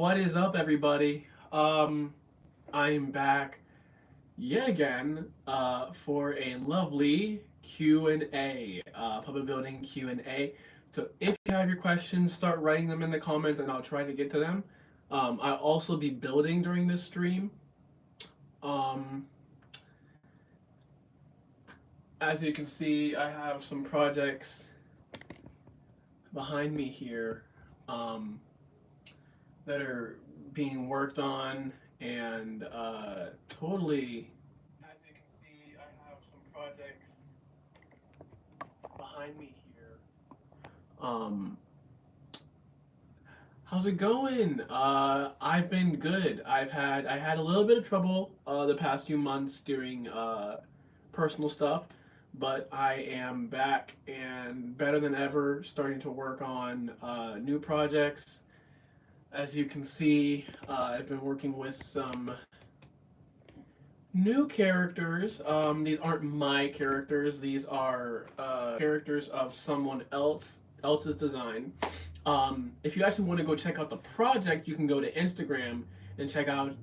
What is up, everybody? I'm back yet again for a lovely Q&A, public building Q&A. So if you have your questions, start writing them in the comments, and I'll try to get to them. I'll also be building during this stream. Um, as you can see, I have some projects behind me here. Um, that are being worked on and totally. As you can see, I have some projects behind me here. Um, how's it going? I've been good. I had a little bit of trouble the past few months doing personal stuff, but I am back and better than ever, starting to work on new projects. As you can see, I've been working with some new characters. These aren't my characters. These are characters of someone else's design. If you actually want to go check out the project, you can go to Instagram and check out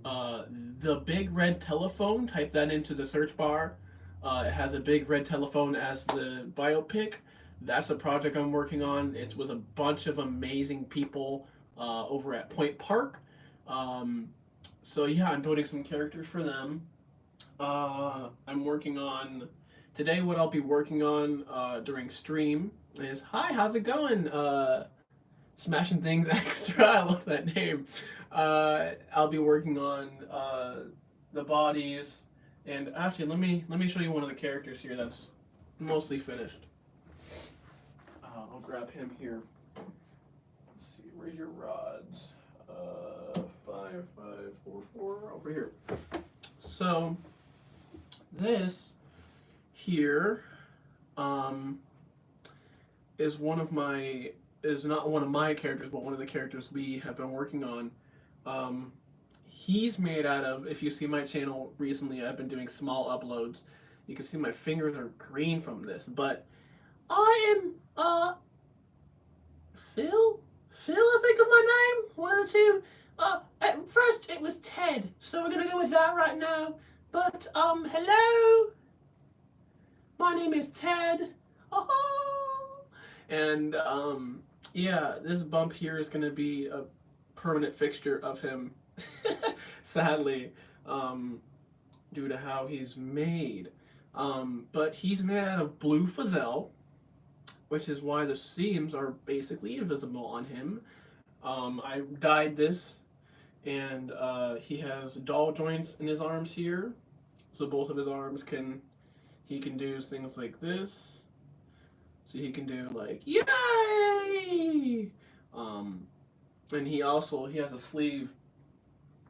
the big red telephone. Type that into the search bar. It has a big red telephone as the biopic. That's a project I'm working on. It's with a bunch of amazing people over at Point Park. So yeah, I'm building some characters for them. I'm working on today. What I'll be working on during stream is hi, how's it going? Smashing things extra. I love that name. I'll be working on the bodies, and actually, let me show you one of the characters here that's mostly finished. I'll grab him here. Let's see, where's your rods? 5544 over here. So this here is one of my is not one of my characters, but one of the characters we have been working on. He's made out of. If you see my channel recently, I've been doing small uploads. You can see my fingers are green from this, but I am Phil. Phil, I think is my name. One of the two. At first it was Ted, so we're gonna go with that right now. But hello. My name is Ted. Oh. And yeah, this bump here is gonna be a permanent fixture of him. Sadly, due to how he's made. But he's made out of blue fazel, which is why the seams are basically invisible on him. I dyed this, and he has doll joints in his arms here, so both of his arms he can do things like this. So he can do like yay, and he has a sleeve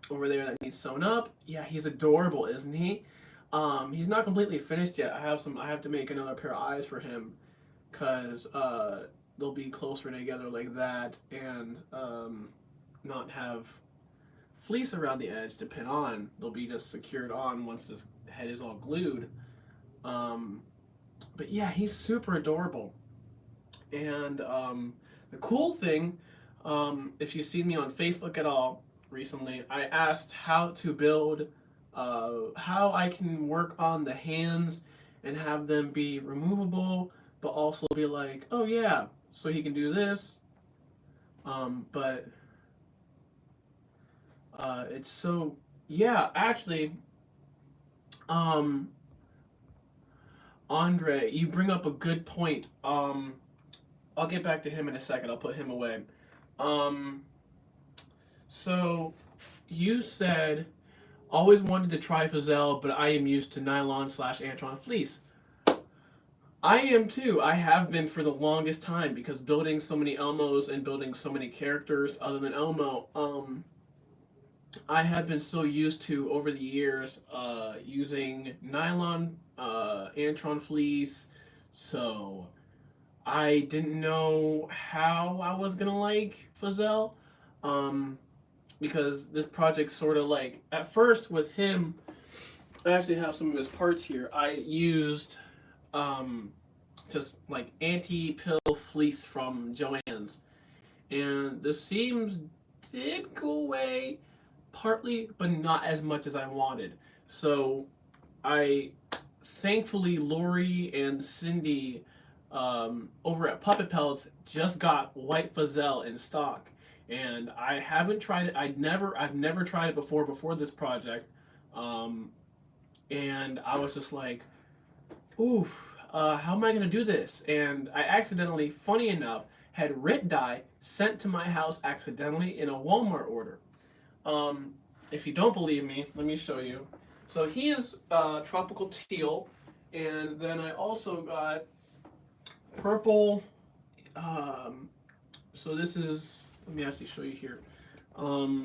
over there that needs sewn up. Yeah, he's adorable, isn't he? He's not completely finished yet. I have to make another pair of eyes for him, cause they'll be closer together like that, and not have fleece around the edge to pin on. They'll be just secured on once this head is all glued. But yeah, he's super adorable. And the cool thing, if you've seen me on Facebook at all recently, I asked how to build, how I can work on the hands and have them be removable, but also be like, oh yeah, so he can do this. But it's so, yeah, actually, Andre, you bring up a good point. I'll get back to him in a second. I'll put him away. So you said always wanted to try Fazel, but I am used to nylon/Antron fleece. I am too. I have been for the longest time because building so many Elmos and building so many characters other than Elmo, I have been so used to over the years using nylon, Antron fleece, so I didn't know how I was gonna like Fazel, because this project sort of like at first with him. I actually have some of his parts here. I used just like anti-pill fleece from Joanne's, and the seams did go away, partly, but not as much as I wanted. So I thankfully Lori and Cindy over at Puppet Pellets just got white Fazelle in stock, and I haven't tried it. I've never tried it before this project, um, and I was just like, oof, how am I gonna do this? And I accidentally, funny enough, had Rit dye sent to my house accidentally in a Walmart order. Um, if you don't believe me, let me show you. So he is tropical teal, and then I also got purple. So this is, let me actually show you here.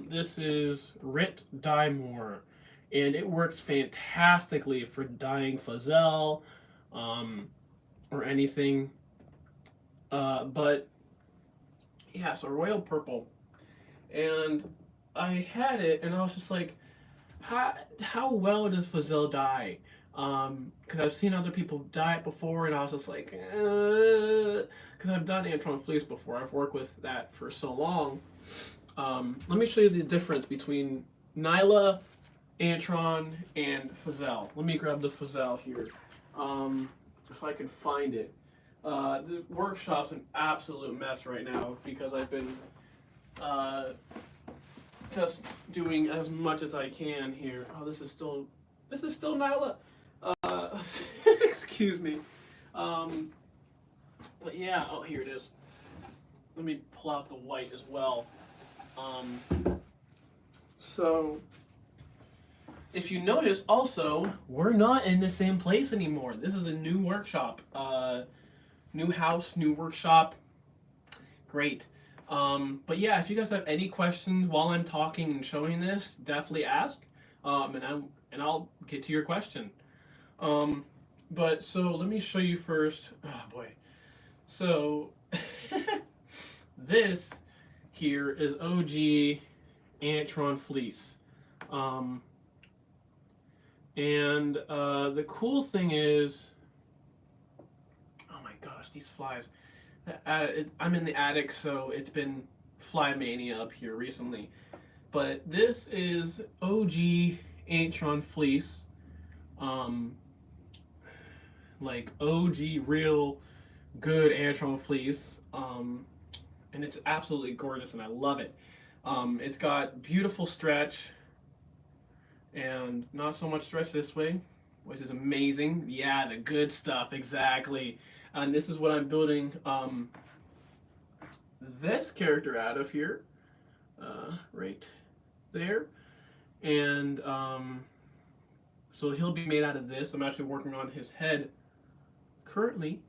This is Rit Dye More, and it works fantastically for dyeing Fazelle or anything. But yeah, so royal purple, and I had it, and I was just like, how well does Fazelle dye? Because I've seen other people dye it before, and I was just like, because I've done Antron Fleece before. I've worked with that for so long. Let me show you the difference between Nyla, Antron, and Fazelle. Let me grab the Fazelle here, if I can find it. The workshop's an absolute mess right now because I've been just doing as much as I can here. Oh, this is still Nyla. Excuse me. But yeah, oh, here it is. Let me pull out the white as well. So if you notice, also, we're not in the same place anymore. This is a new workshop. New house, new workshop. Great. But yeah, if you guys have any questions while I'm talking and showing this, definitely ask. And I'll get to your question. But so let me show you first. Oh boy. So this here is OG Antron Fleece. And the cool thing is, oh my gosh, these flies. I'm in the attic, so it's been fly mania up here recently. But this is OG Antron Fleece. Like OG real good Antron Fleece. And it's absolutely gorgeous, and I love it. It's got beautiful stretch and not so much stretch this way, which is amazing. Yeah, the good stuff, exactly. And this is what I'm building this character out of here, right there. And so he'll be made out of this. I'm actually working on his head currently.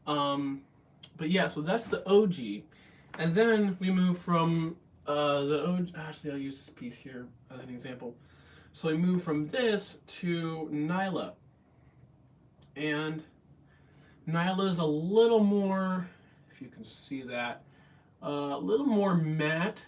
But yeah, so that's the OG. And then we move from the OG. Actually, I'll use this piece here as an example. So we move from this to Nyla. And Nyla is a little more, if you can see that, a little more matte,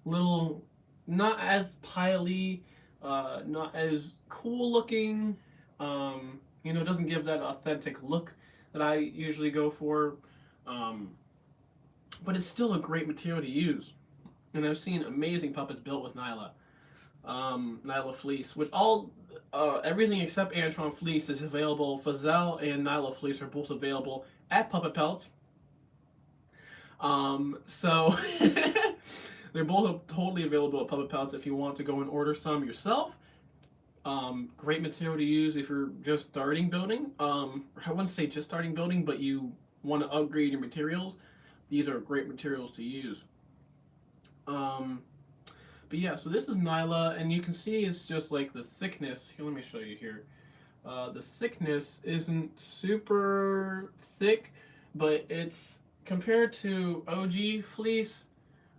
little not as piley, not as cool looking. Doesn't give that authentic look that I usually go for. But it's still a great material to use. And I've seen amazing puppets built with Nyla. Nyla Fleece, which everything except Antron Fleece is available. Fazelle and Nyla Fleece are both available at Puppet Pellets. So they're both totally available at Puppet Pellets if you want to go and order some yourself. Great material to use if you're just starting building. I wouldn't say just starting building, but you want to upgrade your materials. These are great materials to use. But yeah, so this is Nyla, and you can see it's just like the thickness. Here, let me show you here. The thickness isn't super thick, but it's compared to OG fleece.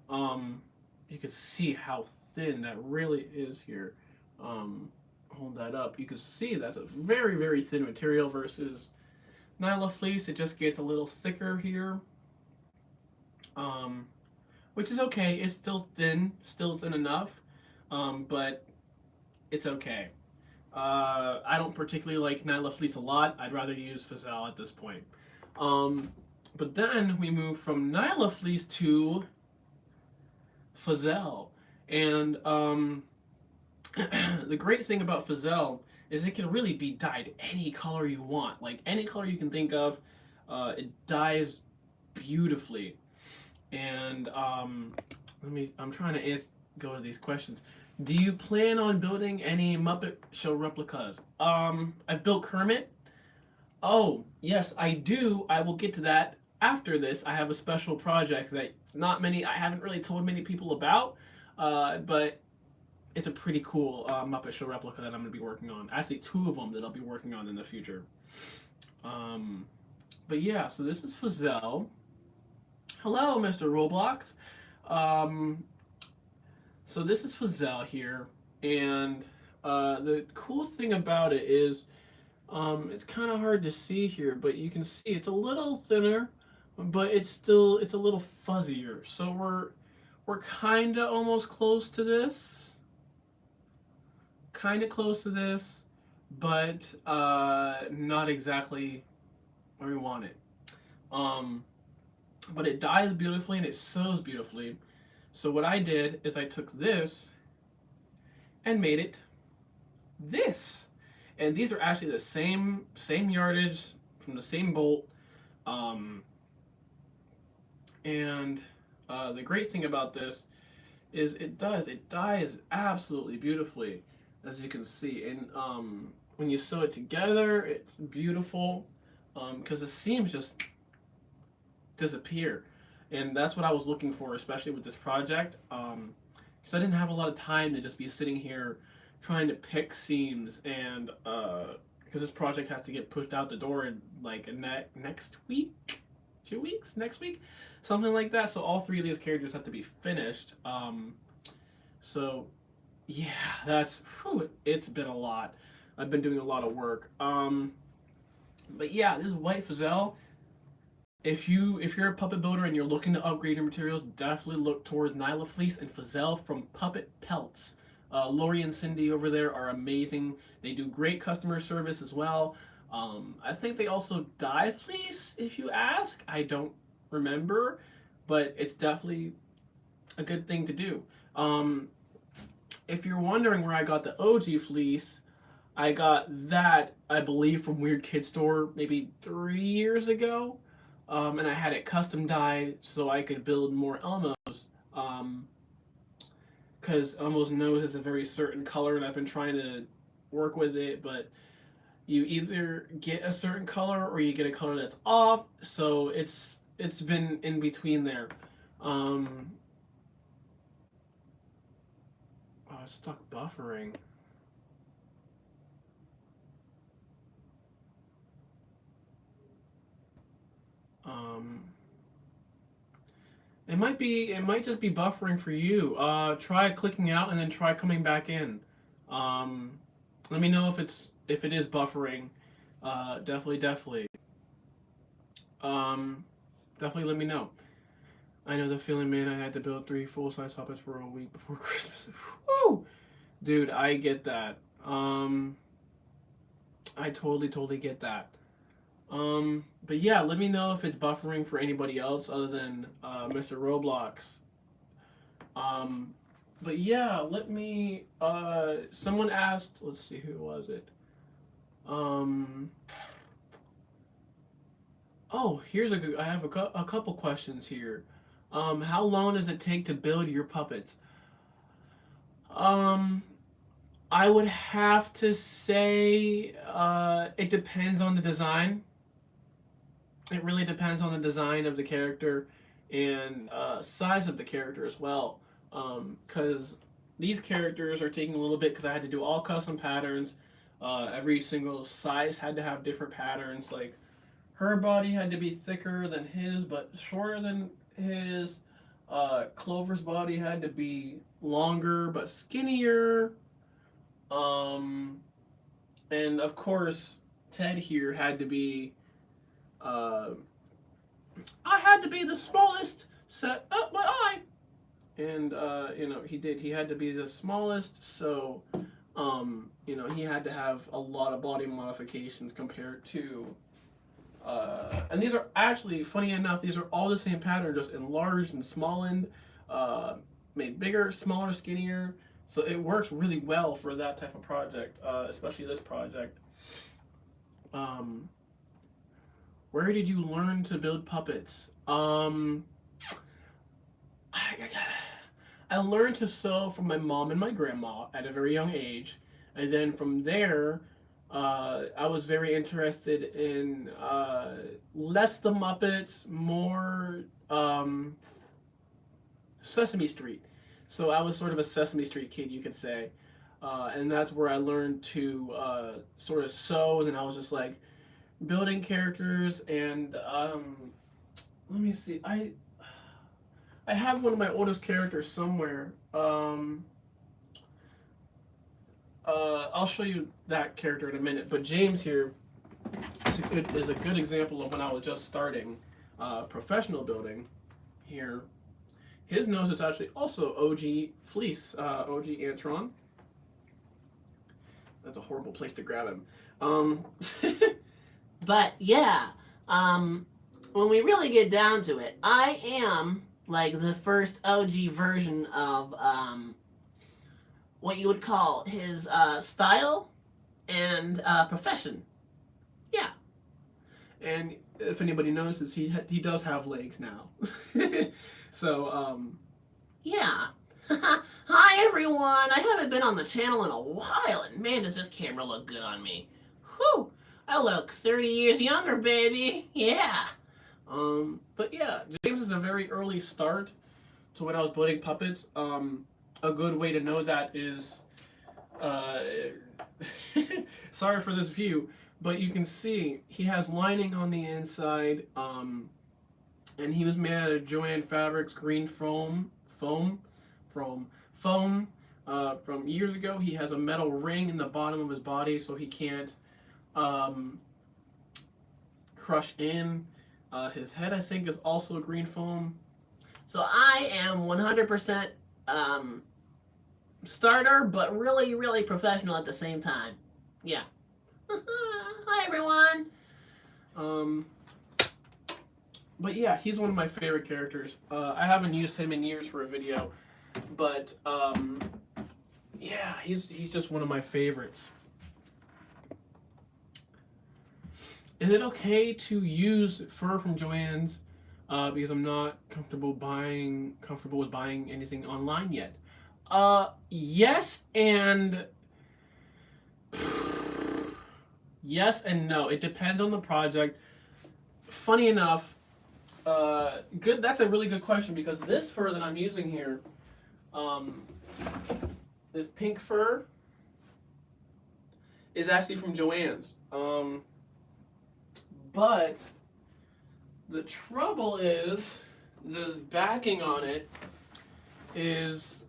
You can see how thin that really is here. Hold that up. You can see that's a very, very thin material versus Nyla fleece. It just gets a little thicker here. Which is okay. It's still thin enough, but it's okay. I don't particularly like Nyla fleece a lot. I'd rather use Fazelle at this point. But then we move from Nyla fleece to Fazelle. And the great thing about Fazelle is it can really be dyed any color you want, like any color you can think of. It dyes beautifully. And I'm trying to go to these questions. Do you plan on building any Muppet Show replicas? I've built Kermit. Oh, yes, I do. I will get to that after this. I have a special project that I haven't really told many people about, but it's a pretty cool Muppet Show replica that I'm going to be working on. Actually, two of them that I'll be working on in the future. Um, but yeah, so this is Fazelle. Hello, Mr. Roblox. Um, so this is Fazelle here, and the cool thing about it is it's kind of hard to see here, but you can see it's a little thinner, but it's a little fuzzier. So we're kind of almost close to this, but not exactly where we want it. Um, but it dyes beautifully and it sews beautifully. So what I did is I took this and made it this. And these are actually the same yardage from the same bolt. Um, and the great thing about this is it dyes absolutely beautifully, as you can see. And when you sew it together, it's beautiful because the seams just disappear. And that's what I was looking for, especially with this project, because I didn't have a lot of time to just be sitting here trying to pick seams, and because this project has to get pushed out the door in like next week, 2 weeks, next week, something like that. So all three of these characters have to be finished. So yeah, it's been a lot. I've been doing a lot of work. But yeah, this is White Fazelle. If you're a puppet builder and you're looking to upgrade your materials, definitely look towards Nyla Fleece and Fazelle from Puppet Pelts. Lori and Cindy over there are amazing. They do great customer service as well. I think they also dye fleece, if you ask. I don't remember, but it's definitely a good thing to do. If you're wondering where I got the OG fleece, I got that, I believe, from Weird Kid Store maybe 3 years ago. And I had it custom dyed so I could build more Elmos. Because Elmo's nose is a very certain color, and I've been trying to work with it, but you either get a certain color or you get a color that's off. So it's been in between there. Oh, it's stuck buffering. Um, it might just be buffering for you. Try clicking out and then try coming back in. Um, Let me know if it is buffering. Definitely. Um, Definitely let me know. I know the feeling, man. I had to build 3 full-size puppets for a week before Christmas. Woo! Dude, I get that. I totally get that. But yeah, let me know if it's buffering for anybody else other than Mr. Roblox. Um, but yeah, let me. Someone asked. Let's see, who was it? Um. Oh, here's a good. I have a couple questions here. How long does it take to build your puppets? Um, I would have to say it depends on the design. It really depends on the design of the character and size of the character as well. Because these characters are taking a little bit because I had to do all custom patterns. Every single size had to have different patterns. Like her body had to be thicker than his, but shorter than his. Clover's body had to be longer but skinnier. Um, and of course, Ted here had to be. Uh, I had to be the smallest set up my eye. And, he did. He had to be the smallest, so, he had to have a lot of body modifications compared to. And these are actually, funny enough, these are all the same pattern, just enlarged and smallened. Uh, made bigger, smaller, skinnier. So it works really well for that type of project, especially this project. Um, where did you learn to build puppets? I, I learned to sew from my mom and my grandma at a very young age, and then from there, I was very interested in less the Muppets, more Sesame Street. So I was sort of a Sesame Street kid, you could say, and that's where I learned to sort of sew. And then I was just like building characters, and let me see, I have one of my oldest characters somewhere. I'll show you that character in a minute. But James here is a good example of when I was just starting professional building here. His nose is actually also OG Fleece, OG Antron. That's a horrible place to grab him. But yeah, when we really get down to it, I am like the first OG version of what you would call his style and profession. Yeah. And if anybody notices, he does have legs now. So, yeah. Hi, everyone. I haven't been on the channel in a while, and man, does this camera look good on me. Whew. I look 30 years younger, baby. Yeah. But yeah, James is a very early start to when I was building puppets. A good way to know that is, sorry for this view, but you can see he has lining on the inside, and he was made out of Joanne Fabrics green foam from years ago. He has a metal ring in the bottom of his body so he can't crush in. His head, I think, is also green foam. So I am 100% starter, but really, really professional at the same time. Yeah. Hi, everyone. But yeah, he's one of my favorite characters. I haven't used him in years for a video, but yeah, he's just one of my favorites. Is it okay to use fur from Joanne's? Because I'm not comfortable with buying anything online yet. Yes and yes and no. It depends on the project. Funny enough, good. That's a really good question because this fur that I'm using here, this pink fur, is actually from Joanne's. But the trouble is the backing on it is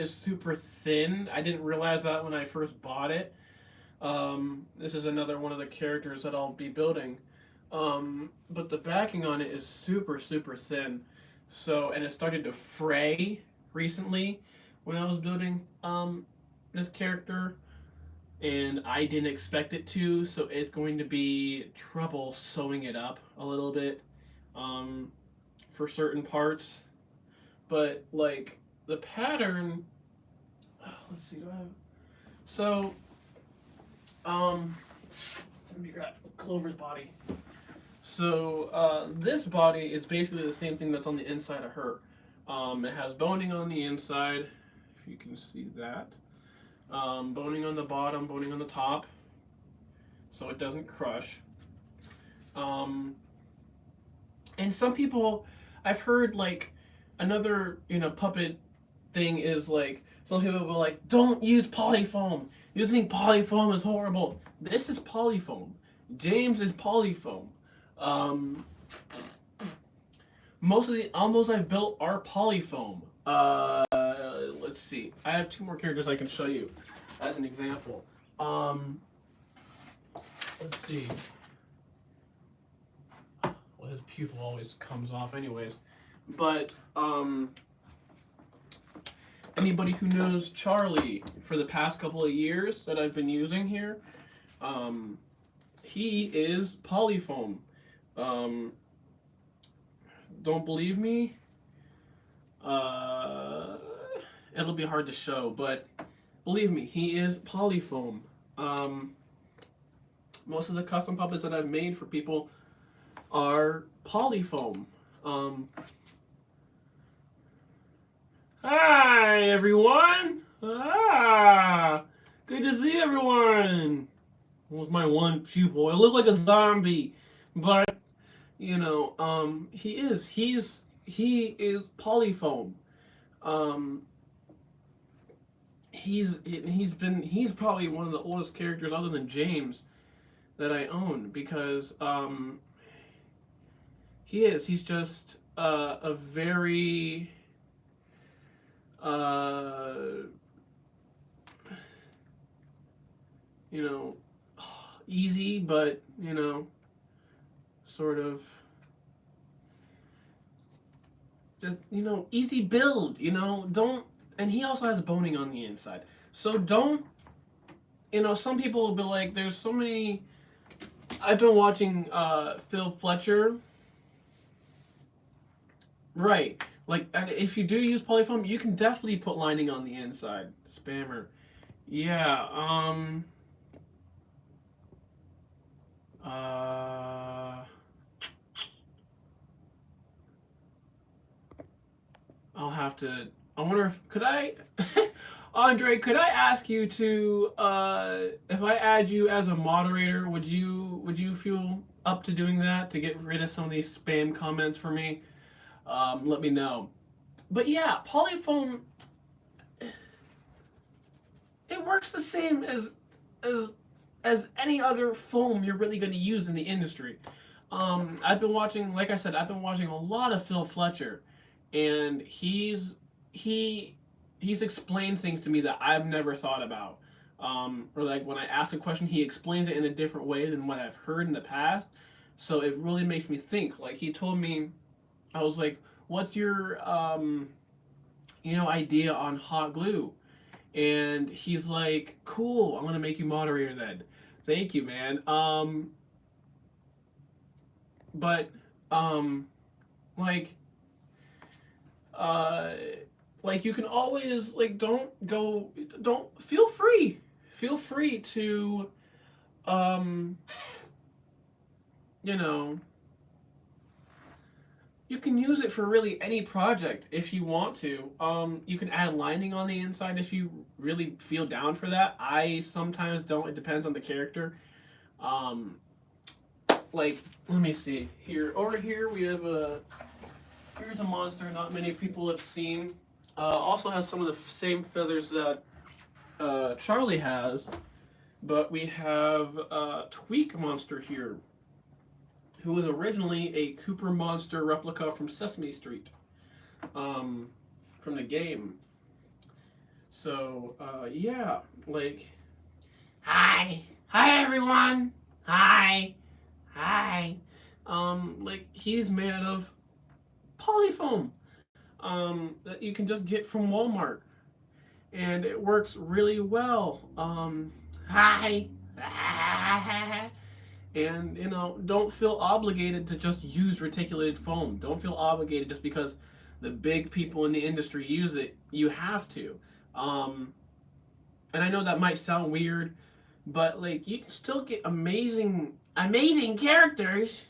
super thin. I didn't realize that when I first bought it. This is another one of the characters that I'll be building. But the backing on it is super, super thin. So, and it started to fray recently when I was building this character. And I didn't expect it to, so it's going to be trouble sewing it up a little bit for certain parts. But like the pattern, let's see, do I have? So, let me grab Clover's body. So this body is basically the same thing that's on the inside of her. It has boning on the inside, if you can see that. Boning on the bottom, boning on the top, so it doesn't crush. And some people, I've heard like another puppet thing is like some people will like, don't use polyfoam. Using polyfoam is horrible. This is polyfoam. James is polyfoam. Most of the Elmos I've built are polyfoam. Let's see. I have two more characters I can show you as an example. Let's see. Well, his pupil always comes off anyways. But, anybody who knows Charlie for the past couple of years that I've been using here, he is polyfoam. Don't believe me? it'll be hard to show, but believe me, he is polyfoam. Most of the custom puppets that I've made for people are polyfoam. Hi, everyone. Good to see everyone. What was my one pupil? It looked like a zombie, but he is polyfoam. Um, he's probably one of the oldest characters other than James that I own because he's just a very you know easy, but sort of just easy build. Don't, and he also has boning on the inside, so don't. Some people will be like, there's so many. I've been watching Phil Fletcher. Right. Like, and if you do use polyfoam, you can definitely put lining on the inside. Spammer. Yeah, I'll have to. I wonder if could I, Andre? Could I ask you to, if I add you as a moderator, would you feel up to doing that to get rid of some of these spam comments for me? Let me know. But yeah, polyfoam. It works the same as as any other foam you're really going to use in the industry. I've been watching, like I said, I've been watching a lot of Phil Fletcher, and he's explained things to me that I've never thought about. Or like when I ask a question, he explains it in a different way than what I've heard in the past. So it really makes me think. Like he told me, I was like, "What's your idea on hot glue?" And he's like, "Cool, I'm gonna make you moderator then." Thank you, man. But like uh like you can always like don't feel free to um you know you can use it for really any project if you want to. You can add lining on the inside if you really feel down for that. I sometimes don't. It depends on the character. Um, like, let me see here. Over here we have here's a monster not many people have seen. Also has some of the same feathers that Charlie has, but we have Tweak monster here, who was originally a Cooper monster replica from Sesame Street, from the game. So yeah, like, hi everyone, hi. Like he's made of polyfoam, that you can just get from Walmart, and it works really well. Hi. And don't feel obligated to just use reticulated foam. Don't feel obligated just because the big people in the industry use it. You have to. And I know that might sound weird, but like you can still get amazing characters.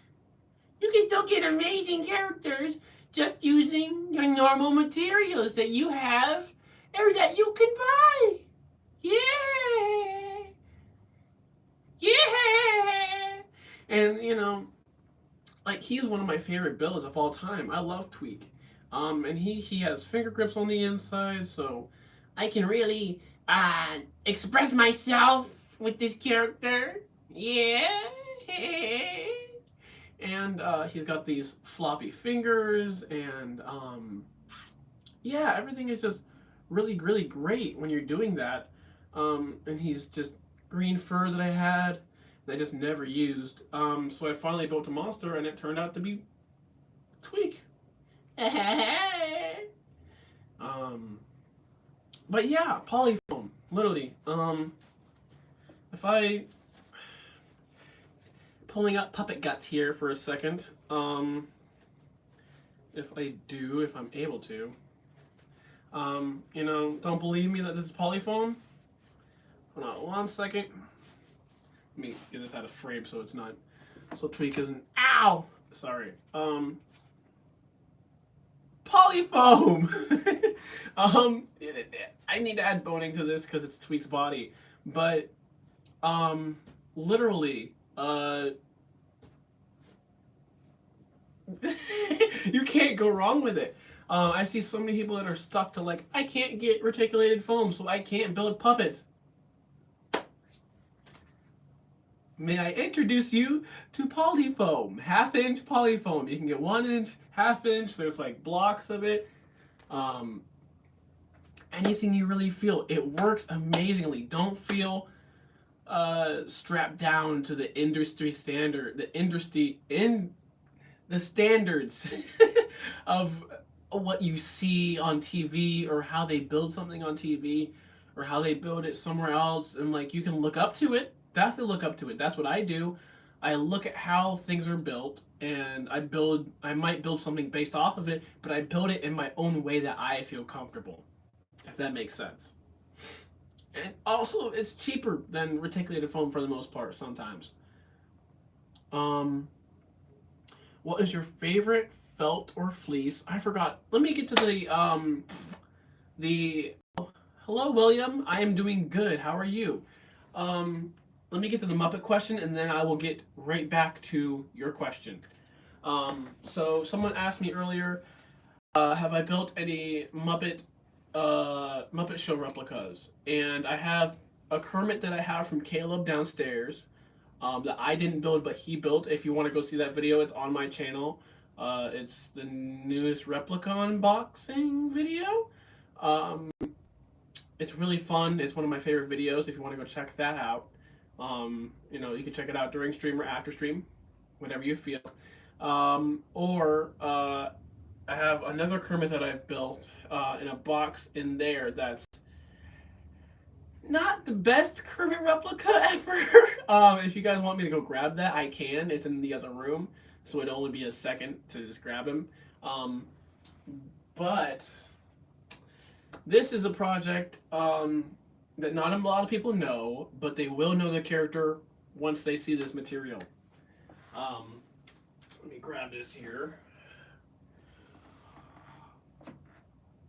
You can still get amazing characters just using your normal materials that you have or that you can buy. Yeah. Yeah. And like he's one of my favorite builds of all time. I love Tweak. And he has finger grips on the inside, so I can really express myself with this character. Yeah. And he's got these floppy fingers, and yeah, everything is just really, really great when you're doing that. And he's just green fur that I had that I just never used. So I finally built a monster, and it turned out to be Tweak. But yeah, polyfoam, literally. If I pulling up puppet guts here for a second. If I'm able to. You know, don't believe me that this is polyfoam? Hold on 1 second. Let me get this out of frame so it's not, so tweak isn't, ow! Sorry. Polyfoam! I need to add boning to this because it's Tweak's body. But, literally, you can't go wrong with it. I see so many people that are stuck to like, I can't get reticulated foam, so I can't build puppets. May I introduce you to polyfoam, half-inch polyfoam. You can get 1 inch, half-inch. There's like blocks of it. Anything you really feel, it works amazingly. Don't feel strapped down to the industry standard, the standards of what you see on TV or how they build something on TV or how they build it somewhere else, and like you can look up to it. Definitely look up to it. That's what I do. I look at how things are built and I might build something based off of it, but I build it in my own way that I feel comfortable. If that makes sense. And also it's cheaper than reticulated foam for the most part sometimes. What is your favorite felt or fleece? I forgot. Let me get to the hello William. I am doing good. How are you? Let me get to the Muppet question and then I will get right back to your question. So someone asked me earlier, have I built any Muppet Show replicas? And I have a Kermit that I have from Caleb downstairs, that I didn't build but he built. If you want to go see that video, it's on my channel. It's the newest replica unboxing video. It's really fun. It's one of my favorite videos. If you want to go check that out. You know, you can check it out during stream or after stream, whenever you feel. I have another Kermit that I've built in a box in there that's not the best Kermit replica ever. If you guys want me to go grab that, I can. It's in the other room, so it'd only be a second to just grab him. But this is a project that not a lot of people know, but they will know the character once they see this material. Let me grab this here.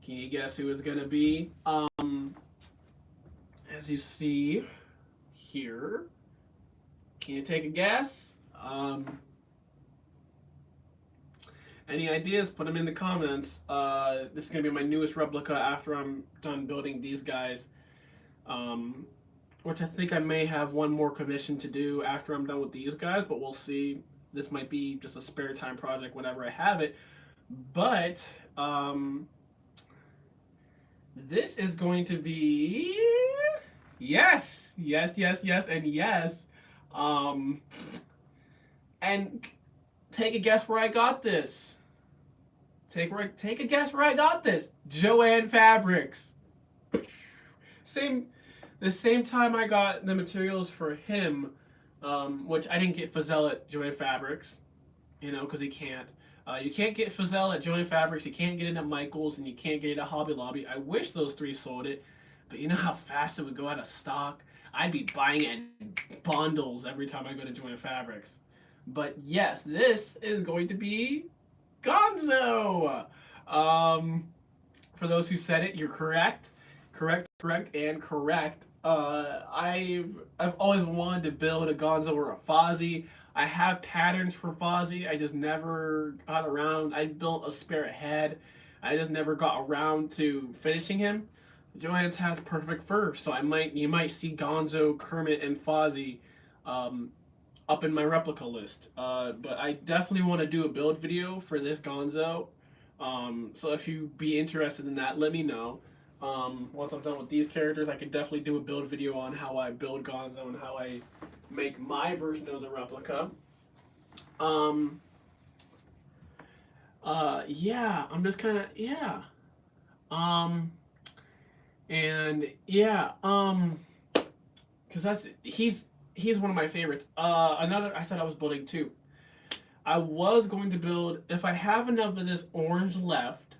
Can you guess who it's gonna be? As you see here, can you take a guess? Any ideas? Put them in the comments. This is gonna be my newest replica after I'm done building these guys. Which I think I may have one more commission to do after I'm done with these guys, but we'll see. This might be just a spare time project whenever I have it. But this is going to be yes, and yes. And take a guess where I got this. Take a guess where I got this. Joanne's Fabrics. The same time I got the materials for him, which I didn't get Fazell at Joanne's Fabrics, you know, because he can't. You can't get Fazell at Joanne's Fabrics, you can't get it at Michael's, and you can't get it at Hobby Lobby. I wish those three sold it, but you know how fast it would go out of stock? I'd be buying it in bundles every time I go to Joanne's Fabrics. But yes, this is going to be Gonzo! For those who said it, you're correct. Correct. I've always wanted to build a Gonzo or a Fozzie. I have patterns for Fozzie. I just never got around. I built a spare head. I just never got around to finishing him. Joanne's has perfect fur, so you might see Gonzo, Kermit, and Fozzie up in my replica list. But I definitely want to do a build video for this Gonzo. So if you'd be interested in that, let me know. Once I'm done with these characters, I can definitely do a build video on how I build Gonzo and how I make my version of the replica. Yeah, I'm just kind of, yeah. And yeah, because he's one of my favorites. Another, I said I was building two. I was going to build, if I have enough of this orange left,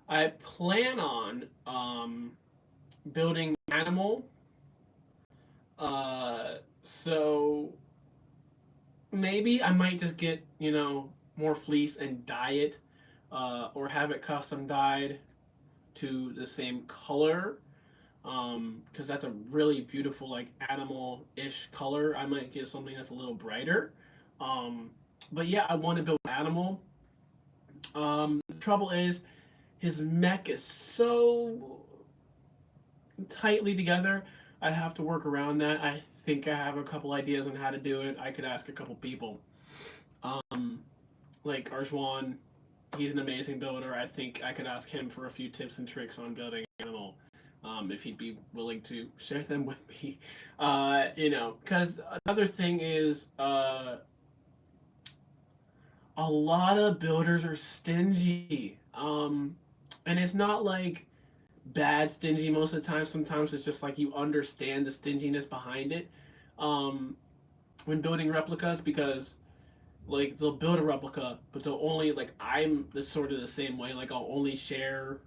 I plan on building animal. So maybe I might just get, more fleece and dye it, or have it custom dyed to the same color. Because that's a really beautiful, like, animal-ish color. I might get something that's a little brighter. Um, but yeah, I want to build an animal. The trouble is, his mech is so tightly together. I have to work around that. I think I have a couple ideas on how to do it. I could ask a couple people. Um, like Arjwan, he's an amazing builder. I think I could ask him for a few tips and tricks on building an animal. If he'd be willing to share them with me. Because another thing is, a lot of builders are stingy. And it's not like bad stingy most of the time. Sometimes it's just like you understand the stinginess behind it, um, when building replicas, because like they'll build a replica, but they'll only, like, I'm the sort of the same way. Like, I'll only share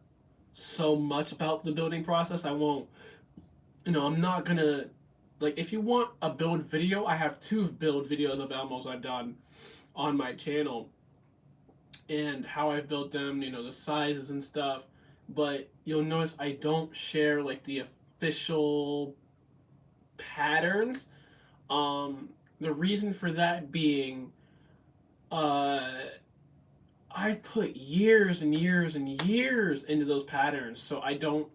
so much about the building process. I won't, I'm not gonna, like, if you want a build video, I have two build videos of Elmos I've done on my channel, and how I've built them, the sizes and stuff. But you'll notice I don't share like the official patterns. The reason for that being, uh, I've put years and years and years into those patterns, so I don't.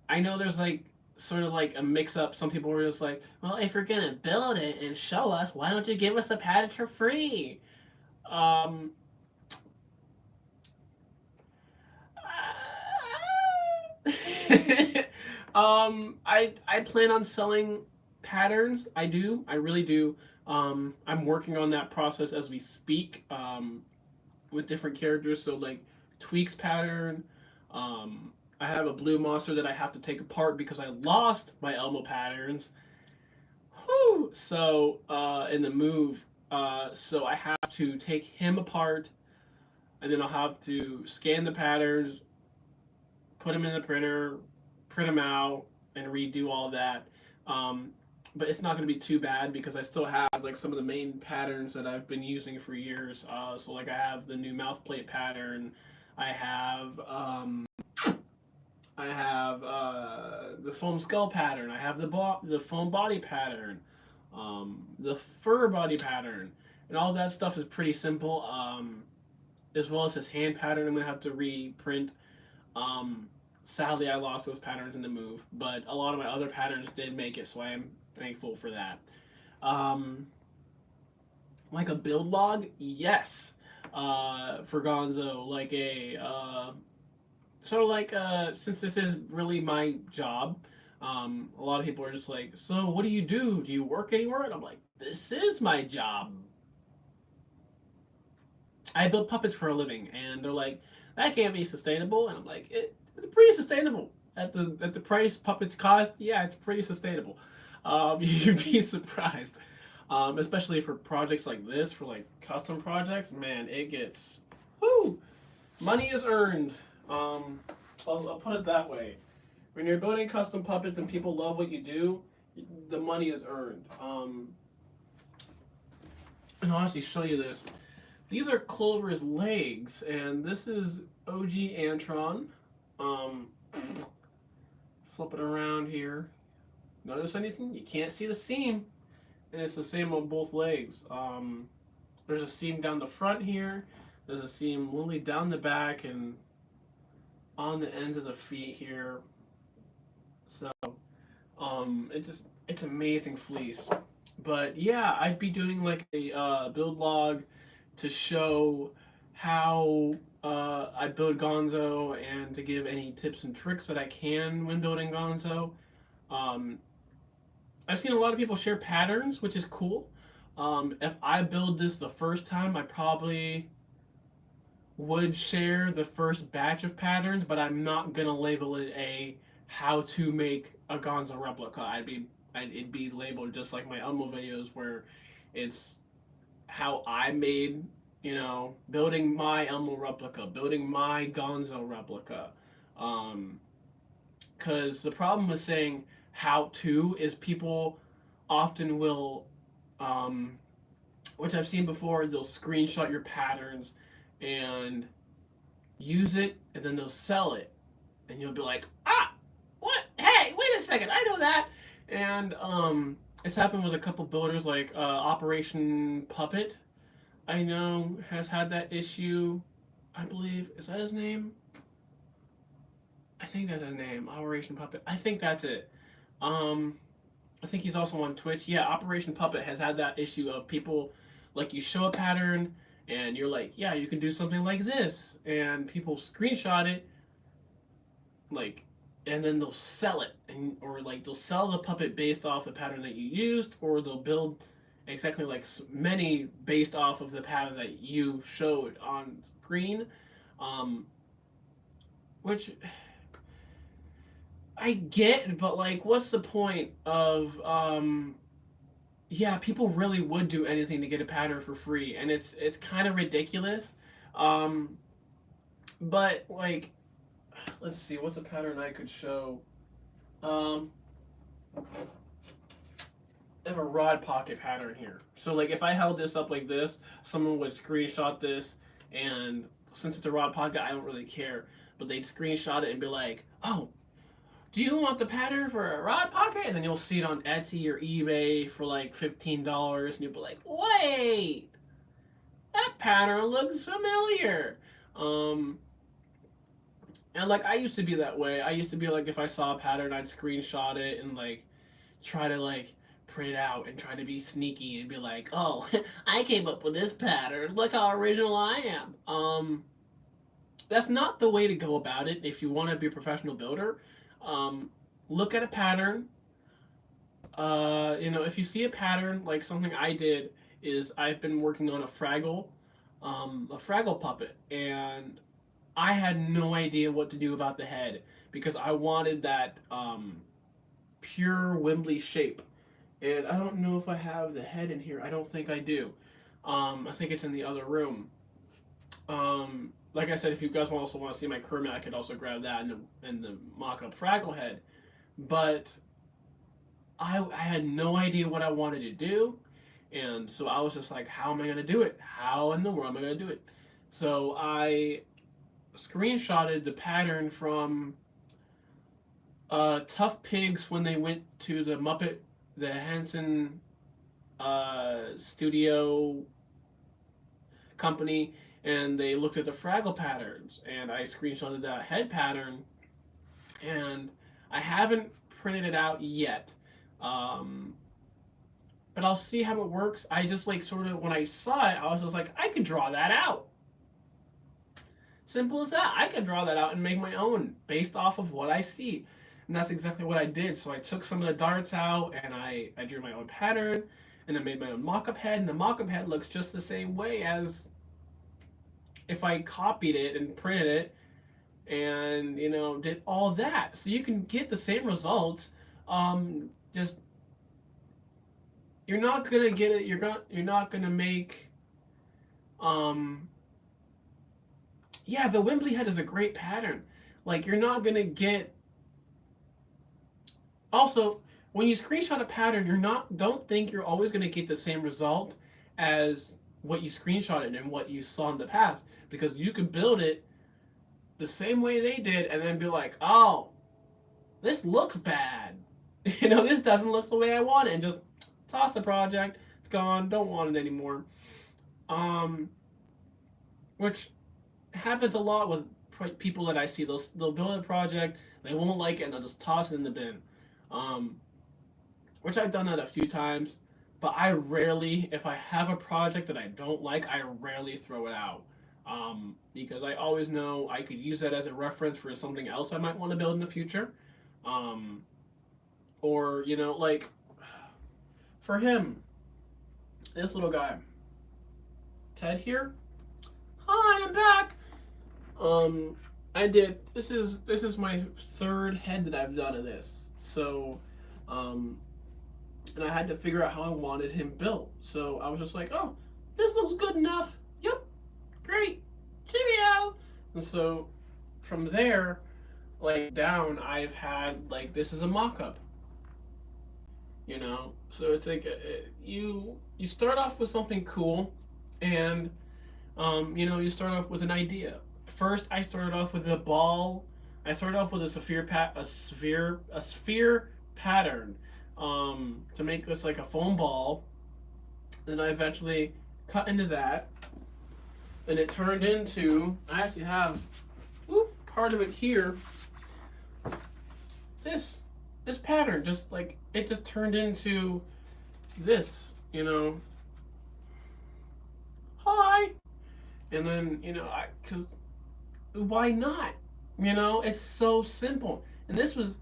I know there's like sort of like a mix up. Some people were just like, well, if you're gonna build it and show us, why don't you give us the pattern for free? Um, I plan on selling patterns. I do. I really do. I'm working on that process as we speak. With different characters. So like Tweak's pattern. I have a blue monster that I have to take apart because I lost my Elmo patterns. Whew. So in the move, so I have to take him apart, and then I'll have to scan the patterns, put them in the printer, print them out, and redo all that. Um, but it's not going to be too bad because I still have like some of the main patterns that I've been using for years. So like I have the new mouth plate pattern. I have the foam skull pattern. I have the foam body pattern, the fur body pattern, and all that stuff is pretty simple. As well as his hand pattern, I'm gonna have to reprint. um, Sadly, I lost those patterns in the move, but a lot of my other patterns did make it, so I am thankful for that. Um, like a build log, yes, for Gonzo, like a sort of like, since this is really my job, a lot of people are just like, so what do you do? Do you work anywhere? And I'm like, this is my job. I build puppets for a living, and they're like, that can't be sustainable. And I'm like, it's pretty sustainable at the price puppets cost. Yeah, it's pretty sustainable. You'd be surprised, especially for projects like this, for like custom projects. Man, it gets, whoo, money is earned. Um, I'll put it that way. When you're building custom puppets and people love what you do, the money is earned. And I'll actually show you this. These are Clover's legs, and this is OG Antron. Um, Flip it around here. Notice anything? You can't see the seam, and it's the same on both legs. There's a seam down the front here. There's a seam literally down the back and on the ends of the feet here. So, it's amazing fleece. But yeah, I'd be doing like a build log to show how I build Gonzo and to give any tips and tricks that I can when building Gonzo. Um, I've seen a lot of people share patterns, which is cool. If I build this the first time, I probably would share the first batch of patterns, but I'm not gonna label it a how to make a Gonzo replica. It'd be labeled just like my Elmo videos, where it's how I made you know, building my Elmo replica, building my Gonzo replica. Because the problem with saying how to is people often will, um, which I've seen before, they'll screenshot your patterns and use it, and then they'll sell it, and you'll be like, ah, what? Hey, wait a second, I know that. And it's happened with a couple builders, like Operation Puppet. I know has had that issue. I believe is that his name? I think that's his name, Operation Puppet. I think that's it. Um, I think he's also on Twitch. Yeah, Operation Puppet has had that issue of people, like, you show a pattern and you're like, yeah, you can do something like this, and people screenshot it, like, and then they'll sell it, and or like they'll sell the puppet based off the pattern that you used, or they'll build exactly like many based off of the pattern that you showed on screen, um, which I get, but like, what's the point of yeah, people really would do anything to get a pattern for free, and it's kind of ridiculous. Um, but like, let's see, what's a pattern I could show? Um, I have a rod pocket pattern here. So like, if I held this up like this, someone would screenshot this, and since it's a rod pocket, I don't really care. But they'd screenshot it and be like, "Oh, do you want the pattern for a rod pocket?" And then you'll see it on Etsy or eBay for like $15, and you'll be like, "Wait, that pattern looks familiar." Um, and like, I used to be that way. I used to be like, if I saw a pattern, I'd screenshot it and like try to like print it out and try to be sneaky and be like, "Oh, I came up with this pattern. Look how original I am." That's not the way to go about it if you want to be a professional builder. Um, Look at a pattern. You know, if you see a pattern, like something I did is I've been working on a Fraggle puppet, and I had no idea what to do about the head because I wanted that pure Wembley shape, and I don't know if I have the head in here. I don't think I do. I think it's in the other room. Like I said, if you guys also want to see my Kermit, I could also grab that and the mock-up Fraggle head. But I had no idea what I wanted to do, and so I was just like, how am I going to do it? How in the world am I going to do it? So I screenshotted the pattern from Tough Pigs when they went to the Muppet, the Hanson studio company, and they looked at the Fraggle patterns, and I screenshotted that head pattern, and I haven't printed it out yet, um, but I'll see how it works. I just like sort of when I saw it, I was just like, I could draw that out. Simple as that. I could draw that out and make my own based off of what I see, and that's exactly what I did. So I took some of the darts out, and I drew my own pattern, and I made my own mock-up head, and the mock-up head looks just the same way as if I copied it and printed it and, you know, did all that. So you can get the same results. Just you're not gonna get it. You're not gonna make. Yeah, the Wembley head is a great pattern. Like, you're not gonna get. Also, when you screenshot a pattern, you're not. Don't think you're always gonna get the same result as what you screenshotted and what you saw in the past, because you could build it the same way they did and then be like, oh, this looks bad. You know, this doesn't look the way I want it, and just toss the project. It's gone. Don't want it anymore. Which happens a lot with people that I see. They'll build a project, they won't like it, and they'll just toss it in the bin. Um, which I've done that a few times, but I rarely, if I have a project that I don't like, I rarely throw it out. Because I always know I could use that as a reference for something else I might want to build in the future. Um, or, you know, like, for him, this little guy, Ted here. Hi, I'm back. I did. This is my third head that I've done of this. So, and I had to figure out how I wanted him built. So I was just like, oh, this looks good enough. Yep, Great. Cheerio. And so from there, like down, I've had like this is a mock-up, you know. So it's like you start off with something cool, and you know, you start off with an idea. First, I started off with a ball. I started off with a sphere pattern, to make this like a foam ball. Then I eventually cut into that, and it turned into. I actually have, part of it here. This this pattern just like it just turned into this, you know. Hi, and then you know cause why not? You know, it's so simple. And this was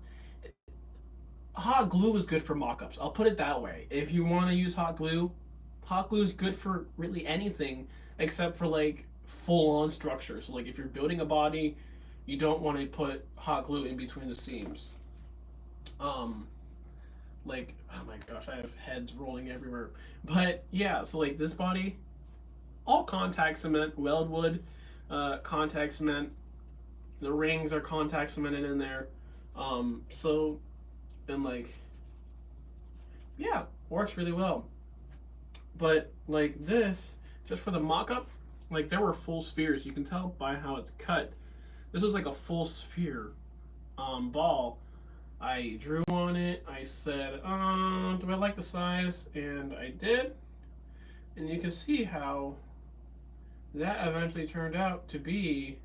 hot glue is good for mock-ups. I'll put it that way. If you want to use hot glue is good for really anything except for like full-on structure. So like if you're building a body, you don't want to put hot glue in between the seams. Um, like oh my gosh, I have heads rolling everywhere. But yeah, so like this body, all contact cement, weldwood, contact cement. The rings are contact cemented in there. So and like yeah, works really well. But like this, just for the mock-up, like there were full spheres. You can tell by how it's cut. This was like a full sphere ball. I drew on it. I said, do I like the size? And I did. And you can see how that eventually turned out to be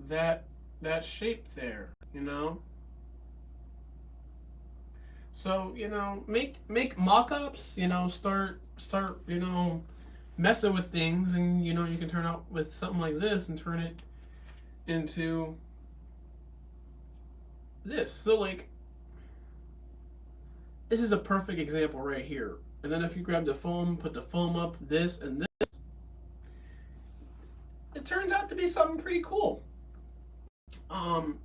that that shape there, you know. So you know, make mock-ups. You know, start you know messing with things, and you know you can turn out with something like this and turn it into this. So like this is a perfect example right here. And then if you grab the foam, put the foam up, this and this, it turns out to be something pretty cool. Um,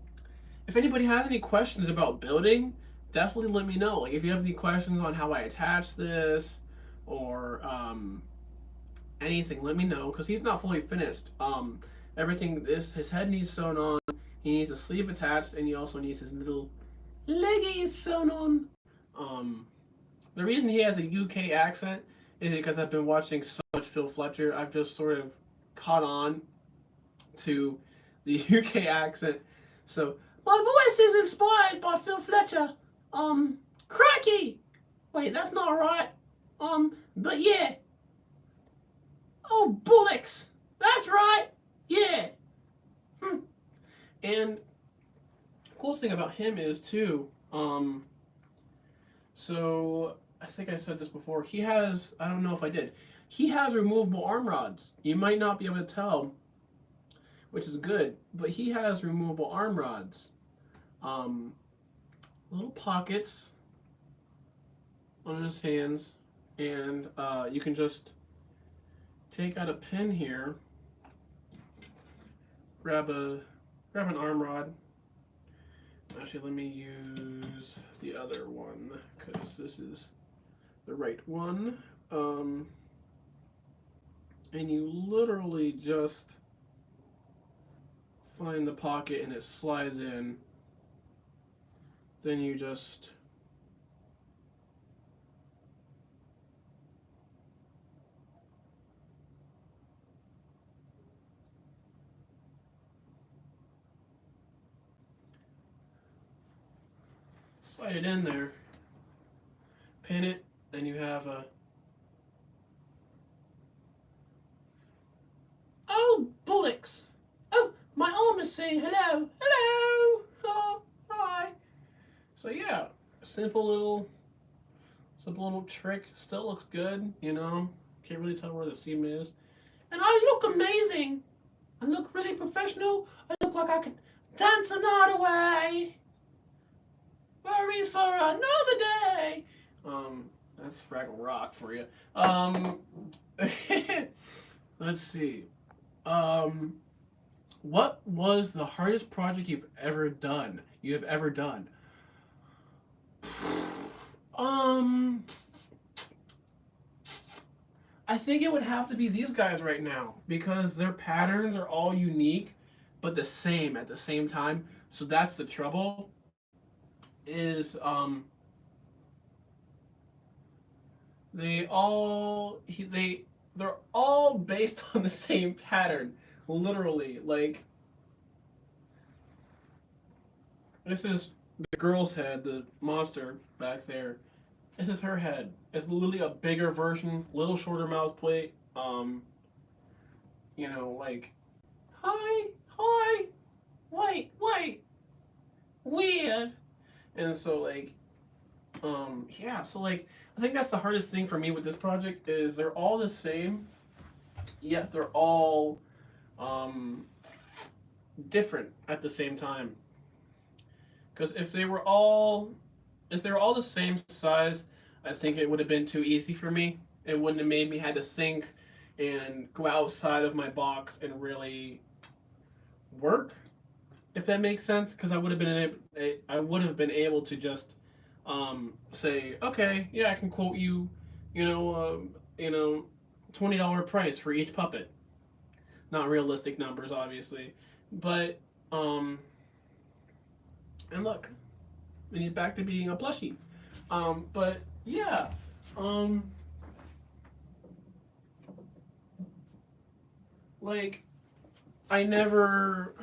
if anybody has any questions about building, definitely let me know. Like if you have any questions on how I attach this or anything, let me know because he's not fully finished. Everything this his head needs sewn on. He needs a sleeve attached, and he also needs his little leggies sewn on. Um, the reason he has a UK accent is because I've been watching so much Phil Fletcher. I've just sort of caught on to the UK accent. So my voice is inspired by Phil Fletcher. Cracky. Wait, that's not right. But yeah. Oh, bullocks. That's right. Yeah. And cool thing about him is too. So I think I said this before. He has. I don't know if I did. He has removable arm rods. You might not be able to tell, which is good. But he has removable arm rods. Um, Little pockets on his hands, and you can just take out a pin here, grab an arm rod. Actually, let me use the other one because this is the right one. And you literally just find the pocket and it slides in. Then you just slide it in there, pin it, and you have a. Oh, bullocks! Oh, my arm is saying hello. Hello! Oh, hi. So yeah, simple little trick. Still looks good, you know. Can't really tell where the seam is. And I look amazing. I look really professional. I look like I can dance a night away. Worries for another day. That's Fraggle Rock for you. Let's see. Um, what was the hardest project you've ever done? You have ever done? Um, I think it would have to be these guys right now because their patterns are all unique, but the same at the same time. So that's the trouble. Is they all they're all based on the same pattern, literally. Like this is the girl's head, the monster back there. This is her head. It's literally a bigger version, little shorter mouth plate. Like, hi, hi, wait, weird. And so yeah. So I think that's the hardest thing for me with this project is they're all the same, yet they're all um, different at the same time. Because if they were all the same size, I think it would have been too easy for me. It wouldn't have made me had to think and go outside of my box and really work, if that makes sense. Because I would have been able to just say, okay, yeah, I can quote you, $20 price for each puppet. Not realistic numbers, obviously, but and look, and he's back to being a plushie. But yeah, um, like I never.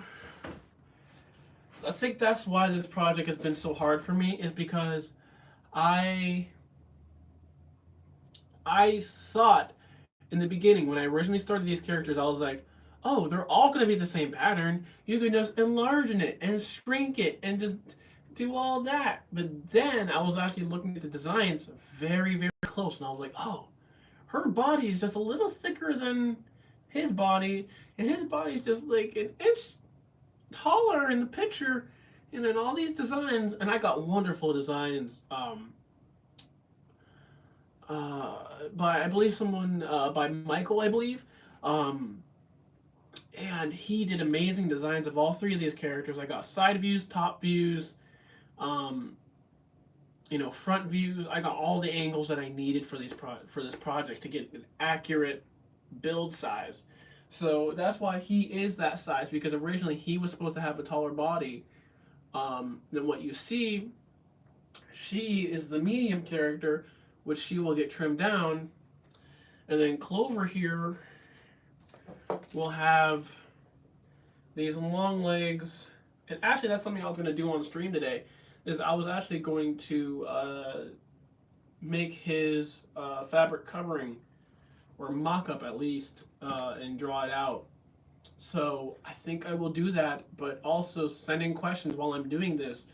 I think that's why this project has been so hard for me is because I I thought in the beginning when I originally started these characters I was like, oh, they're all going to be the same pattern. You can just enlarge it and shrink it and just do all that. But then I was actually looking at the designs very, very close and I was like, oh, her body is just a little thicker than his body, and his body is just like an inch taller in the picture. And then all these designs, and I got wonderful designs. By I believe someone by Michael, I believe, um, and he did amazing designs of all three of these characters. I got side views, top views, um, front views. I got all the angles that I needed for for this project to get an accurate build size. So that's why he is that size because originally he was supposed to have a taller body than what you see. She is the medium character, which she will get trimmed down, and then Clover here will have these long legs. And actually, that's something I was going to do on stream today. Is I was actually going to make his fabric covering or mock-up at least and draw it out. So I think I will do that, but also send in questions while I'm doing this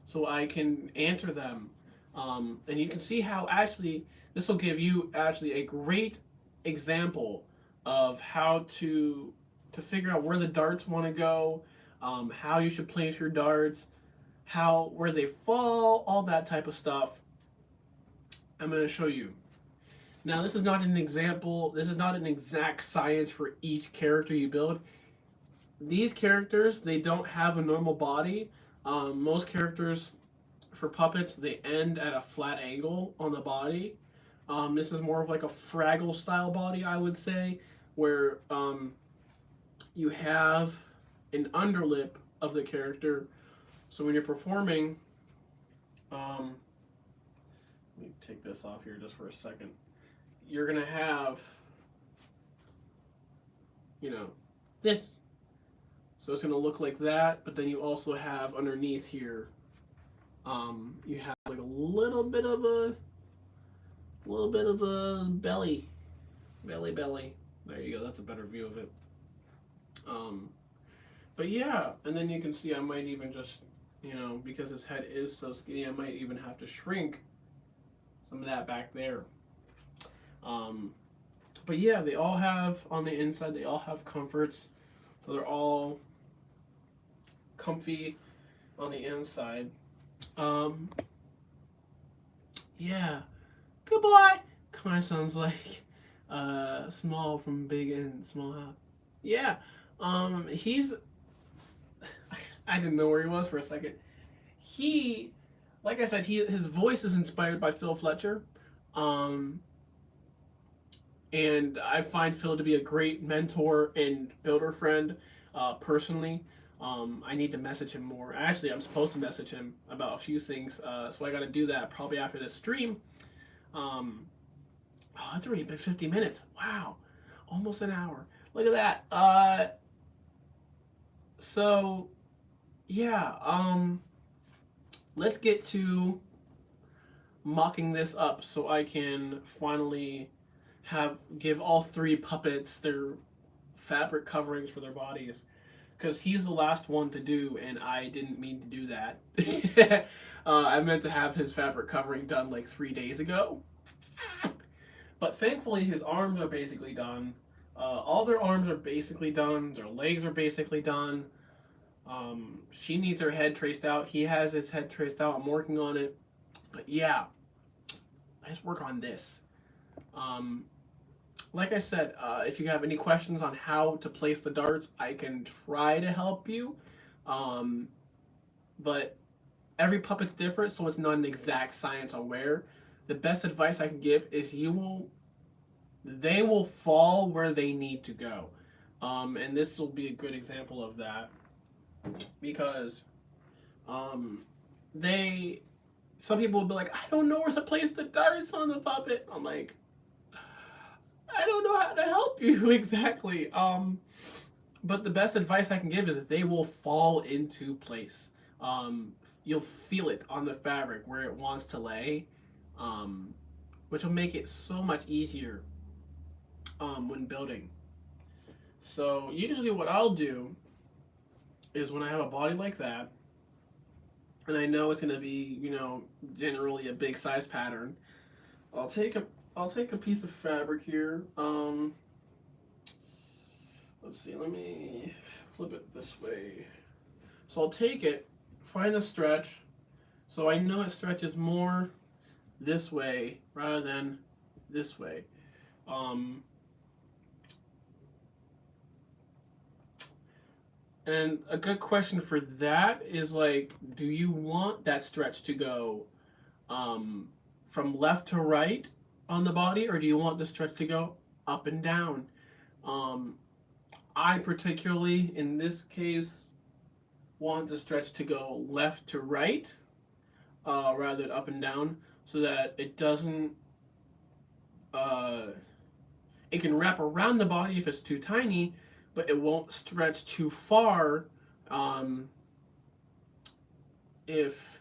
so I can answer them. And you can see how actually this will give you actually a great example of how to figure out where the darts want to go, how you should place your darts, how where they fall, all that type of stuff. I'm going to show you. Now, this is not an example. This is not an exact science for each character you build. These characters, they don't have a normal body. Most characters for puppets, they end at a flat angle on the body. This is more of like a Fraggle style body, I would say, where you have an underlip of the character. So when you're performing, let me take this off here just for a second. You're gonna have, this. So it's gonna look like that, but then you also have underneath here, you have like a little bit of a belly. There you go. That's a better view of it. But yeah, and then you can see I might even just, because his head is so skinny, I might even have to shrink some of that back there. But yeah, they all have on the inside. They all have comforts, so they're all comfy on the inside. Yeah. Goodbye. Kind of sounds like small from big and small house. Yeah. He's. I didn't know where he was for a second. He, like I said, his voice is inspired by Phil Fletcher. and I find Phil to be a great mentor and builder friend. Personally, I need to message him more. Actually, I'm supposed to message him about a few things, so I got to do that probably after this stream. Um, oh, it's already been 50 minutes. Wow, almost an hour. Look at that. So yeah. Let's get to mocking this up so I can finally give all three puppets their fabric coverings for their bodies, because he's the last one to do, and I didn't mean to do that. I meant to have his fabric covering done like 3 days ago, but thankfully his arms are basically done. All their arms are basically done. Their legs are basically done. She needs her head traced out. He has his head traced out. I'm working on it. But yeah, let's work on this. Like I said, if you have any questions on how to place the darts, I can try to help you. But every puppet's different, so it's not an exact science on where. The best advice I can give is they will fall where they need to go. And this will be a good example of that, because some people will be like, I don't know where to place the darts on the puppet. I'm like, I don't know how to help you exactly. But the best advice I can give is that they will fall into place. You'll feel it on the fabric where it wants to lay, which will make it so much easier when building. So usually what I'll do is, when I have a body like that, and I know it's going to be, generally a big size pattern, I'll take a piece of fabric here. Let's see, let me flip it this way. So I'll take it, find the stretch, so I know it stretches more this way rather than this way. And a good question for that is, like, do you want that stretch to go from left to right on the body, or do you want the stretch to go up and down? I particularly, in this case, want the stretch to go left to right rather than up and down, so that it doesn't. It can wrap around the body if it's too tiny, but it won't stretch too far if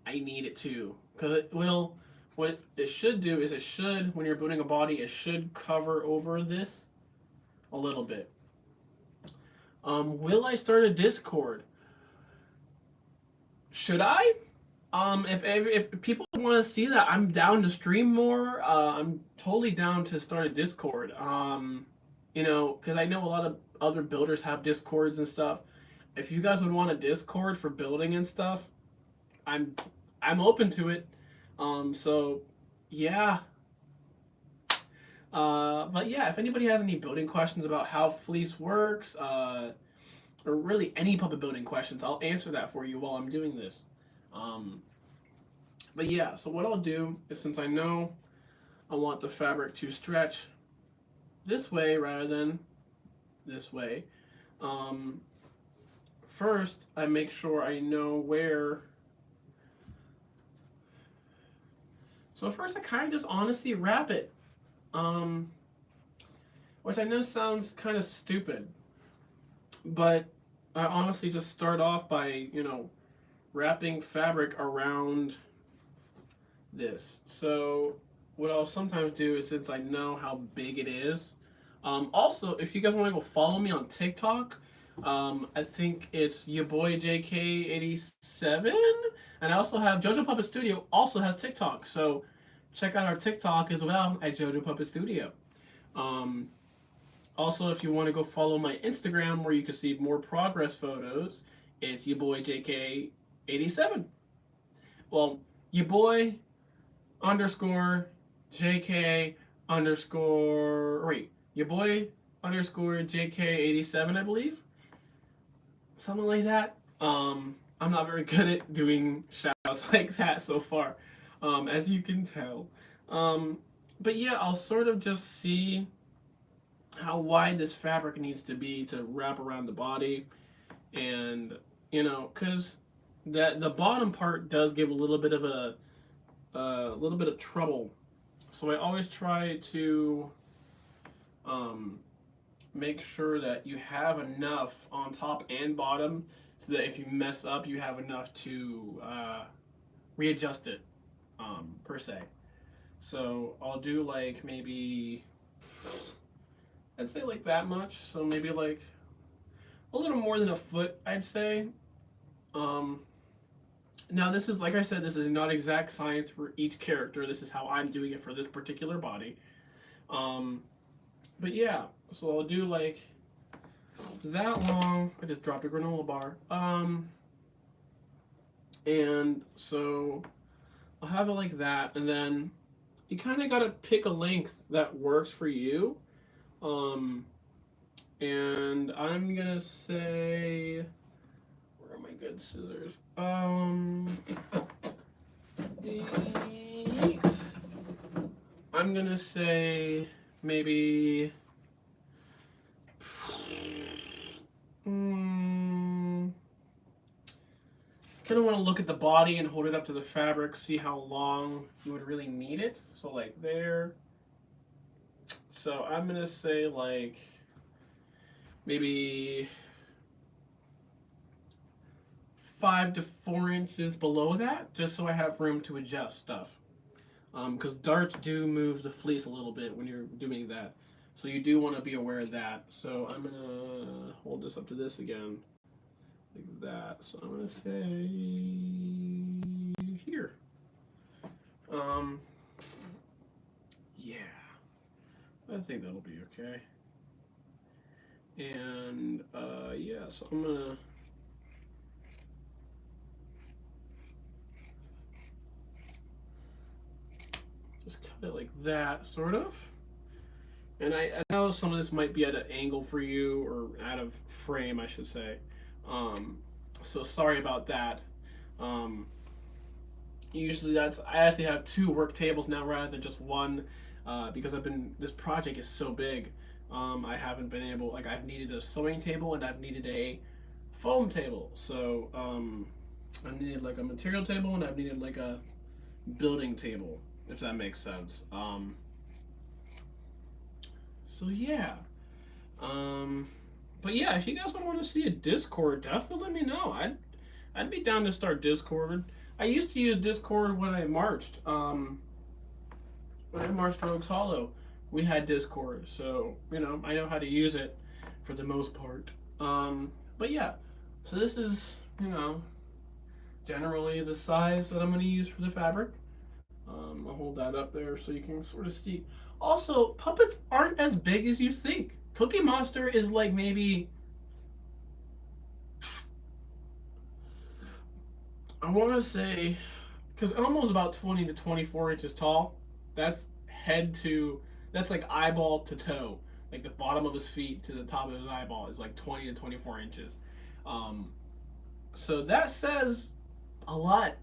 I need it to. Because it will, what it should do is, when you're building a body, it should cover over this a little bit. Will I start a Discord? Should I? If people want to see that, I'm down to stream more. I'm totally down to start a Discord. Because I know a lot of other builders have Discords and stuff. If you guys would want a Discord for building and stuff, I'm open to it. So yeah. But yeah, if anybody has any building questions about how fleece works, or really any puppet building questions, I'll answer that for you while I'm doing this. But yeah, so what I'll do is, since I know I want the fabric to stretch this way rather than this way, first I make sure I know where. So first I kind of just honestly wrap it, which I know sounds kind of stupid, but I honestly just start off by, wrapping fabric around this. So what I'll sometimes do is, since I know how big it is, also, if you guys want to go follow me on TikTok, I think it's your boy JK87, and I also have JoJo Puppet Studio also has TikTok, so check out our TikTok as well at JoJo Puppet Studio. Also, if you want to go follow my Instagram, where you can see more progress photos, it's your boy JK87. Well, your boy _JK_ your boy _JK87, I believe. Something like that. I'm not very good at doing shout outs like that so far. as you can tell. But yeah, I'll sort of just see how wide this fabric needs to be to wrap around the body, and because the bottom part does give a little bit of trouble. So I always try to make sure that you have enough on top and bottom, so that if you mess up, you have enough to readjust it, per se. So I'll do like maybe, I'd say like that much. So maybe like a little more than a foot, I'd say. Now this is, like I said, this is not exact science for each character. This is how I'm doing it for this particular body. But yeah, so I'll do like that long. I just dropped a granola bar. And so I'll have it like that, and then you kind of gotta pick a length that works for you. And I'm gonna say, where are my good scissors? I'm gonna say maybe. Kind of want to look at the body and hold it up to the fabric, see how long you would really need it. So like there. So I'm gonna say like maybe 5 to 4 inches below that, just so I have room to adjust stuff. Because darts do move the fleece a little bit when you're doing that. So you do want to be aware of that. So I'm going to hold this up to this again, like that. So I'm going to say here. Yeah, I think that'll be okay. And yeah, so I'm going to just cut it like that, sort of. And I know some of this might be at an angle for you, or out of frame, I should say. So sorry about that. Usually I actually have 2 work tables now rather than just one, because this project is so big. I haven't been able, like, I've needed a sewing table and I've needed a foam table. So I needed like a material table and I've needed like a building table, if that makes sense. So yeah. But yeah, if you guys want to see a Discord, definitely let me know. I'd be down to start Discord. I used to use Discord when I marched. When I marched Rogues Hollow, we had Discord, so I know how to use it for the most part. But yeah, so this is generally the size that I'm going to use for the fabric. I'll hold that up there so you can sort of see. Also, puppets aren't as big as you think. Cookie Monster is like maybe, I want to say, because almost about 20 to 24 inches tall. That's that's like eyeball to toe. Like the bottom of his feet to the top of his eyeball is like 20 to 24 inches. So that says a lot.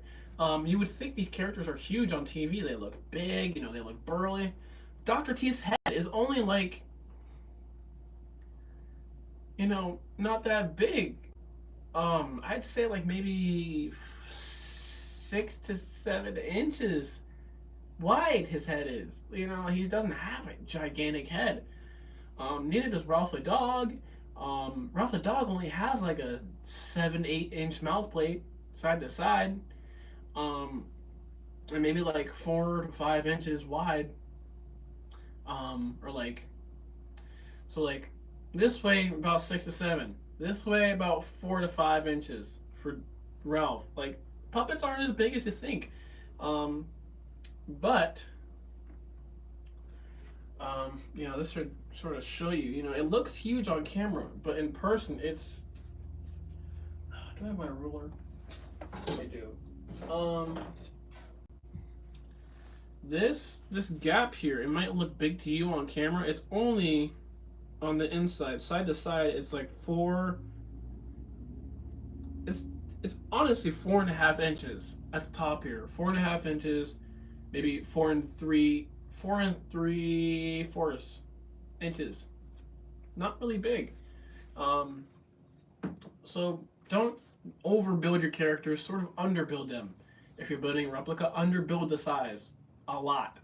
You would think these characters are huge on TV. They look big, they look burly. Dr. T's head is only like, not that big. I'd say like maybe 6 to 7 inches wide his head is. He doesn't have a gigantic head. Neither does Ralph the dog. Ralph the dog only has like a 7-8 inch mouth plate side to side. And maybe like 4 to 5 inches wide. Or like, so like this way about 6 to 7. This way about 4 to 5 inches for Ralph. Like, puppets aren't as big as you think. But this should sort of show you. It looks huge on camera, but in person, it's. Do I have my ruler? I do. This gap here, it might look big to you on camera. It's only on the inside, side to side. It's like 4. It's honestly 4.5 inches at the top here. 4.5 inches. maybe 4 and 3/4 inches. Not really big. Um, so don't overbuild your characters. Sort of underbuild them. If you're building a replica, underbuild the size a lot.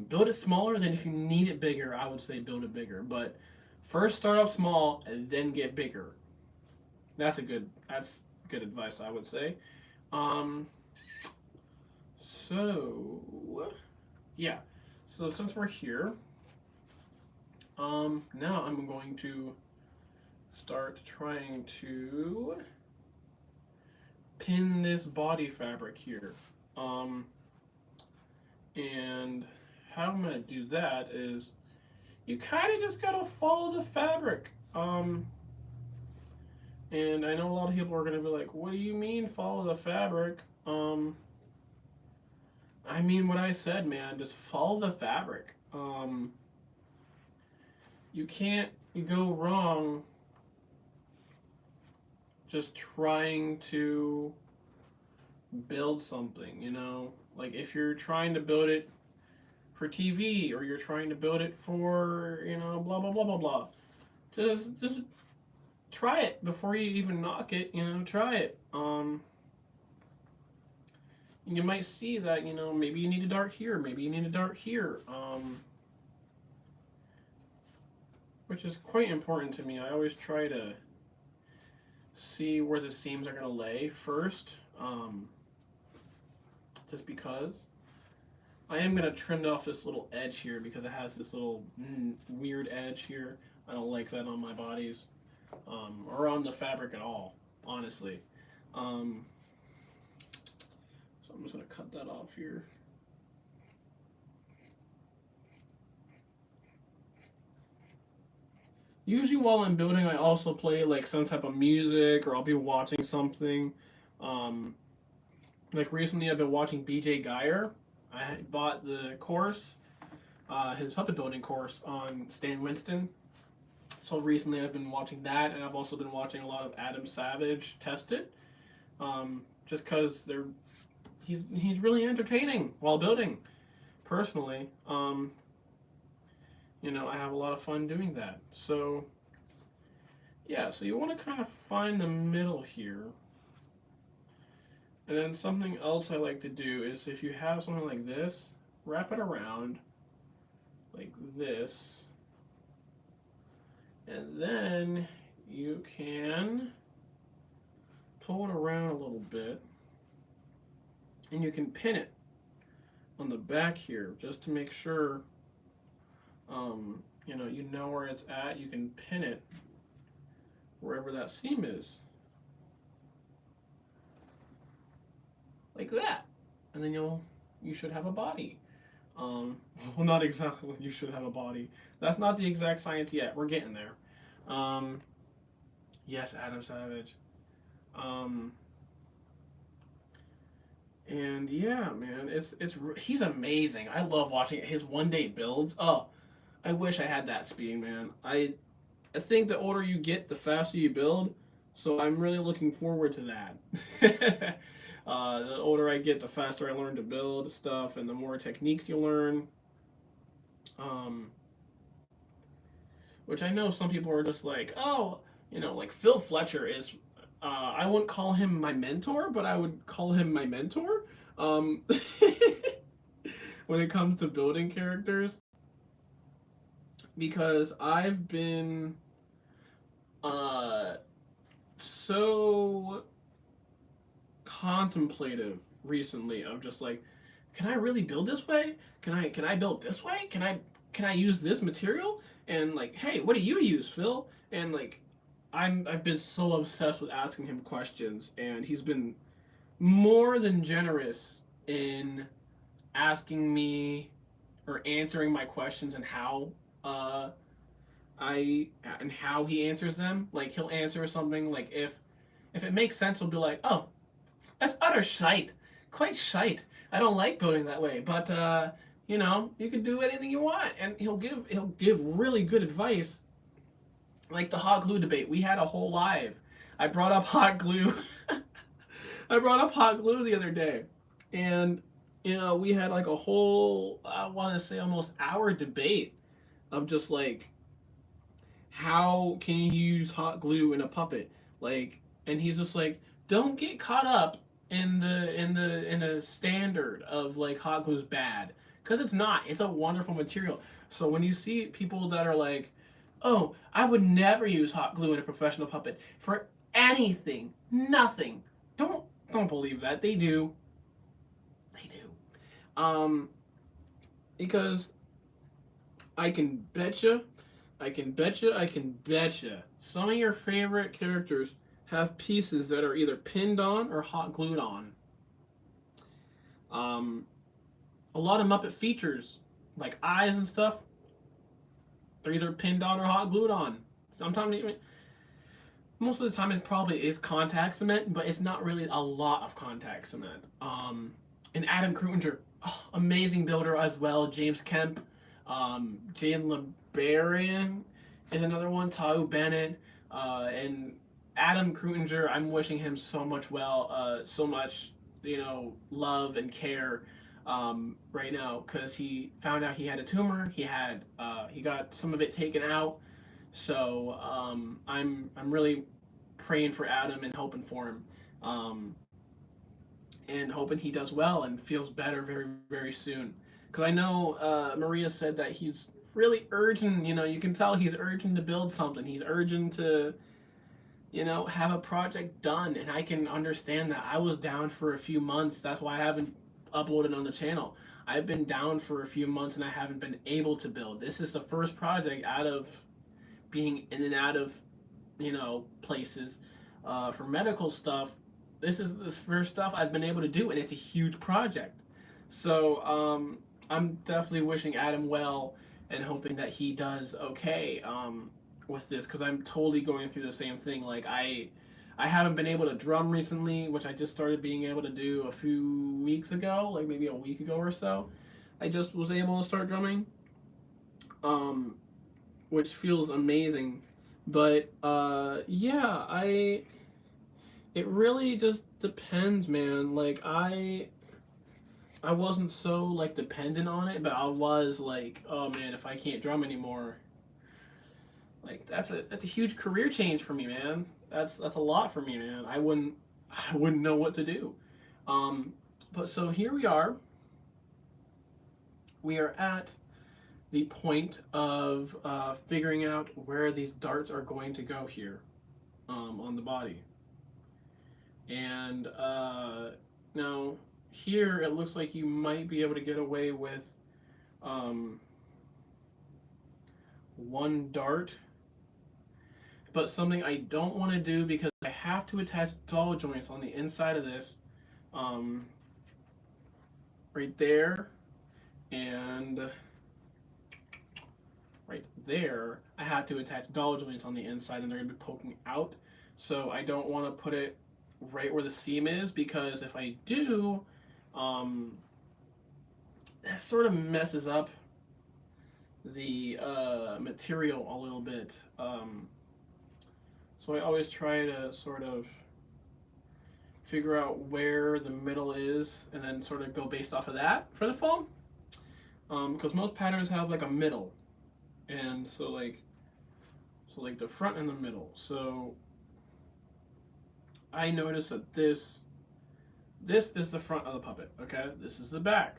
Build it smaller. Then if you need it bigger, I would say build it bigger. But first start off small and then get bigger. That's good advice, I would say. Um, so yeah. So since we're here, now I'm going to start trying to pin this body fabric here. Um, and how I'm gonna do that is you kind of just gotta follow the fabric. And I know a lot of people are gonna be like, "What do you mean follow the fabric?" I mean what I said, man. Just follow the fabric. You can't go wrong just trying to build something, you know? Like if you're trying to build it for TV or you're trying to build it for, blah blah blah blah blah. Just try it before you even knock it, try it. You might see that, maybe you need a dart here, maybe you need a dart here. Which is quite important to me. I always try to see where the seams are going to lay first, just because. I am going to trim off this little edge here because it has this little weird edge here. I don't like that on my bodies, or on the fabric at all, honestly. So I'm just going to cut that off here. Usually while I'm building, I also play like some type of music or I'll be watching something. Um, like recently I've been watching BJ Geyer. I bought the course, his puppet building course on Stan Winston. So recently I've been watching that, and I've also been watching a lot of Adam Savage test it. Just because he's really entertaining while building. Personally, I have a lot of fun doing that. So yeah, so you want to kind of find the middle here. And then something else I like to do is if you have something like this, wrap it around like this. And then you can pull it around a little bit. And you can pin it on the back here just to make sure you know where it's at. You can pin it wherever that seam is. Like that. And then you should have a body. Well, not exactly you should have a body. That's not the exact science yet. We're getting there. Yes, Adam Savage. And yeah, man, he's amazing. I love watching his one day builds. Oh, I wish I had that speed, man. I think the older you get, the faster you build. So I'm really looking forward to that. The older I get, the faster I learn to build stuff, and the more techniques you learn. Which I know some people are just like, oh, like Phil Fletcher is. I wouldn't call him my mentor, but I would call him my mentor. When it comes to building characters, because I've been so contemplative recently of just like, can I really build this way? Can I build this way? Can I use this material? And like, hey, what do you use, Phil? And like, I've been so obsessed with asking him questions, and he's been more than generous in asking me or answering my questions and how how he answers them. Like he'll answer something like if it makes sense, he'll be like, "Oh, that's utter shite, quite shite. I don't like building that way, but you can do anything you want." And he'll give really good advice. Like the hot glue debate, we had a whole live. I brought up hot glue. I brought up hot glue the other day, and we had like a whole, I want to say almost hour debate of just like how can you use hot glue in a puppet, like, and he's just like, don't get caught up in the standard of like hot glue's bad, because it's not. It's a wonderful material. So when you see people that are like, oh, I would never use hot glue in a professional puppet for anything, nothing, don't believe that. They do. They do. Because I can betcha, I can betcha. Some of your favorite characters have pieces that are either pinned on or hot glued on. Um, a lot of Muppet features, like eyes and stuff, they're either pinned on or hot glued on. Sometimes, most of the time, it probably is contact cement, but it's not really a lot of contact cement. And Adam Krutinger, oh, amazing builder as well. James Kemp, Jane LeBaron is another one. Tau Bennett, and Adam Krutinger. I'm wishing him so much so much love and care right now, because he found out he had a tumor. He got some of it taken out. So I'm really praying for Adam and hoping for him, and hoping he does well and feels better very very soon. Because I know Maria said that he's really urgent. You can tell he's urgent to build something. He's urgent to have a project done, and I can understand that. I was down for a few months. That's why I haven't uploaded on the channel. I've been down for a few months and I haven't been able to build. This is the first project out of being in and out of places for medical stuff. This is the first stuff I've been able to do, and it's a huge project. So I'm definitely wishing Adam well and hoping that he does okay with this, because I'm totally going through the same thing. Like I haven't been able to drum recently, which I just started being able to do a few weeks ago, like maybe a week ago or so. I just was able to start drumming, which feels amazing. But yeah, it really just depends, man. Like I wasn't so like dependent on it, but I was like, oh man, if I can't drum anymore, like that's a huge career change for me, man. That's a lot for me, man. I wouldn't know what to do. But so here we are. We are at the point of figuring out where these darts are going to go here on the body. And now here it looks like you might be able to get away with one dart, but something I don't want to do, because I have to attach doll joints on the inside of this, right there, and right there. I have to attach doll joints on the inside, and they're going to be poking out. So I don't want to put it right where the seam is, because if I do, that sort of messes up the material a little bit. So I always try to sort of figure out where the middle is and then sort of go based off of that for the foam. Because most patterns have like a middle, and so like the front and the middle. So I noticed that this is the front of the puppet. Okay, this is the back.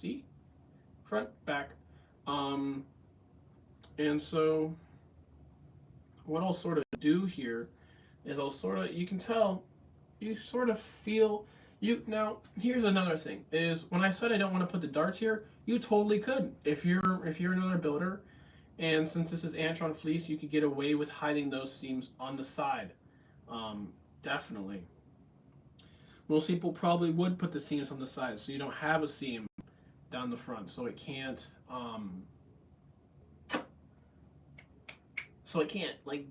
See, front, back. And so what I'll sort of do here is you can tell, you sort of feel, now here's another thing, is when I said I don't want to put the darts here, you totally could. If you're another builder, and since this is Antron fleece, you could get away with hiding those seams on the side. Definitely. Most people probably would put the seams on the side, so you don't have a seam down the front, so it can't like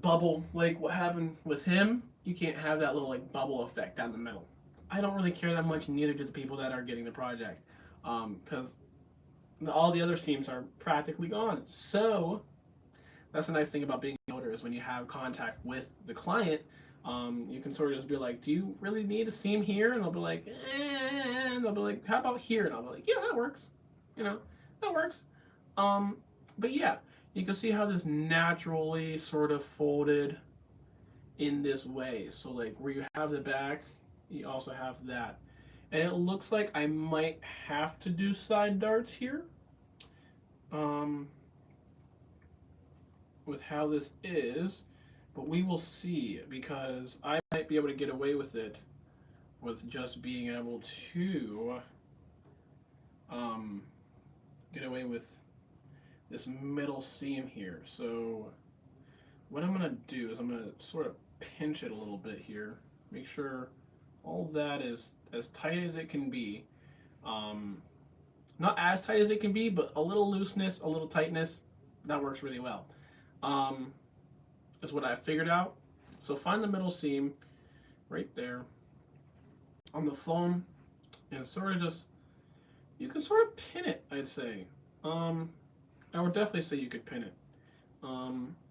bubble like what happened with him. You can't have that little like bubble effect down the middle. I don't really care that much, neither do the people that are getting the project, because all the other seams are practically gone. So that's the nice thing about being an builder, is when you have contact with the client, You can sort of just be like, do you really need a seam here? And they'll be like, and they'll be like, how about here? And I'll be like, yeah, that works. You know, that works. Um, but yeah, you can see how this naturally sort of folded in this way. So like where you have the back, you also have that. And it looks like I might have to do side darts here. Um, with how this is, but we will see because I might be able to get away with it with just being able to um, get away with this middle seam here. So what I'm going to do is I'm going to sort of pinch it a little bit here, make sure all that is as tight as it can be. Not as tight as it can be, but a little looseness, a little tightness, that works really well. Um, is what I figured out. So find the middle seam right there on the foam and sort of just, you can sort of pin it, I'd say. I would definitely say you could pin it.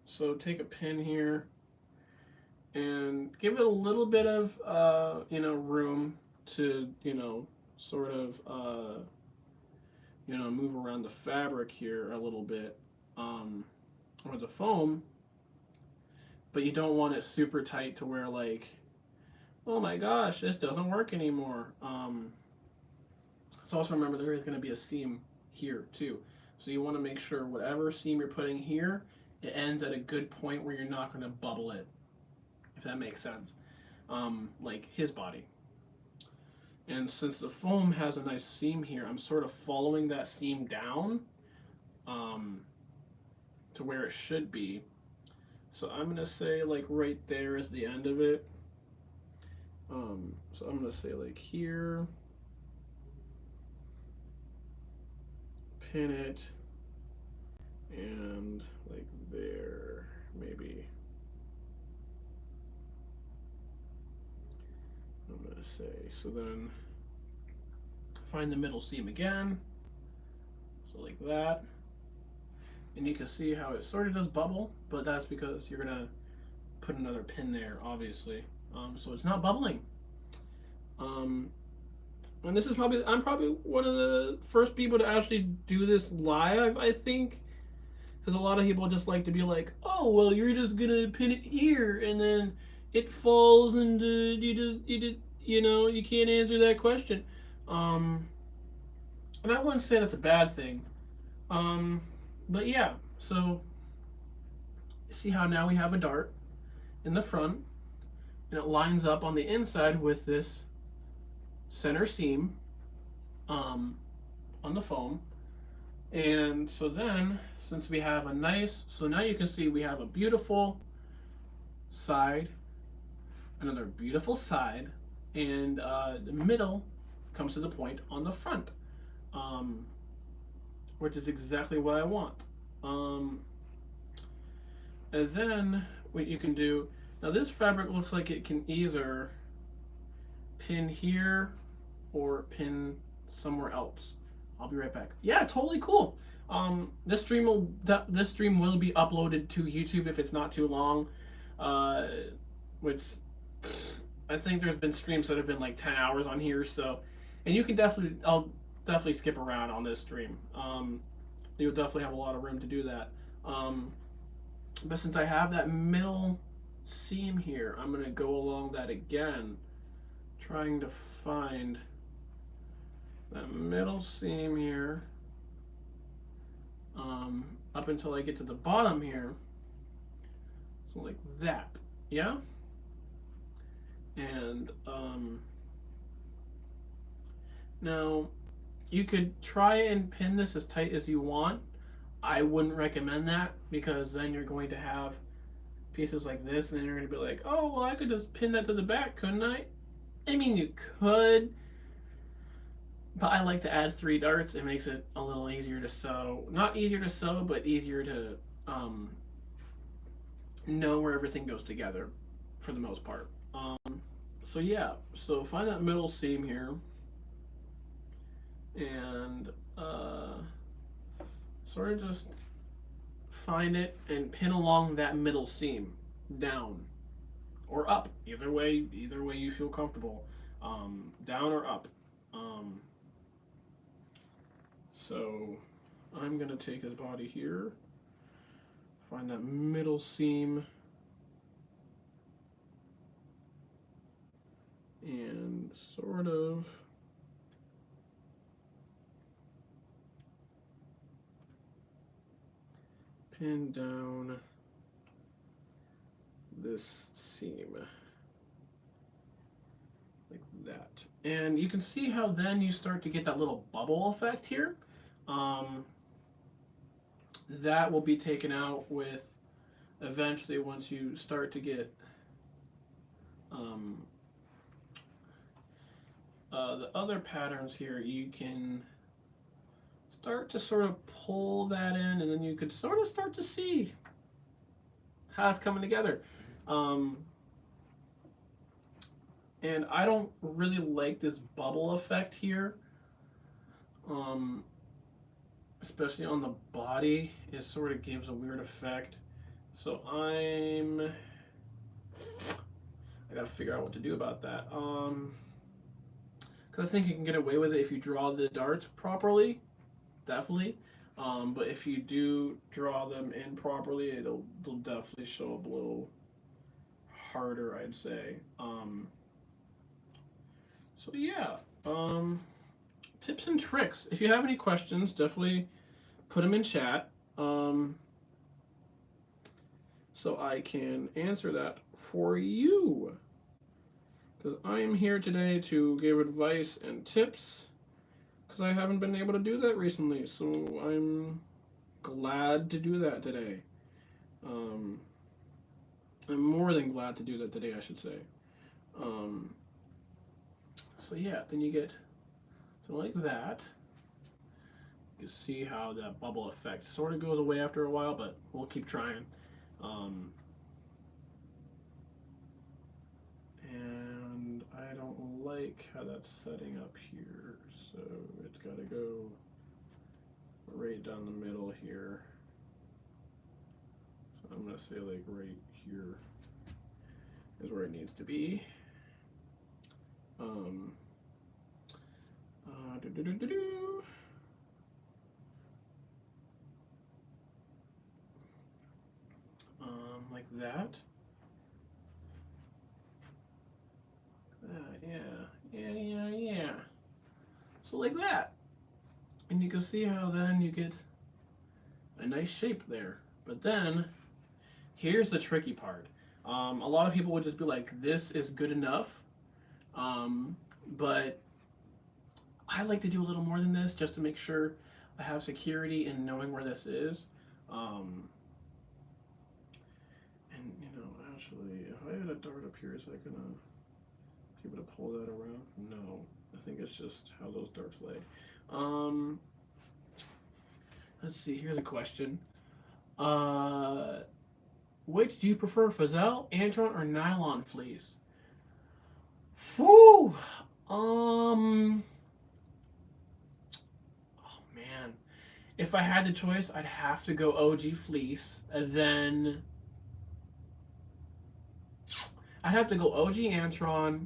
So take a pin here and give it a little bit of, room to, sort of, move around the fabric here a little bit, or the foam, but you don't want it super tight to where like, oh my gosh, this doesn't work anymore. So also remember there is going to be a seam here too. So you want to make sure whatever seam you're putting here, it ends at a good point where you're not going to bubble it, if that makes sense. Like his body. And since the foam has a nice seam here, I'm sort of following that seam down to where it should be. So I'm going to say like right there is the end of it. So I'm going to say like here, pin it, and like there, maybe. I'm going to say, so then find the middle seam again, so like that, and you can see how it sort of does bubble, but that's because you're going to put another pin there, obviously, so it's not bubbling. And this is probably, I'm probably one of the first people to actually do this live, I think, because a lot of people just like to be like, oh, well, you're just going to pin it here, and then it falls, and you can't answer that question. And I wouldn't say that's a bad thing. But yeah, so see how now we have a dart in the front, and it lines up on the inside with this center seam on the foam. And so then, since we have a nice, so now you can see we have a beautiful side, another beautiful side, and the middle comes to the point on the front, which is exactly what I want. And then what you can do, now this fabric looks like it can either pin here or pin somewhere else. I'll be right back. Yeah, totally cool. This stream will be uploaded to YouTube if it's not too long, which I think there's been streams that have been like 10 hours on here. So, and you can I'll definitely skip around on this stream. You'll definitely have a lot of room to do that. But since I have that middle seam here, I'm gonna go along that again, trying to find that middle seam here, up until I get to the bottom here. So like that, yeah? And now you could try and pin this as tight as you want. I wouldn't recommend that, because then you're going to have pieces like this, and then you're going to be like, oh, well, I could just pin that to the back, couldn't I? I mean, you could, but I like to add 3 darts. It makes it a little easier to sew. Not easier to sew, but easier to know where everything goes together for the most part. So yeah, so find that middle seam here, and sort of just find it and pin along that middle seam down. or up. Either way you feel comfortable. Down or up. Um, so I'm gonna take his body here, find that middle seam, and sort of pin down this seam like that. And you can see how then you start to get that little bubble effect here. That will be taken out with eventually once you start to get um, the other patterns here. You can start to sort of pull that in, and then you could sort of start to see how it's coming together. And I don't really like this bubble effect here, especially on the body. It sort of gives a weird effect. So I gotta figure out what to do about that. Because I think you can get away with it if you draw the darts properly, definitely. But if you do draw them in properly, they'll definitely show up a little harder, I'd say. So yeah, tips and tricks. If you have any questions, definitely put them in chat, so I can answer that for you. Because I am here today to give advice and tips, because I haven't been able to do that recently. So I'm glad to do that today. I'm more than glad to do that today, I should say. So yeah, then you get something like that. You can see how that bubble effect sort of goes away after a while, but we'll keep trying. And I don't like how that's setting up here, so it's got to go right down the middle here. So I'm going to say like right here is where it needs to be. Like that. Yeah. So like that. And you can see how then you get a nice shape there. But then, here's the tricky part. A lot of people would just be like, this is good enough. But I like to do a little more than this just to make sure I have security in knowing where this is. And, actually, if I had a dart up here, is that going to be able to pull that around? No. I think it's just how those darts lay. Let's see, here's a question. Which do you prefer, Fazelle, Antron, or nylon fleece? Whew! Oh man. If I had the choice, I'd have to go OG fleece, and then I'd have to go OG Antron,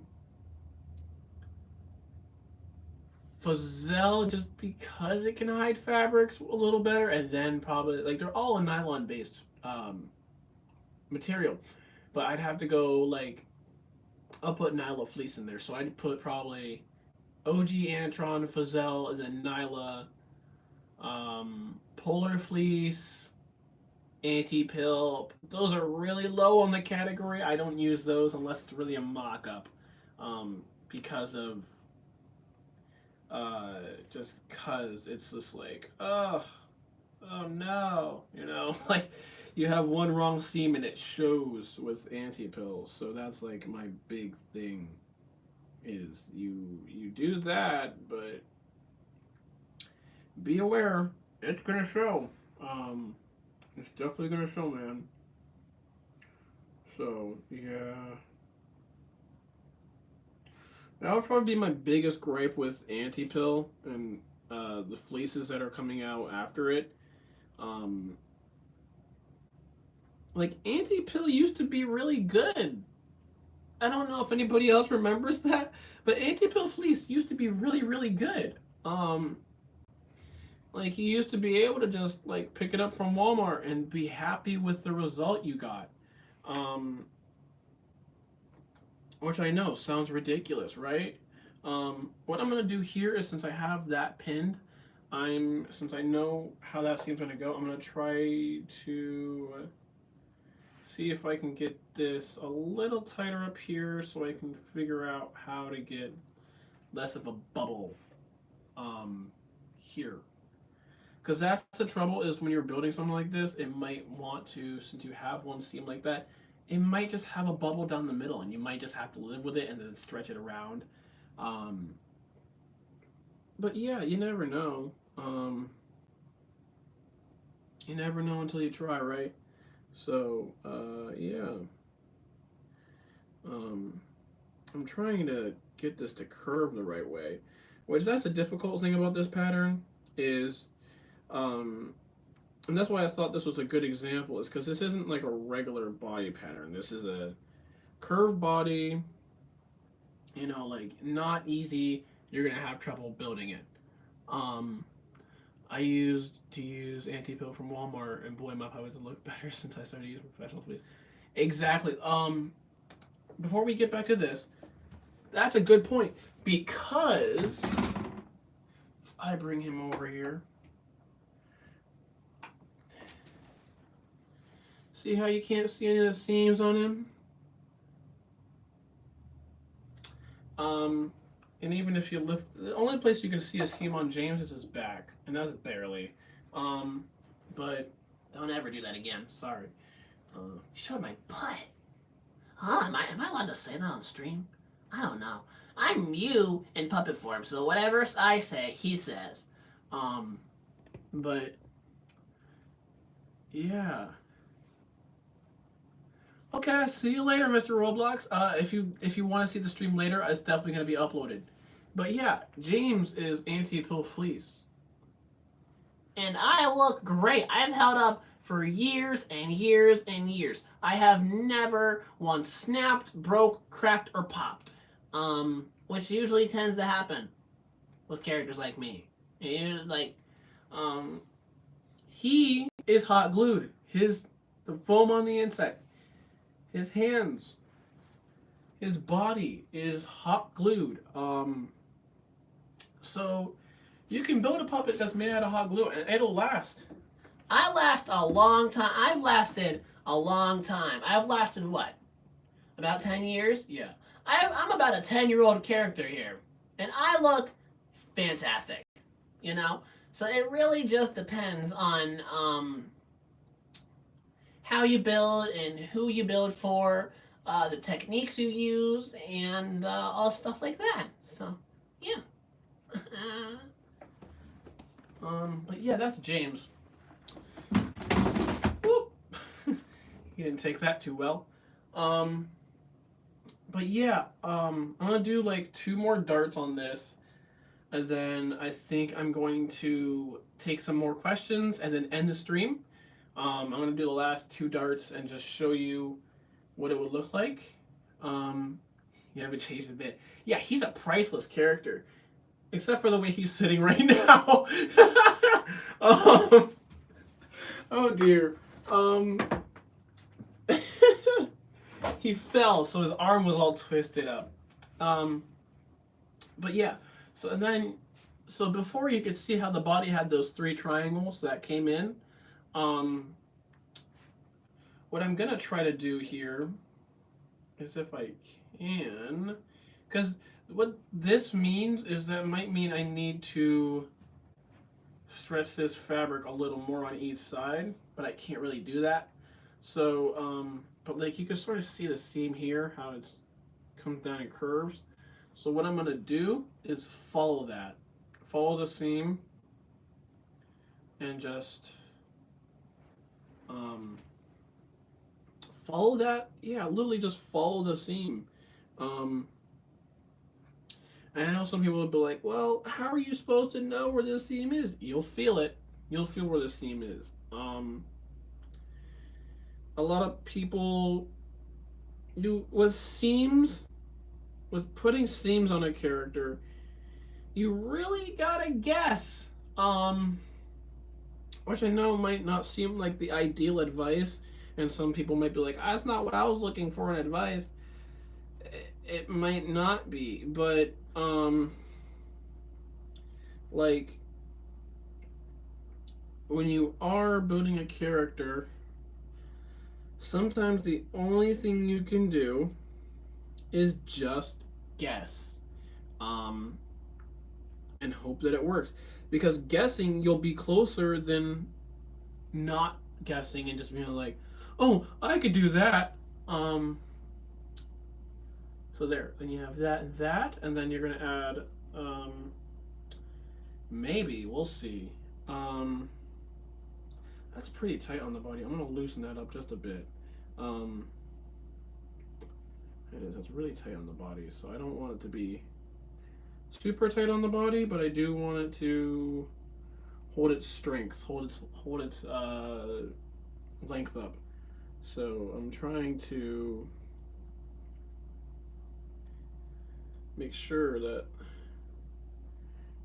Fazelle, just because it can hide fabrics a little better, and then probably, like, they're all a nylon based material, but I'd have to go, like, I'll put Nyla fleece in there, so I'd put probably OG Antron, Fazelle, and then Nyla, Polar Fleece, Anti-Pill. Those are really low on the category. I don't use those unless it's really a mock-up, because of just cause it's just like, oh no, like you have one wrong seam and it shows with anti-pills. So that's like my big thing is you do that, but be aware, it's gonna show. It's definitely gonna show, man. So yeah. That would probably be my biggest gripe with anti-pill and the fleeces that are coming out after it. Like anti-pill used to be really good. I don't know if anybody else remembers that, but anti-pill fleece used to be really, really good. Um, like you used to be able to just like pick it up from Walmart and be happy with the result you got. Um, which I know sounds ridiculous, right? What I'm gonna do here is since I have that pinned, since I know how that seam's gonna go, I'm gonna try to see if I can get this a little tighter up here so I can figure out how to get less of a bubble here. Because that's the trouble is when you're building something like this, it might want to, since you have one seam like that, it might just have a bubble down the middle and you might just have to live with it and then stretch it around. Um, but yeah, you never know. You never know until you try, right? So, yeah. I'm trying to get this to curve the right way. Which that's the difficult thing about this pattern is, um, and that's why I thought this was a good example is because this isn't like a regular body pattern. This is a curved body, you know, like not easy. You're gonna have trouble building it. Um, I used to use anti-pill from Walmart, and boy, my puppets look better since I started using professional fleece. Exactly. Before we get back to this, that's a good point because if I bring him over here. See how you can't see any of the seams on him? And even if you lift, the only place you can see a seam on James is his back, and that's barely. But don't ever do that again. Sorry. You showed my butt. Huh? Am I allowed to say that on stream? I don't know. I'm you in puppet form, so whatever I say, he says. But yeah. Okay, see you later, Mr. Roblox. If you want to see the stream later, it's definitely gonna be uploaded. But yeah, James is anti-pill fleece. And I look great. I've held up for years and years and years. I have never once snapped, broke, cracked, or popped. Which usually tends to happen with characters like me. Like, he is hot glued. The foam on the inside, his hands, his body is hot glued. So you can build a puppet that's made out of hot glue and it'll last. I last a long time. I've lasted a long time. I've lasted what? About 10 years? Yeah. I'm about a 10-year-old character here. And I look fantastic. You know? So it really just depends on how you build and who you build for, the techniques you use, and all stuff like that. So, yeah. But yeah, that's James. Whoop. He didn't take that too well. But yeah, I'm gonna do like 2 more darts on this, and then I think I'm going to take some more questions and then end the stream. I'm gonna do the last 2 darts and just show you what it would look like. You haven't changed a bit. Yeah, he's a priceless character. Except for the way he's sitting right now. Oh dear. He fell, so his arm was all twisted up. But yeah, so before you could see how the body had those 3 triangles that came in. What I'm gonna try to do here is if I can, because what this means is that it might mean I need to stretch this fabric a little more on each side, but I can't really do that. So, but like you can sort of see the seam here, how it comes down and curves. So what I'm gonna do is follow that. Follow the seam and just follow that. Yeah, literally just follow the seam. And I know some people would be like, well, how are you supposed to know where this seam is? You'll feel it. You'll feel where the seam is. A lot of people with seams, with putting seams on a character, you really gotta guess. Which I know might not seem like the ideal advice, and some people might be like, "That's not what I was looking for in advice." It might not be, but like when you are building a character, sometimes the only thing you can do is just guess, um, and hope that it works. Because guessing, you'll be closer than not guessing and just being like, "Oh, I could do that." Um, so there. Then you have that and that, and then you're gonna add. Maybe we'll see. Um, that's pretty tight on the body. I'm gonna loosen that up just a bit. Um, it is. It's really tight on the body, so I don't want it to be super tight on the body, but I do want it to hold its strength, hold its length up. So I'm trying to make sure that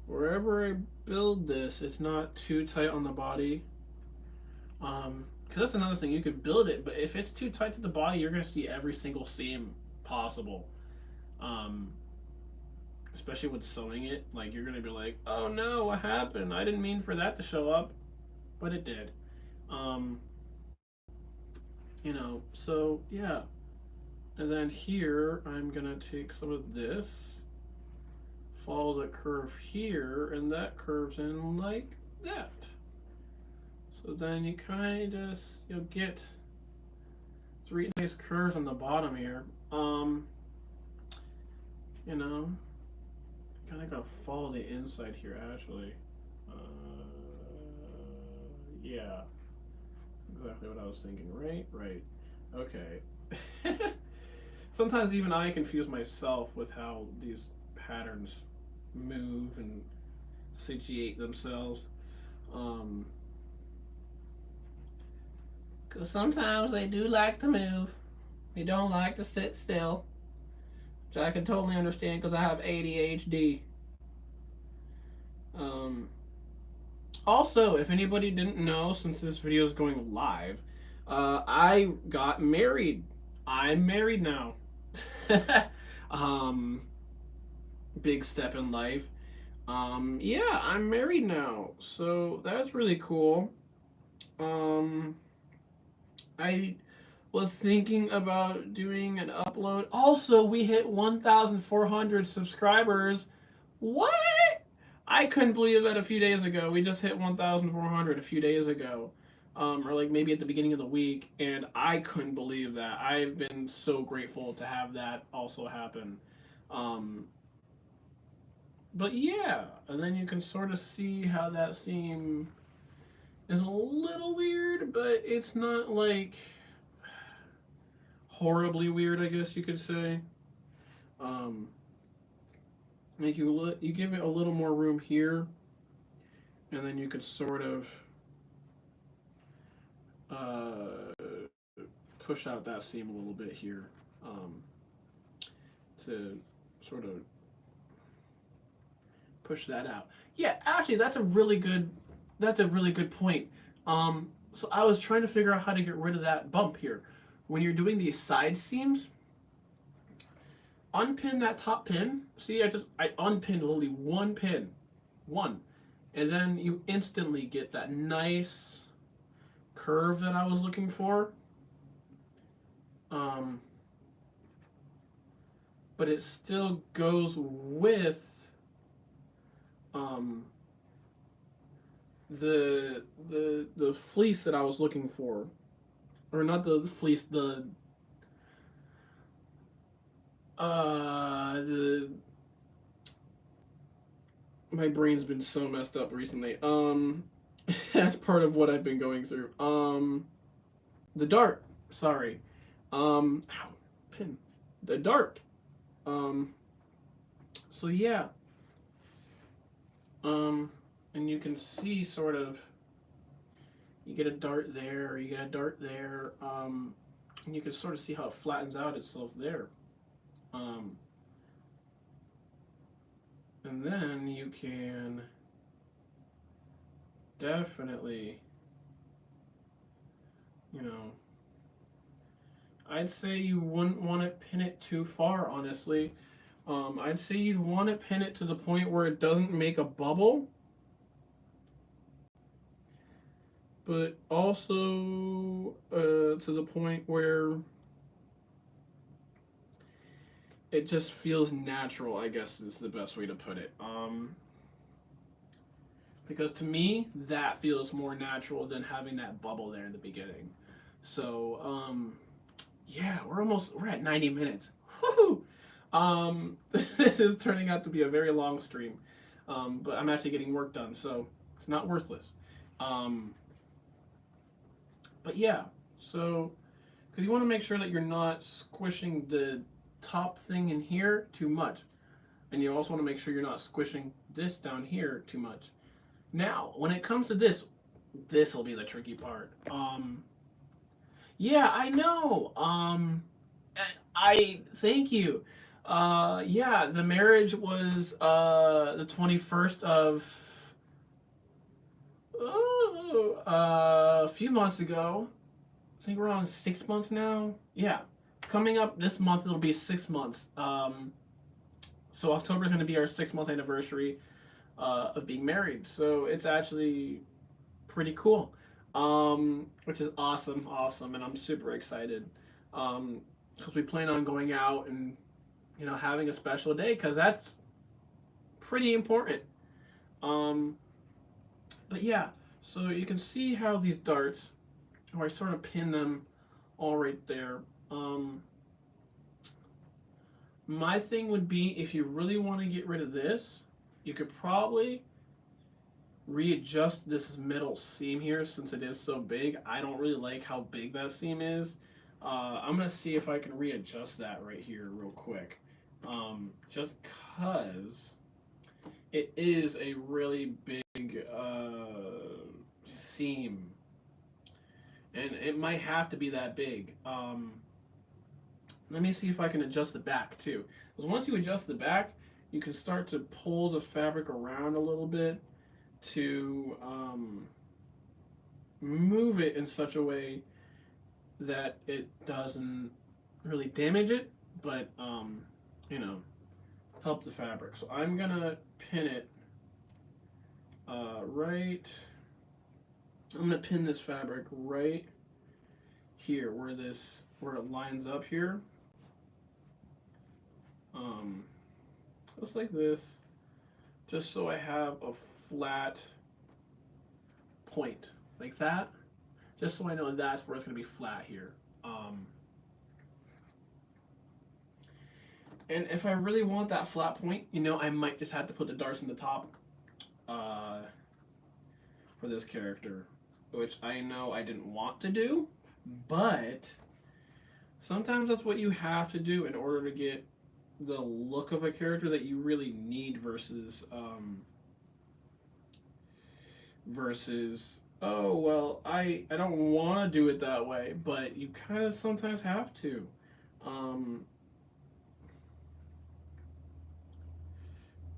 wherever I build this, it's not too tight on the body. Because that's another thing, you could build it, but if it's too tight to the body, you're gonna see every single seam possible. Um, Especially with sewing it, like you're gonna be like, "Oh no, what happened? I didn't mean for that to show up, but it did." Um, so yeah. And then here, I'm gonna take some of this, follow the curve here, and that curves in like that. So then you kind of, you'll get three nice curves on the bottom here. You know, kind of gotta follow the inside here actually. Yeah, exactly what I was thinking. Right. Okay. Sometimes even I confuse myself with how these patterns move and situate themselves. Um, Because sometimes they do like to move. They don't like to sit still. Which I can totally understand because I have ADHD. Um, Also, if anybody didn't know, since this video is going live, I got married. I'm married now. um, Big step in life. Yeah, I'm married now, so that's really cool. Um, I was thinking about doing an upload. Also, we hit 1,400 subscribers. What? I couldn't believe that a few days ago. We just hit 1,400 a few days ago. Or like maybe at the beginning of the week, and I couldn't believe that. I've been so grateful to have that also happen. Um, but yeah, and then you can sort of see how that seam is a little weird, but it's not like horribly weird, I guess you could say. Um, like you give it a little more room here, and then you could sort of push out that seam a little bit here, um, to sort of push that out. Yeah, actually, that's a really good point. So I was trying to figure out how to get rid of that bump here. When you're doing these side seams, unpin that top pin. See, I unpinned literally one pin, one, and then you instantly get that nice curve that I was looking for. Um, but it still goes with um, the fleece that I was looking for, or not the fleece, the my brain's been so messed up recently. That's part of what I've been going through. The dart. Sorry. Ow, pin. The dart. Um, so yeah. And you can see sort of you get a dart there, or you get a dart there. And you can sort of see how it flattens out itself there. Um, and then you can definitely, you know, I'd say you wouldn't want to pin it too far, honestly. I'd say you'd want to pin it to the point where it doesn't make a bubble, but also to the point where it just feels natural, I guess is the best way to put it. Because to me, that feels more natural than having that bubble there in the beginning. So, yeah, we're at 90 minutes. Woohoo! This is turning out to be a very long stream, but I'm actually getting work done, so it's not worthless. Um, but yeah, so because you want to make sure that you're not squishing the top thing in here too much, and you also want to make sure you're not squishing this down here too much. Now, when it comes to this will be the tricky part. Yeah, I know. I thank you. Yeah, the marriage was the 21st of a few months ago. I think we're on 6 months now. Yeah, coming up this month it'll be 6 months. So October is going to be our 6 month anniversary of being married. So it's actually pretty cool, which is awesome, and I'm super excited because we plan on going out and having a special day because that's pretty important. Um, but yeah, so you can see how these darts, how I sort of pin them all right there. My thing would be if you really want to get rid of this, you could probably readjust this middle seam here since it is so big. I don't really like how big that seam is. I'm going to see if I can readjust that right here real quick. Just because it is a really big seam. And it might have to be that big. Let me see if I can adjust the back too. Because once you adjust the back, you can start to pull the fabric around a little bit to move it in such a way that it doesn't really damage it, but you know, help the fabric. So I'm gonna pin it right. I'm gonna pin this fabric right here where it lines up here. Just like this, just so I have a flat point like that, just so I know that's where it's going to be flat here. And if I really want that flat point, I might just have to put the darts in the top for this character, which I know I didn't want to do, but sometimes that's what you have to do in order to get the look of a character that you really need versus oh well I don't want to do it that way, but you kind of sometimes have to. And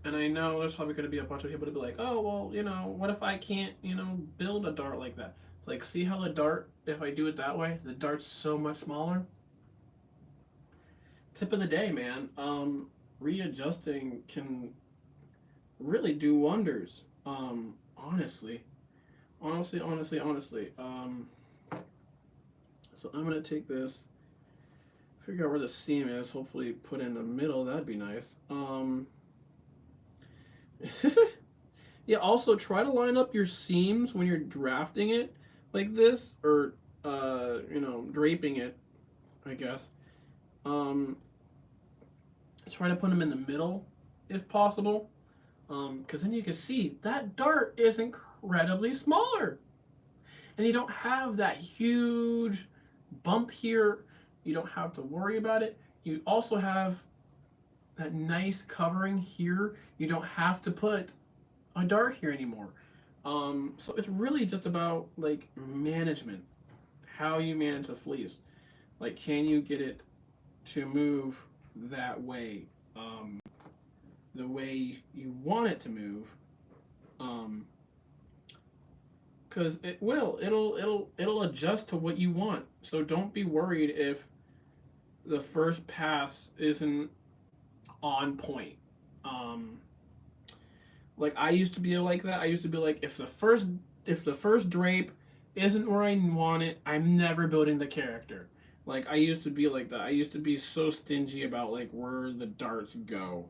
I know there's probably going to be a bunch of people to be like, oh well, what if I can't build a dart like that? Like, see how the dart, if I do it that way, the dart's so much smaller. Tip of the day, man. Readjusting can really do wonders. Honestly. Honestly. So I'm gonna take this, figure out where the seam is, hopefully put in the middle, that'd be nice. Yeah, also try to line up your seams when you're drafting it like this, or draping it, I guess. Try to put them in the middle if possible, because then you can see that dart is incredibly smaller, and you don't have that huge bump here. You don't have to worry about it. You also have that nice covering here. You don't have to put a dart here anymore. So it's really just about like management, how you manage the fleece. Like, can you get it to move that way, um, the way you want it to move? Um, because it will. It'll adjust to what you want. So don't be worried if the first pass isn't on point. Um, like I used to be like that. I used to be like, if the first drape isn't where I want it, I'm never building the character. Like I used to be like that. I used to be so stingy about like where the darts go.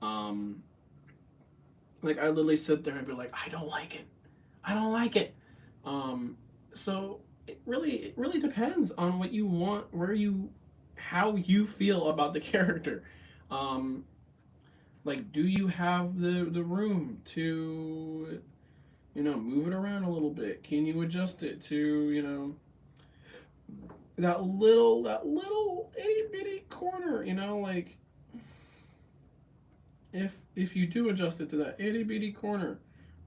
Um, like I literally sit there and be like, I don't like it. I don't like it. Um, so it really depends on what you want, where you, how you feel about the character. Um, like, do you have the room to, move it around a little bit? Can you adjust it to, that little itty bitty corner? Like if you do adjust it to that itty bitty corner,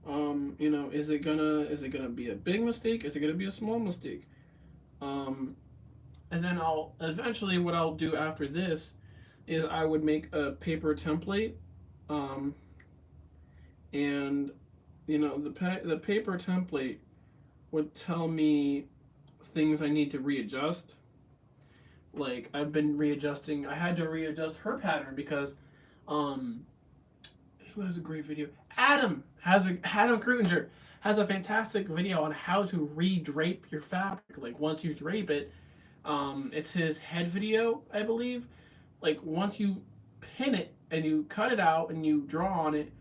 is it gonna be a big mistake? Is it gonna be a small mistake? Um, and then I'll eventually what I'll do after this is I would make a paper template, um, and the paper template would tell me things I need to readjust. Like I've been readjusting. I had to readjust her pattern because, um, who has a great video? Adam Kruinger has a fantastic video on how to re-drape your fabric. Like once you drape it, it's his head video, I believe. Like once you pin it and you cut it out and you draw on it,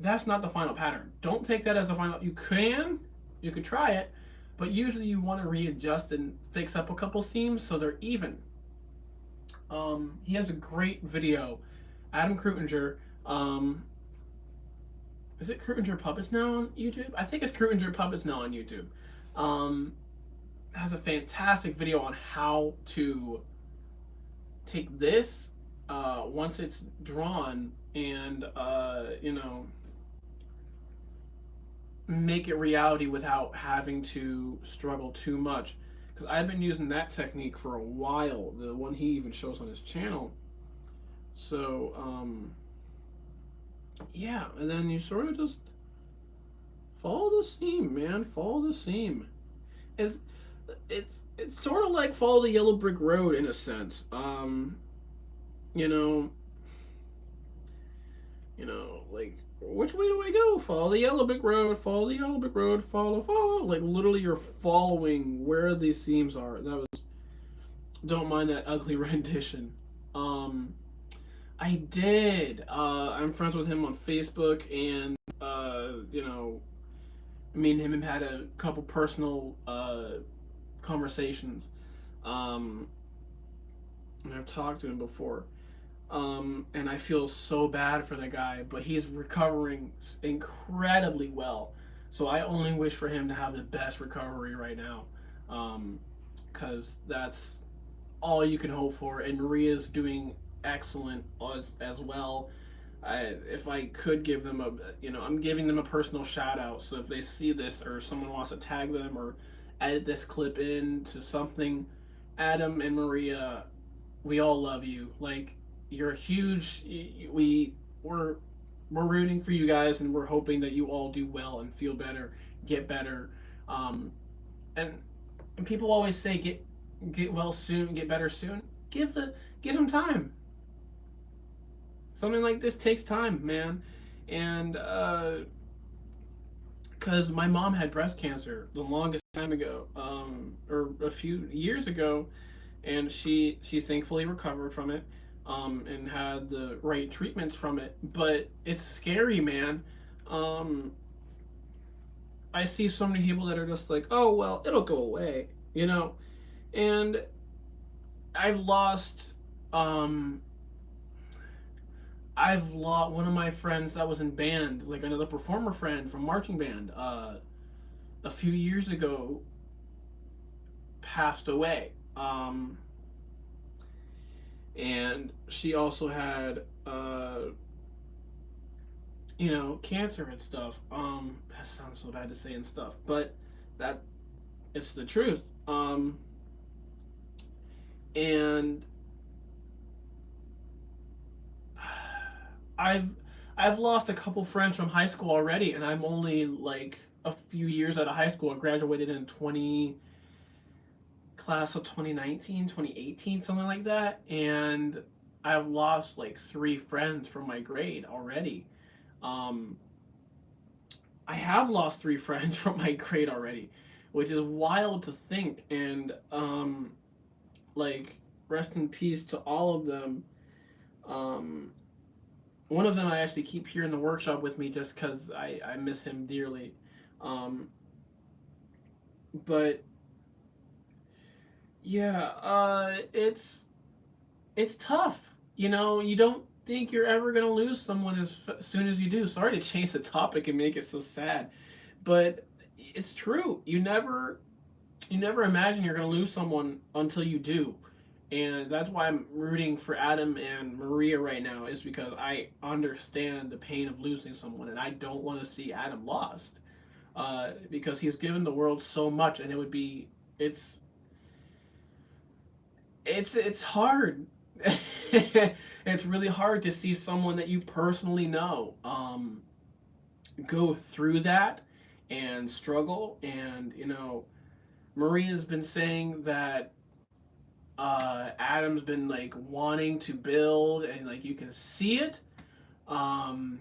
that's not the final pattern. Don't take that as the final. You could try it, but usually you want to readjust and fix up a couple seams so they're even. He has a great video, Adam Kruinger. Is it Kruinger Puppets now on YouTube? I think it's Kruinger Puppets now on YouTube. Um, has a fantastic video on how to take this once it's drawn and make it reality without having to struggle too much. Because I've been using that technique for a while, the one he even shows on his channel. So, yeah, and then you sort of just follow the seam, man. Follow the seam. It's it's sort of like follow the yellow brick road in a sense. You know, like which way do I go? Follow the yellow brick road. Follow the yellow brick road. Follow. Like literally, you're following where these seams are. That was don't mind that ugly rendition. Um, I did. I'm friends with him on Facebook, and me and him had a couple personal conversations. Um, and I've talked to him before. And I feel so bad for the guy, but he's recovering incredibly well. So I only wish for him to have the best recovery right now, because that's all you can hope for. And Maria's doing excellent as well. If I could give them I'm giving them a personal shout out. So if they see this or someone wants to tag them or edit this clip into something, Adam and Maria, we all love you. Like you're huge. We're rooting for you guys, and we're hoping that you all do well and feel better, get better. Um, and and people always say get well soon, get better soon. Give them time. Something like this takes time, man. And because my mom had breast cancer the longest time ago, or a few years ago, and she thankfully recovered from it, and had the right treatments from it. But it's scary, man. Um, I see so many people that are just like, oh well, it'll go away, and I've lost. Um, I've lost one of my friends that was in band, like another performer friend from marching band. A few years ago, passed away. And she also had cancer and stuff. That sounds so bad to say and stuff, but that it's the truth. And I've I've lost a couple friends from high school already, and I'm only like a few years out of high school. I graduated in 20 class of 2019, 2018, something like that, and I've lost like 3 friends from my grade already. Um, I have lost 3 friends from my grade already, which is wild to think. And like, rest in peace to all of them. Um, One of them I actually keep here in the workshop with me just because I miss him dearly. Um, but yeah, it's tough. You know, you don't think you're ever gonna lose someone as soon as you do. Sorry to change the topic and make it so sad, but it's true. You never imagine you're gonna lose someone until you do. And that's why I'm rooting for Adam and Maria right now, is because I understand the pain of losing someone, and I don't want to see Adam lost, because he's given the world so much, and it's it's hard. It's really hard to see someone that you personally know go through that and struggle. And Maria's been saying that Adam's been like wanting to build, and like you can see it. Um,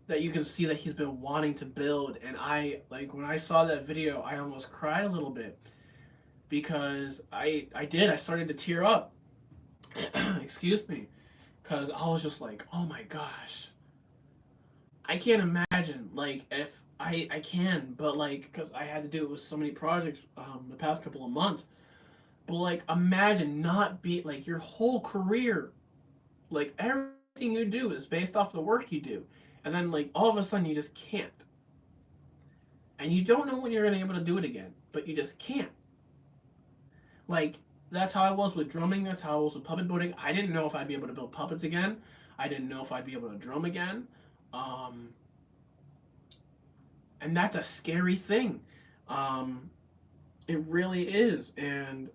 that you can see that he's been wanting to build, and I like when I saw that video, I almost cried a little bit because I started to tear up. Excuse me, because I was just like, oh my gosh, I can't imagine like if I can, but like because I had to do it with so many projects the past couple of months. But like, imagine not be like your whole career, like everything you do is based off the work you do, and then like all of a sudden you just can't, and you don't know when you're gonna be able to do it again, but you just can't. Like that's how I was with drumming. That's how I was with puppet building. I didn't know if I'd be able to build puppets again. I didn't know if I'd be able to drum again, um, and that's a scary thing. Um, it really is, and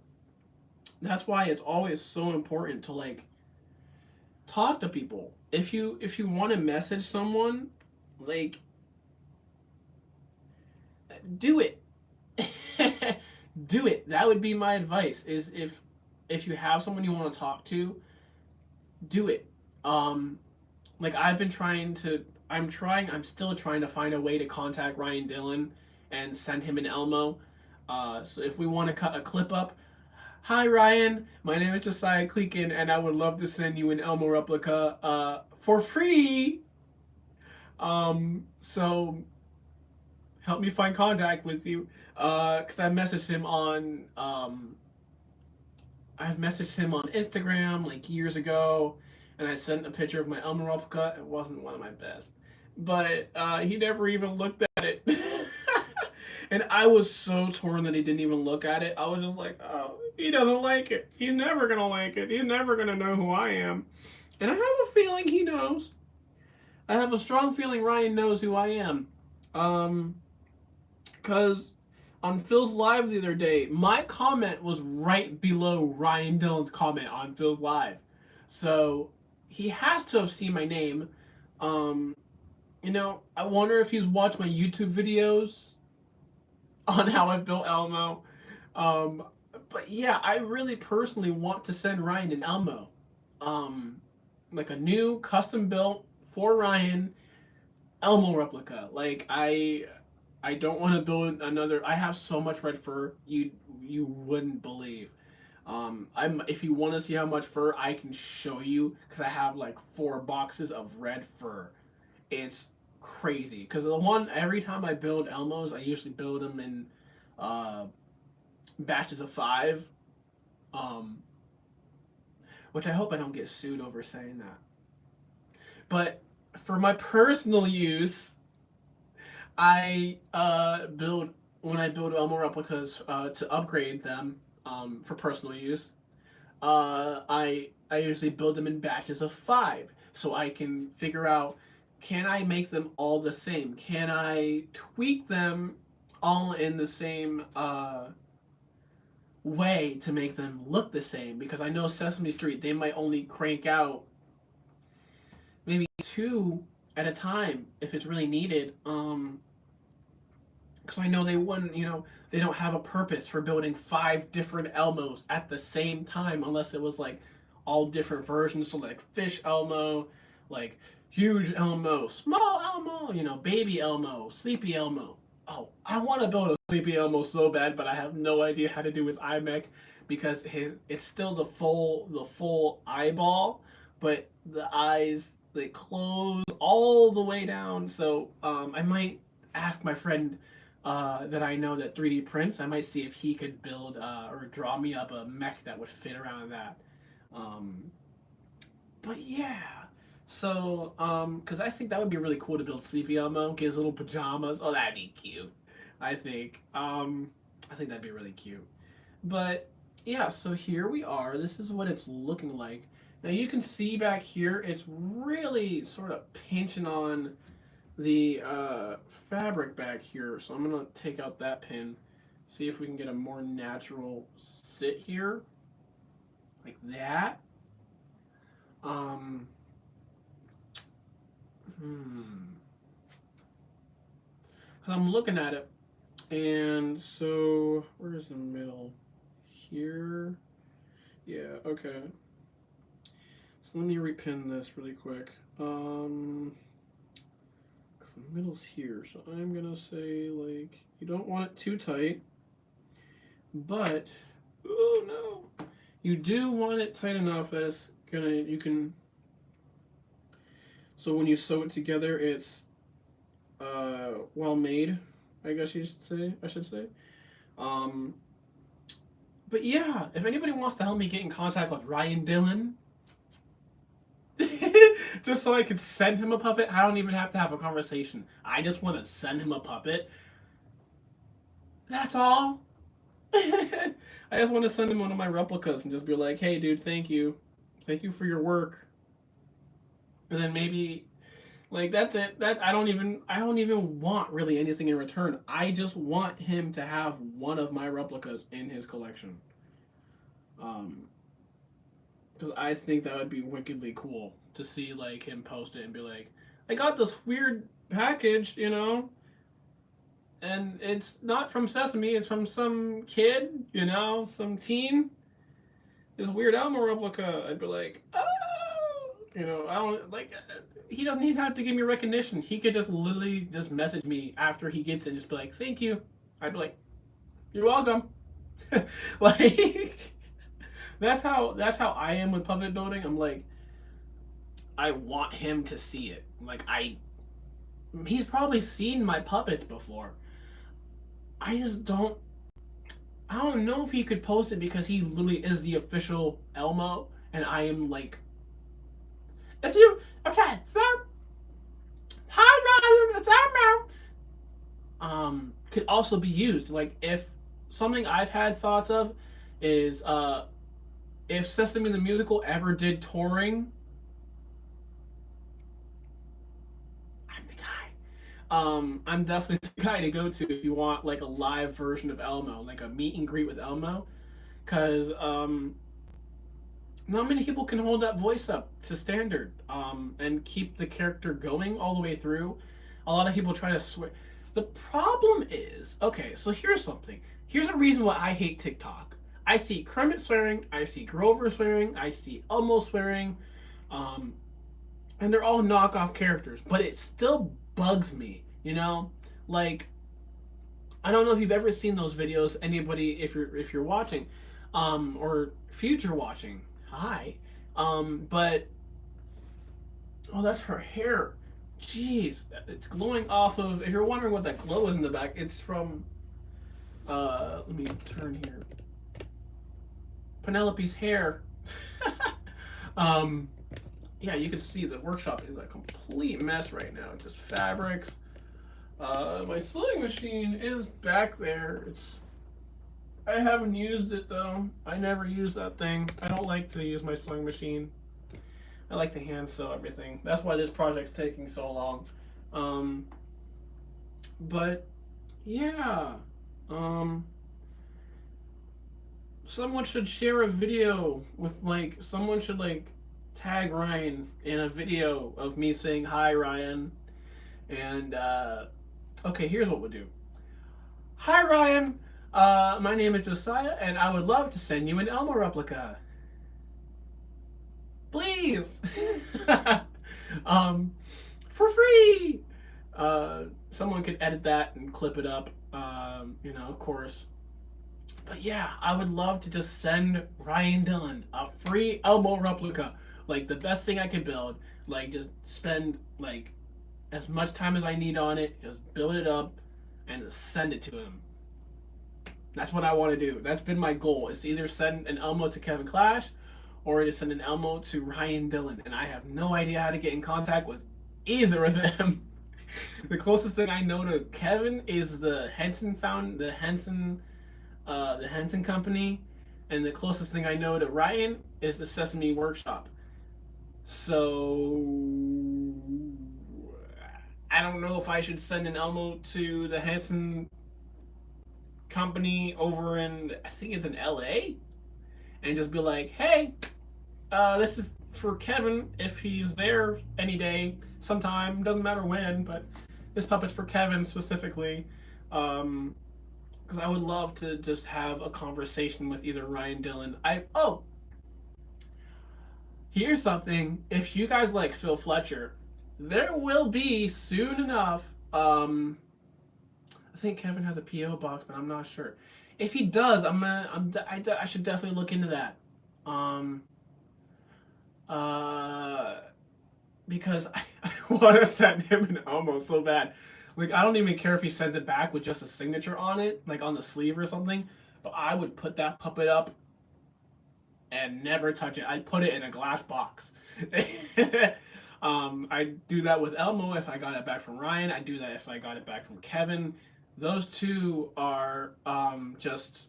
that's why it's always so important to like talk to people. If you want to message someone, like do it. Do it. That would be my advice. Is if you have someone you want to talk to, do it. Um, like I've been trying to. I'm still trying to find a way to contact Ryan Dillon and send him an Elmo. So if we want to cut a clip up, hi Ryan, my name is Josiah Cleakin, and I would love to send you an Elmo replica for free. So help me find contact with you. Cause I've messaged him on Instagram like years ago, and I sent a picture of my Elmo replica. It wasn't one of my best, but he never even looked at it. And I was so torn that he didn't even look at it. I was just like, oh, he doesn't like it. He's never gonna like it. He's never gonna know who I am. And I have a feeling he knows. I have a strong feeling Ryan knows who I am. Um, Because on Phil's Live the other day, my comment was right below Ryan Dillon's comment on Phil's Live. So he has to have seen my name. Um, I wonder if he's watched my YouTube videos on how I built Elmo. Um, but yeah, I really personally want to send Ryan an Elmo. Um, like a new custom built for Ryan Elmo replica. Like I don't want to build another. I have so much red fur, you wouldn't believe. I'm If you want to see how much fur, I can show you because I have like 4 boxes of red fur. It's crazy because the one every time I build Elmos, I usually build them in uh, batches of 5. Um, which I hope I don't get sued over saying that. But for my personal use, I build when I build Elmo replicas to upgrade them for personal use. I usually build them in batches of 5, so I can figure out, can I make them all the same? Can I tweak them all in the same way to make them look the same, because I know Sesame Street, they might only crank out maybe two at a time if it's really needed. Because I know they wouldn't, they don't have a purpose for building five different Elmos at the same time unless it was like all different versions. So like fish Elmo, like huge Elmo, small Elmo, baby Elmo, sleepy Elmo. Oh, I want to build a sleepy Elmo so bad, but I have no idea how to do his eye mech because it's still the full eyeball, but the eyes they close all the way down. So I might ask my friend that I know that 3D prints. I might see if he could build or draw me up a mech that would fit around that. Um, but yeah, so because I think that would be really cool to build Sleepy Elmo, get his little pajamas. Oh, that'd be cute. I think. I think that'd be really cute. But yeah, so here we are. This is what it's looking like. Now you can see back here, it's really sort of pinching on the fabric back here. So I'm gonna take out that pin, see if we can get a more natural sit here, like that. Um, hmm. Cause I'm looking at it, and so where's the middle? Here. Yeah. Okay. So let me repin this really quick. The middle's here, so I'm gonna say like you don't want it too tight, but oh no, you do want it tight enough that it's gonna you can. So when you sew it together, it's well made. I guess you should say. I should say. Um, but yeah, if anybody wants to help me get in contact with Ryan Dillon, just so I could send him a puppet. I don't even have to have a conversation. I just want to send him a puppet. That's all. I just want to send him one of my replicas and just be like, "Hey, dude, thank you for your work." And then maybe, like, that's it. That I don't even want really anything in return. I just want him to have one of my replicas in his collection. Um, because I think that would be wickedly cool to see like him post it and be like, "I got this weird package, and it's not from Sesame. It's from some kid, some teen. This weird Elmo replica." I'd be like, "Oh, I don't like." He doesn't even have to give me recognition. He could just literally just message me after he gets it, and just be like, "Thank you." I'd be like, "You're welcome." Like that's how I am with puppet building. I'm like, I want him to see it. Like he's probably seen my puppets before. I just don't. I don't know if he could post it because he literally is the official Elmo, and I am like, if you okay, so hi Ryan, it's Elmo. Could also be used like if something I've had thoughts of is if Sesame the Musical ever did touring, I'm the guy. I'm definitely the guy to go to if you want like a live version of Elmo, like a meet and greet with Elmo, because not many people can hold that voice up to standard and keep the character going all the way through. A lot of people try to swear. The problem is, okay, so here's something. Here's a reason why I hate TikTok. I see Kermit swearing, I see Grover swearing, I see Elmo swearing, um, and they're all knockoff characters, but it still bugs me, Like I don't know if you've ever seen those videos. Anybody, if you're watching, or future watching, hi. But oh, that's her hair. Jeez, it's glowing off of. If you're wondering what that glow is in the back, it's from. Let me turn here. Penelope's hair. um, yeah, you can see the workshop is a complete mess right now. Just fabrics. My sewing machine is back there. I haven't used it though. I never use that thing. I don't like to use my sewing machine. I like to hand sew everything. That's why this project's taking so long. Um, but yeah. Um, someone should share a video with like someone should like tag Ryan in a video of me saying hi Ryan and okay, here's what we'll do. Hi Ryan, my name is Josiah and I would love to send you an Elmo replica. Please. um for free. Someone could edit that and clip it up. Of course. But yeah, I would love to just send Ryan Dillon a free Elmo replica. Like the best thing I could build. Like just spend like as much time as I need on it, just build it up and send it to him. That's what I want to do. That's been my goal. Is to either send an Elmo to Kevin Clash or to send an Elmo to Ryan Dillon. And I have no idea how to get in contact with either of them. The closest thing I know to Kevin is the Henson company, and the closest thing I know to Ryan is the Sesame Workshop. So I don't know if I should send an Elmo to the Henson company over in I think it's in LA and just be like, hey, this is for Kevin if he's there any day, sometime, doesn't matter when, but this puppet's for Kevin specifically. Because I would love to just have a conversation with either Ryan Dillon. Here's something. If you guys like Phil Fletcher, there will be soon enough. I think Kevin has a PO box, but I'm not sure. If he does, I should definitely look into that. Because I want to send him an Elmo so bad. Like, I don't even care if he sends it back with just a signature on it, like on the sleeve or something. But I would put that puppet up and never touch it. I'd put it in a glass box. I'd do that with Elmo if I got it back from Ryan. I'd do that if I got it back from Kevin. Those two are just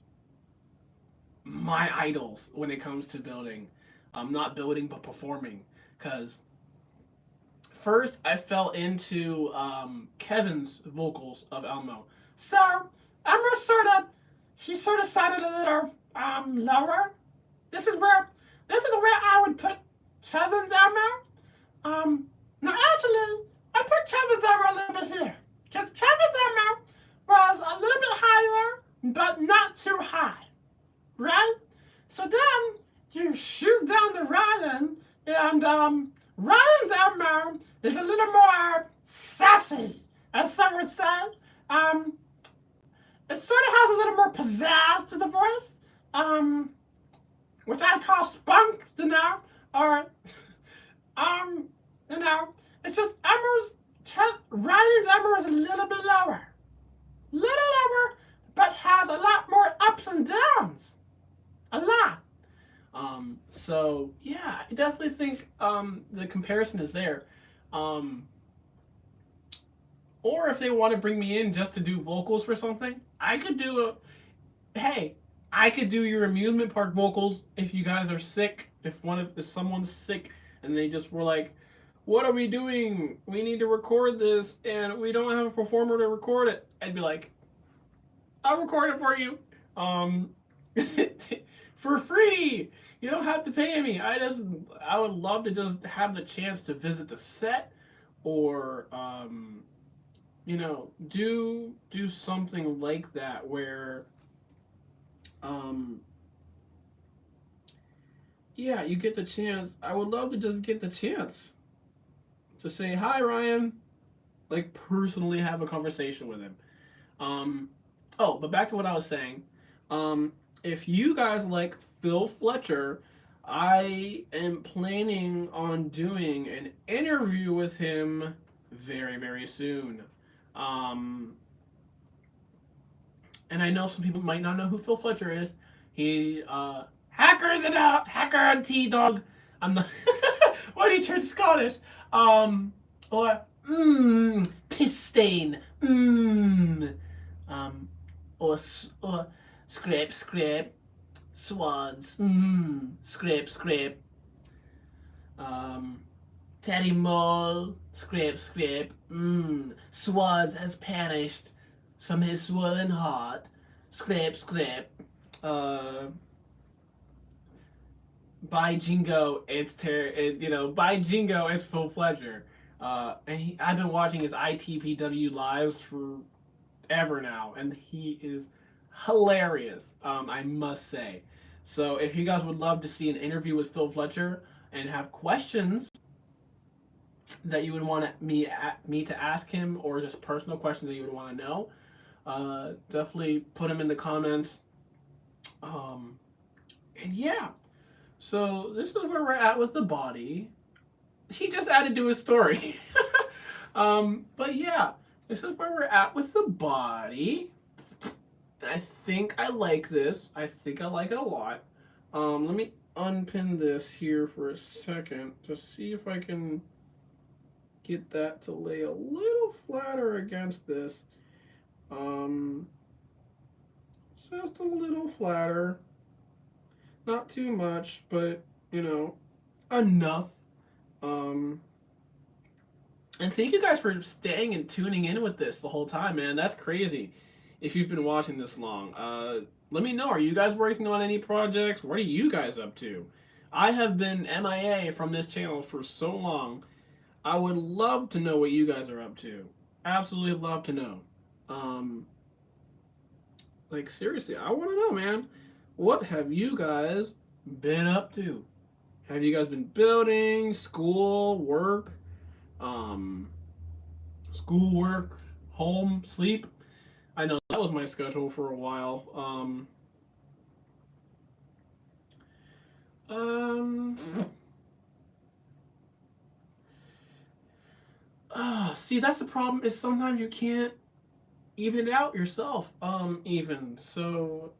my idols when it comes to building. Not building, but performing. Because first, I fell into Kevin's vocals of Elmo. So, Elmo he sort of sounded a little lower. This is where I would put Kevin's Elmo. Now actually, I put Kevin's Elmo a little bit here. Because Kevin's Elmo was a little bit higher, but not too high. Right? So then, you shoot down to Ryan, and Ryan's Elmo is a little more sassy, as some would say. It sort of has a little more pizzazz to the voice, which I call spunk, or, it's just Ryan's Elmo is a little bit lower. Little lower, but has a lot more ups and downs. A lot. So yeah, I definitely think the comparison is there. Or if they want to bring me in just to do vocals for something, I could do your amusement park vocals if you guys are sick. If someone's sick and they just were like, "What are we doing? We need to record this and we don't have a performer to record it." I'd be like, "I'll record it for you." For free. You don't have to pay me. I would love to just have the chance to visit the set or do something like that where you get the chance. I would love to just get the chance to say hi Ryan, like personally have a conversation with him. But back to what I was saying. If you guys like Phil Fletcher, I am planning on doing an interview with him very, very soon. And I know some people might not know who Phil Fletcher is. He, hacker on T-Dog. I'm not, why did he turn Scottish? Piss stain. Or scrape, swads, scrape, Teddy Mole, scrape, swads has perished from his swollen heart, scrape, by Jingo, by Jingo, it's Phil Fletcher. I've been watching his ITPW lives forever now, and he is hilarious. I must say. So if you guys would love to see an interview with Phil Fletcher and have questions that you would want me to ask him, or just personal questions that you would want to know, definitely put them in the comments. And yeah, so this is where we're at with the body. He just added to his story. But yeah, this is where we're at with the body. I think I like this. I think I like it a lot. Let me unpin this here for a second to see if I can get that to lay a little flatter against this. Just a little flatter. Not too much, but enough. Um, and thank you guys for staying and tuning in with this the whole time, man. That's crazy. If you've been watching this long, let me know. Are you guys working on any projects? What are you guys up to? I have been MIA from this channel for so long. I would love to know what you guys are up to. Absolutely love to know. Like seriously, I want to know, man. What have you guys been up to? Have you guys been building, school, work, um, home, sleep? I know that was my schedule for a while. Um, See, that's the problem. Is sometimes you can't even it out yourself. Even so,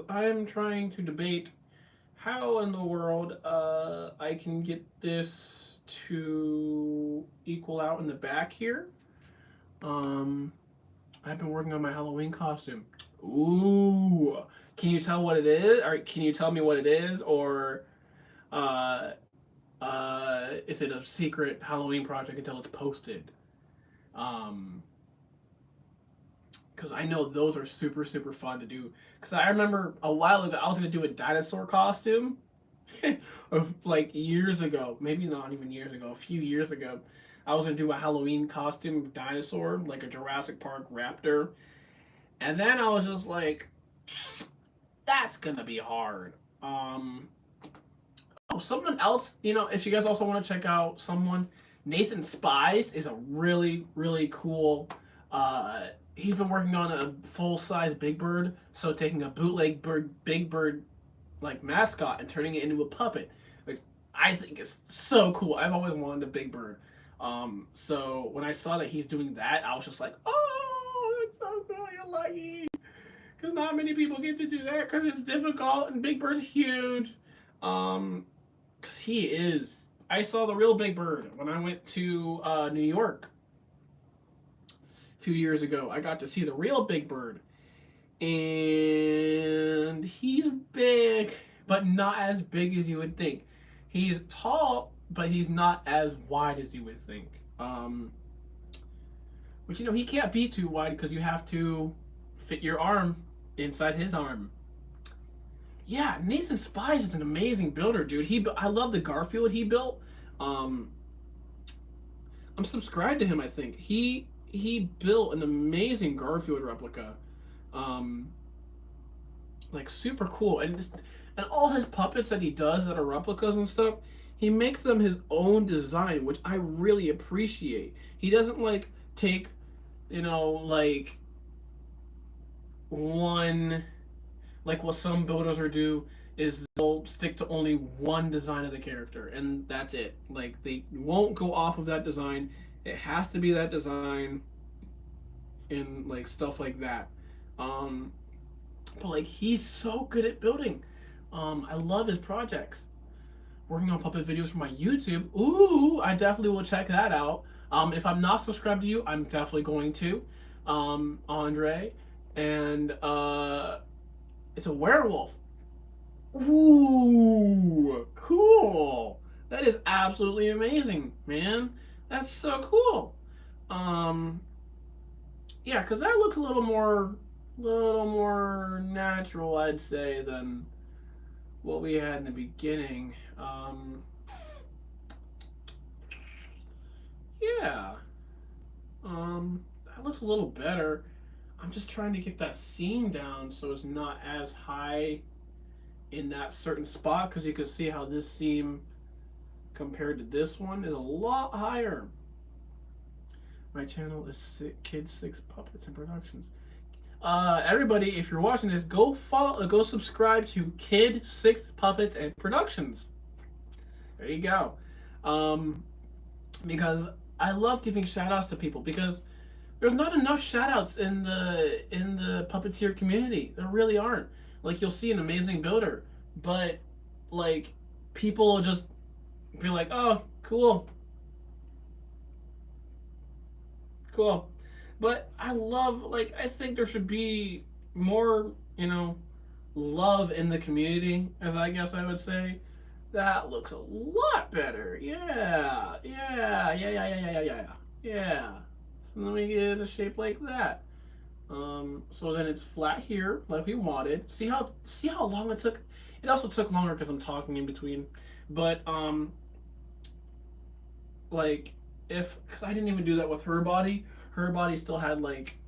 I'm trying to debate how in the world I can get this to equal out in the back here. I've been working on my Halloween costume. Ooh, can you tell what it is? Or can you tell me what it is? Or uh, is it a secret Halloween project until it's posted? Um, because I know those are super super fun to do. Because I remember a while ago I was gonna do a dinosaur costume, of like years ago, maybe not even years ago, a few years ago. I was gonna do a Halloween costume of dinosaur, like a Jurassic Park raptor, and then I was just like, that's gonna be hard. Oh, someone else, if you guys also want to check out someone, Nathan Spies is a really, really cool. He's been working on a full size Big Bird, so taking a bootleg Big Bird like mascot and turning it into a puppet, which I think is so cool. I've always wanted a Big Bird. So when I saw that he's doing that, I was just like, oh, that's so cool. You're lucky, because not many people get to do that because it's difficult and Big Bird's huge. Because he is. I saw the real Big Bird when I went to New York a few years ago. I got to see the real Big Bird, and he's big, but not as big as you would think. He's tall, but he's not as wide as you would think. Which he can't be too wide because you have to fit your arm inside his arm. Yeah, Nathan Spies is an amazing builder, dude. I love the Garfield he built. Um, I'm subscribed to him. I think he built an amazing Garfield replica. Um, like super cool, and all his puppets that he does that are replicas and stuff, he makes them his own design, which I really appreciate. He doesn't like take, like one, like what some builders are do is they'll stick to only one design of the character and that's it. Like they won't go off of that design. It has to be that design and like stuff like that. Um, but like he's so good at building. I love his projects. Working on puppet videos for my YouTube. Ooh, I definitely will check that out. If I'm not subscribed to you, I'm definitely going to. Andre, and it's a werewolf. Ooh, cool. That is absolutely amazing, man. That's so cool. Um, yeah, because that looks a little more natural, I'd say, than what we had in the beginning. Yeah, that looks a little better. I'm just trying to get that seam down so it's not as high in that certain spot because you can see how this seam compared to this one is a lot higher. My channel is Kid Six Puppets and Productions. Everybody, if you're watching this, go follow, go subscribe to Kid Six Puppets and Productions. There you go. Um, because I love giving shout outs to people because there's not enough shout outs in the puppeteer community. There really aren't. Like you'll see an amazing builder, but like people just be like, "Oh, cool. Cool." But I love like I think there should be more, love in the community, as I guess I would say. That looks a lot better. Yeah. Yeah. Yeah. Yeah. Yeah. Yeah. Yeah. Yeah. Yeah. So let me get a shape like that. So then it's flat here, like we wanted. See how long it took. It also took longer because I'm talking in between. But like if because I didn't even do that with her body. Her body still had like.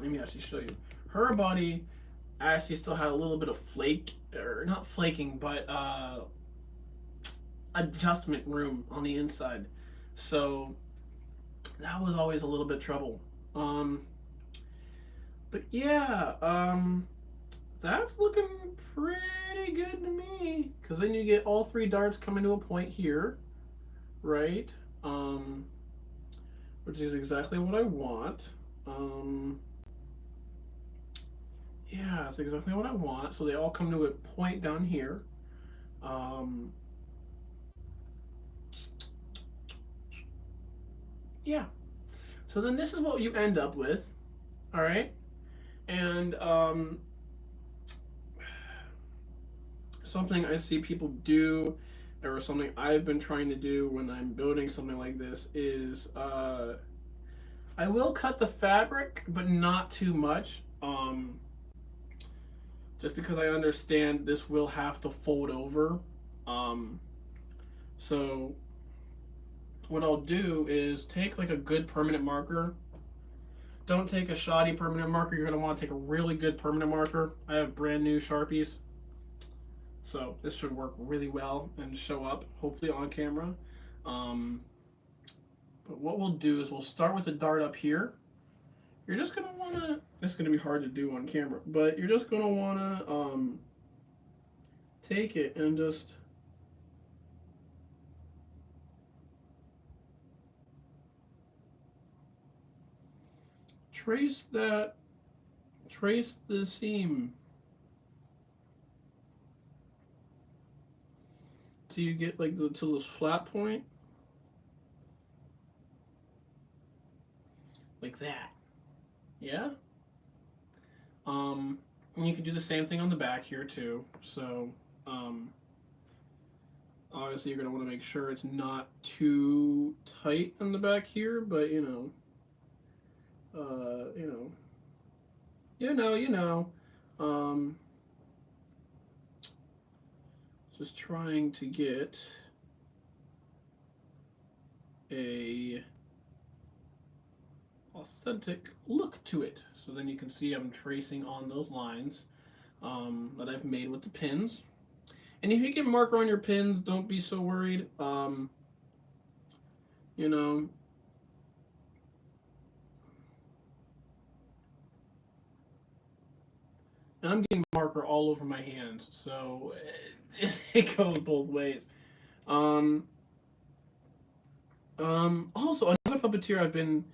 Let me actually show you. Her body actually still had a little bit of flake or not flaking, but adjustment room on the inside. So that was always a little bit trouble. Um, but yeah, that's looking pretty good to me. Because then you get all three darts coming to a point here, right? Um, which is exactly what I want. Um, yeah, that's exactly what I want. So they all come to a point down here. Um, yeah. So then this is what you end up with. All right. And something I see people do, or something I've been trying to do when I'm building something like this, is I will cut the fabric, but not too much. Just because I understand this will have to fold over. Um, so what I'll do is take like a good permanent marker. Don't take a shoddy permanent marker. You're gonna want to take a really good permanent marker. I have brand new Sharpies. So this should work really well and show up, hopefully on camera. Um, but what we'll do is we'll start with the dart up here. You're just gonna wanna, this is gonna be hard to do on camera, but you're just gonna wanna take it and just trace that, trace the seam till you get like to this flat point, like that. Yeah. Um, and you can do the same thing on the back here too. So, obviously you're gonna want to make sure it's not too tight on the back here, but uh, you know, you know. Um, just trying to get a authentic look to it. So then you can see I'm tracing on those lines that I've made with the pins. And if you get marker on your pins, don't be so worried. You know, and I'm getting marker all over my hands, so it goes both ways. Um, also, another puppeteer I've been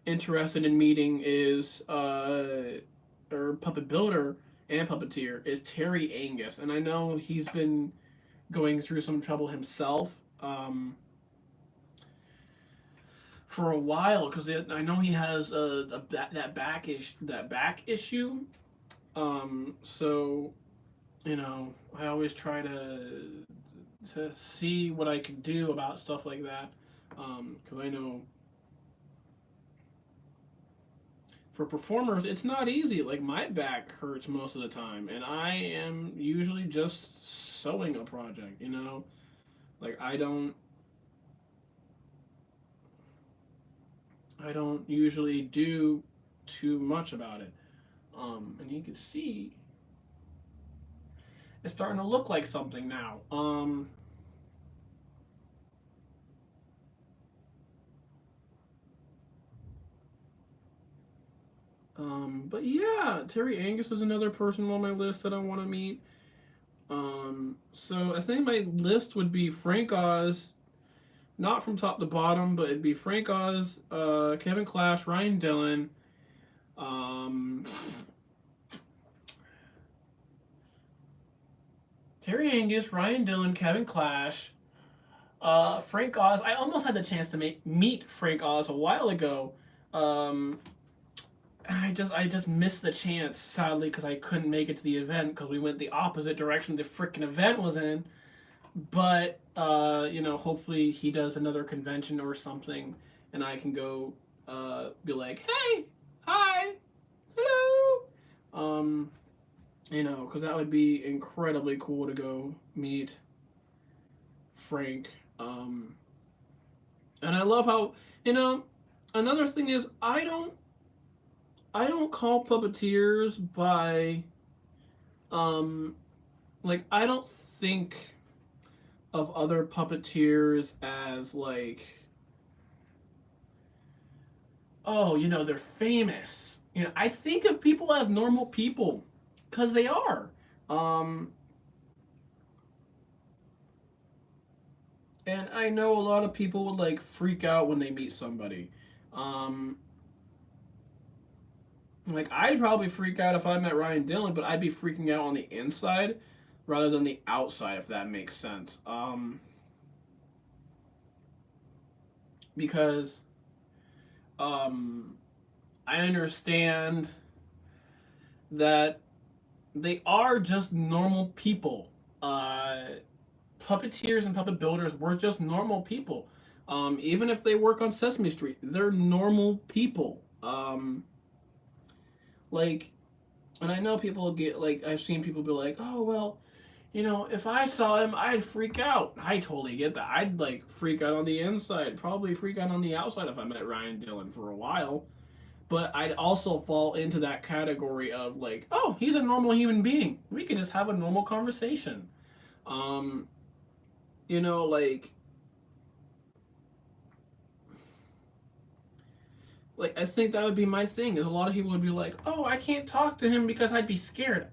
interested in meeting is or puppet builder and puppeteer is Terry Angus, and I know he's been going through some trouble himself for a while because I know he has that back issue. So I always try to see what I can do about stuff like that because I know for performers, it's not easy. Like my back hurts most of the time, and I am usually just sewing a project. Like I don't usually do too much about it. And you can see it's starting to look like something now. But yeah, Terry Angus is another person on my list that I want to meet. So I think my list would be Frank Oz, not from top to bottom, but it'd be Frank Oz, Kevin Clash, Ryan Dillon, um, Terry Angus, Ryan Dillon, Kevin Clash, Frank Oz. I almost had the chance to meet Frank Oz a while ago. Um, I just missed the chance, sadly, because I couldn't make it to the event because we went the opposite direction the freaking event was in. But hopefully he does another convention or something, and I can go be like, hey, hi, hello, because that would be incredibly cool to go meet Frank. And I love how another thing is I don't call puppeteers by like I don't think of other puppeteers as like, oh, they're famous. I think of people as normal people because they are. Um, and I know a lot of people would like freak out when they meet somebody. Um, like I'd probably freak out if I met Ryan Dillon, but I'd be freaking out on the inside rather than the outside, if that makes sense. Because um, I understand that they are just normal people. Puppeteers and puppet builders were just normal people. Even if they work on Sesame Street, they're normal people. Like, and I know people get like, I've seen people be like, oh, well, if I saw him, I'd freak out. I totally get that. I'd like freak out on the inside, probably freak out on the outside if I met Ryan Dillon for a while. But I'd also fall into that category of like, oh, he's a normal human being. We could just have a normal conversation. Um, like I think that would be my thing. Is a lot of people would be like, oh, I can't talk to him because I'd be scared.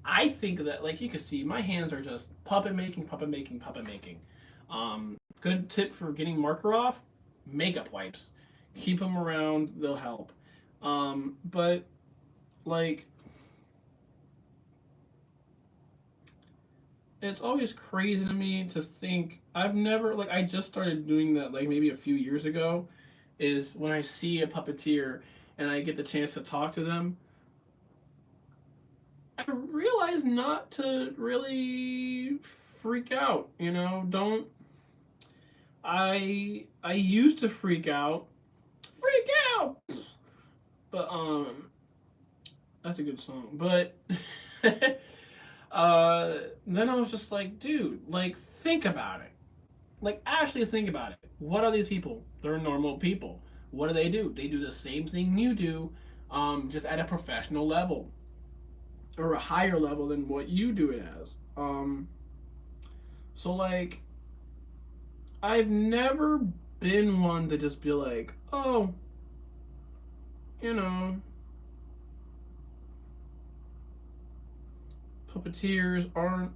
I think that like you can see, my hands are just puppet making, puppet making, puppet making. Good tip for getting marker off: makeup wipes. Keep them around; they'll help. But like it's always crazy to me to think I've never like I just started doing that like maybe a few years ago. Is when I see a puppeteer and I get the chance to talk to them, I realize not to really freak out. Don't I used to freak out, but that's a good song. But then I was just like, dude, like think about it. Like actually think about it. What are these people? They're normal people. What do? They do the same thing you do, just at a professional level or a higher level than what you do it as. So like I've never been one to just be like, oh, you know, puppeteers aren't,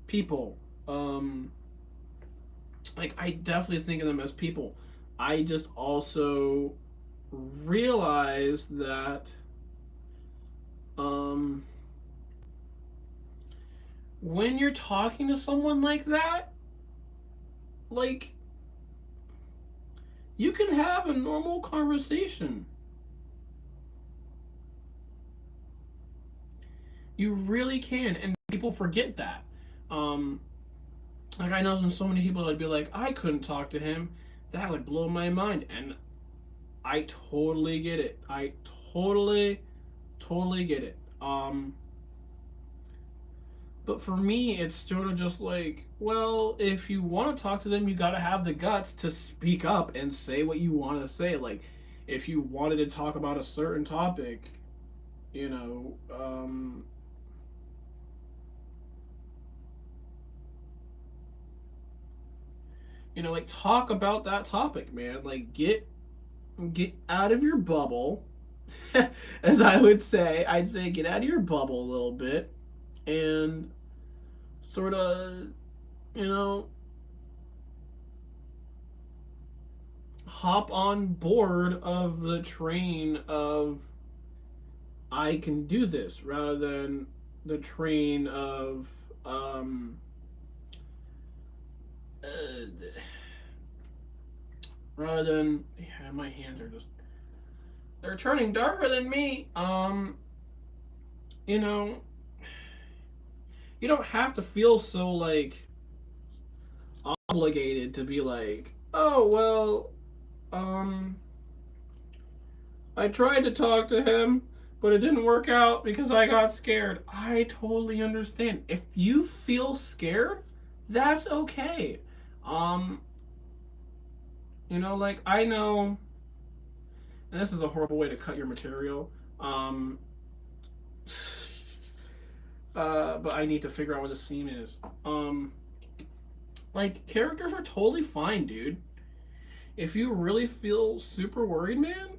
people. Like I definitely think of them as people. I just also realize that um when you're talking to someone like that, like you can have a normal conversation. You really can, and people forget that. Um, like I know so many people would be like, I couldn't talk to him. That would blow my mind, and I totally get it. I totally, totally get it. But for me, it's sort of just like, well, if you want to talk to them, you got to have the guts to speak up and say what you want to say. Like, if you wanted to talk about a certain topic, you know, like talk about that topic, man. Like, get out of your bubble, as I would say. I'd say get out of your bubble a little bit and sort of, you know, hop on board of the train of I can do this rather than the train of um uh, rather than yeah, my hands are just they're turning darker than me. You know, you don't have to feel so like obligated to be like, "Oh, well, um I tried to talk to him, but it didn't work out because I got scared." I totally understand. If you feel scared, that's okay. Um, like I know, and this is a horrible way to cut your material. Um, but I need to figure out what the scene is. Like characters are totally fine, dude. If you really feel super worried, man,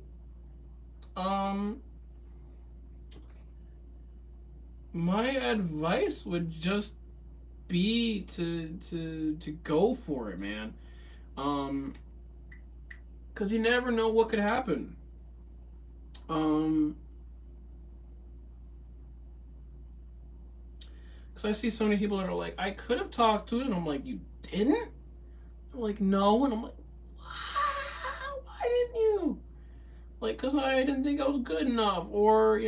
um, my advice would just be to go for it, man. Um, because you never know what could happen. Um, because I see so many people that are like, I could have talked to it, and I'm like, you didn't? I'm like, no, and I'm like, why didn't you? Like, because I didn't think I was good enough, or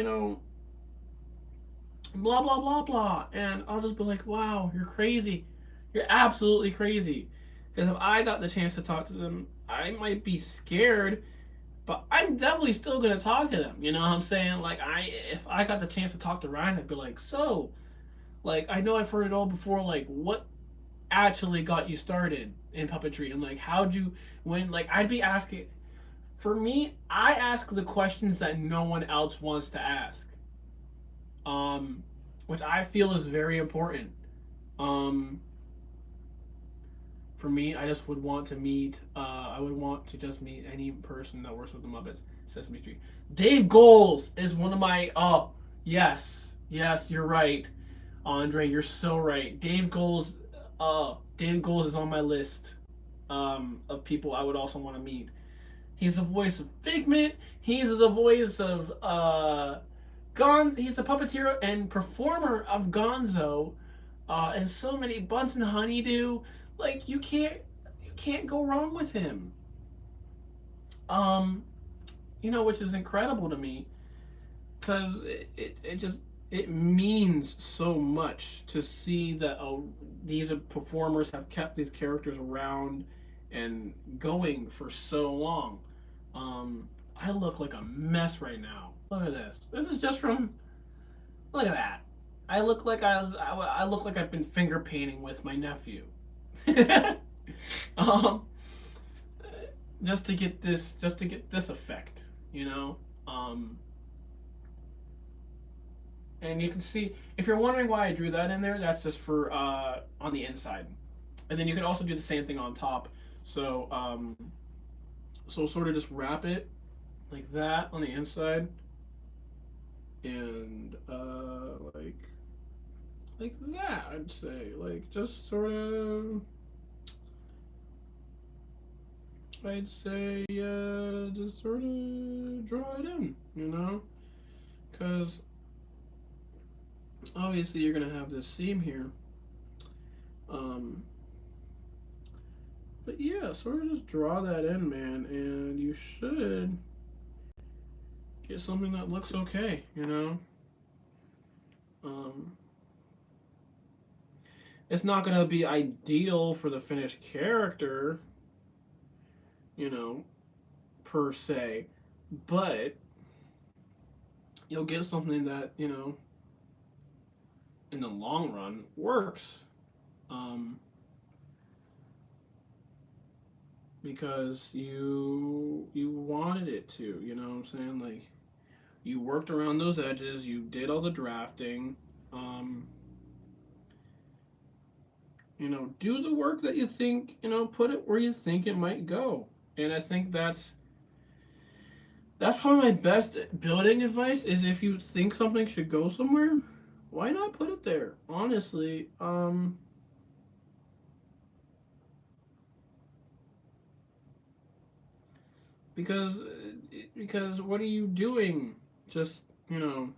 blah blah blah blah, and I'll just be like, wow, you're crazy, you're absolutely crazy. Because if I got the chance to talk to them, I might be scared, but I'm definitely still gonna talk to them. You know what I'm saying? Like if I got the chance to talk to Ryan, I'd be like, so, like I know I've heard it all before. Like what actually got you started in puppetry, and like how'd you when like I'd be asking. For me, I ask the questions that no one else wants to ask, um, which I feel is very important. Um, for me, I just would want to meet. I would want to just meet any person that works with the Muppets. Sesame Street. Dave Goles is one of my. Oh yes, yes, you're right, Andre. You're so right. Dave Goles. Dave Goles is on my list. Of people I would also want to meet. He's the voice of Figment. He's the voice of He's the puppeteer and performer of Gonzo, and so many Bunsen Honeydew. Like you can't go wrong with him. Um, which is incredible to me because it just it means so much to see that these performers have kept these characters around and going for so long. I look like a mess right now. Look at this. This is just from. Look at that. I look like I look like I've been finger painting with my nephew. um, just to get this effect, you know. Um, and you can see if you're wondering why I drew that in there, that's just for on the inside, and then you can also do the same thing on top. So sort of just wrap it like that on the inside, and like that. I'd say like just sort of. I'd say just sort of draw it in, because obviously you're gonna have this seam here. Um, but yeah, sort of just draw that in, man, and you should get something that looks okay, Um, it's not gonna be ideal for the finished character, you know, per se, but you'll get something that, you know, in the long run works. Um, because you wanted it to, you know what I'm saying? Like, you worked around those edges, you did all the drafting. Um, you know, do the work that you think, you know, put it where you think it might go. And I think that's probably my best building advice is if you think something should go somewhere, why not put it there? Honestly, because because what are you doing? Just, you know,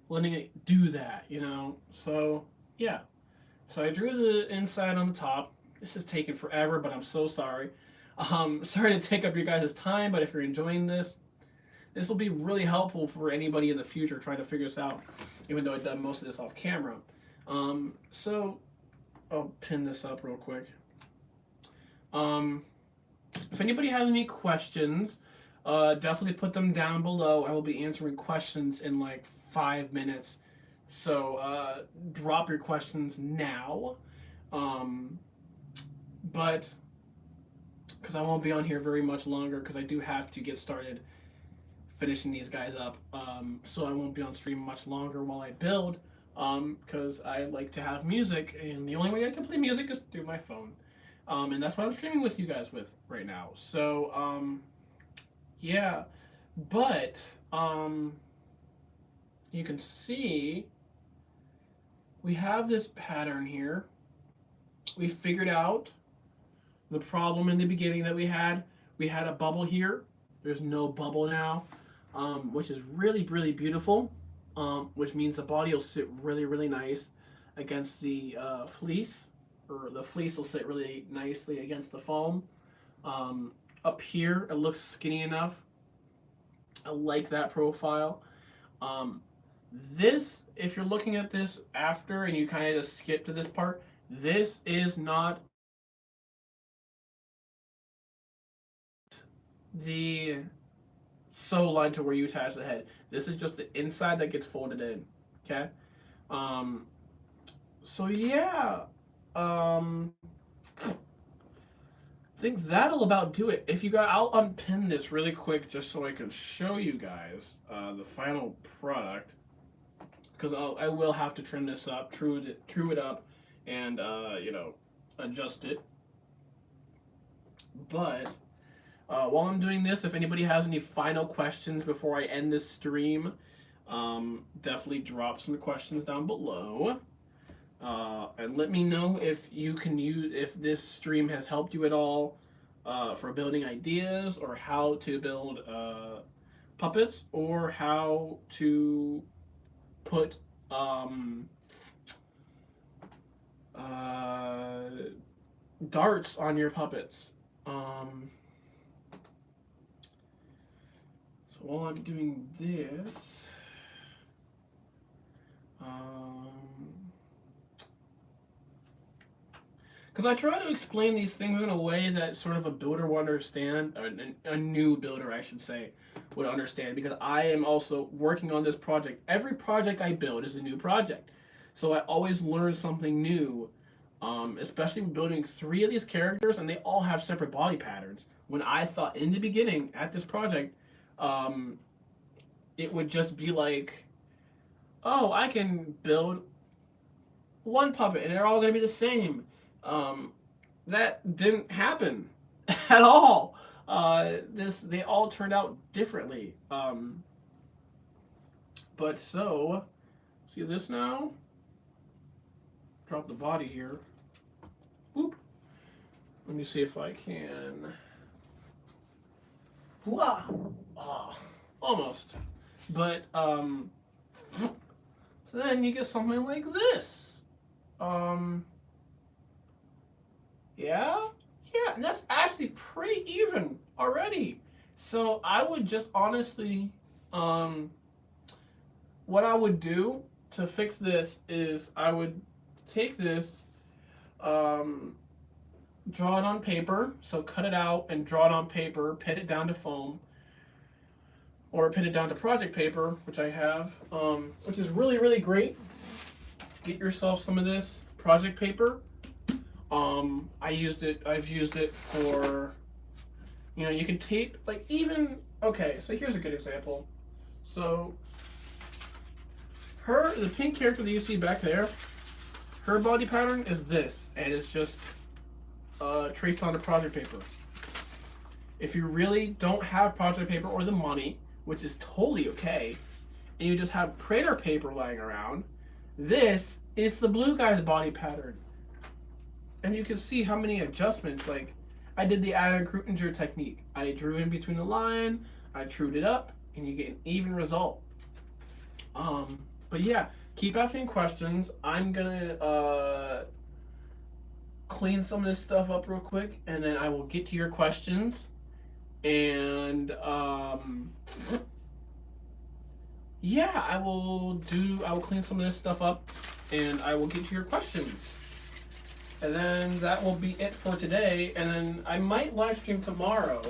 letting it do that, you know? So, yeah. So I drew the inside on the top. This is taking forever, but I'm so sorry. Sorry to take up your guys' time, but if you're enjoying this, this will be really helpful for anybody in the future trying to figure this out, even though I've done most of this off camera. So I'll pin this up real quick. If anybody has any questions, definitely put them down below. I will be answering questions in like 5 minutes. So drop your questions now. Um, but because I won't be on here very much longer because I do have to get started finishing these guys up. So I won't be on stream much longer while I build because I like to have music, and the only way I can play music is through my phone. And that's what I'm streaming with you guys with right now. So, yeah. But, you can see we have this pattern here. We figured out the problem in the beginning that we had. We had a bubble here. There's no bubble now, which is really, really beautiful, which means the body will sit really, really nice against the fleece, or the fleece will sit really nicely against the foam. Up here, it looks skinny enough. I like that profile. Um, this, if you're looking at this after and you kind of just skip to this part, this is not the sew line to where you attach the head. This is just the inside that gets folded in. Okay. Um, so yeah. I think that'll about do it. If you got, I'll unpin this really quick just so I can show you guys the final product, because I will have to trim this up, true it up, and you know, adjust it. But while I'm doing this, if anybody has any final questions before I end this stream, definitely drop some questions down below. And let me know if you can use, if this stream has helped you at all for building ideas, or how to build puppets, or how to put darts on your puppets. So while I'm doing this, because I try to explain these things in a way that sort of a builder would understand, a new builder, I should say, would understand, because I am also working on this project. Every project I build is a new project. So I always learn something new, especially with building 3 of these characters, and they all have separate body patterns. When I thought in the beginning at this project, it would just be like, oh, I can build one puppet and they're all going to be the same. That didn't happen at all. They all turned out differently. But so, see this now? Drop the body here. Boop. Let me see if I can. Hooah! Oh, almost. But so then you get something like this. Yeah, and that's actually pretty even already. So I would just honestly, what I would do to fix this is I would take this, draw it on paper. So cut it out and draw it on paper, pin it down to foam, or pin it down to project paper, which I have, which is really, really great. Get yourself some of this project paper. I've used it for, you can tape, like even, okay, so here's a good example. So, the pink character that you see back there, her body pattern is this, and it's just traced onto project paper. If you really don't have project paper or the money, which is totally okay, and you just have printer paper lying around, this is the blue guy's body pattern. And you can see how many adjustments, like, I did the Adam Krutinger technique. I drew in between the line, I trued it up, and you get an even result. But yeah, keep asking questions. I'm gonna clean some of this stuff up real quick, and then I will get to your questions. And yeah, I will clean some of this stuff up, and I will get to your questions. And then that will be it for today. And then I might live stream tomorrow,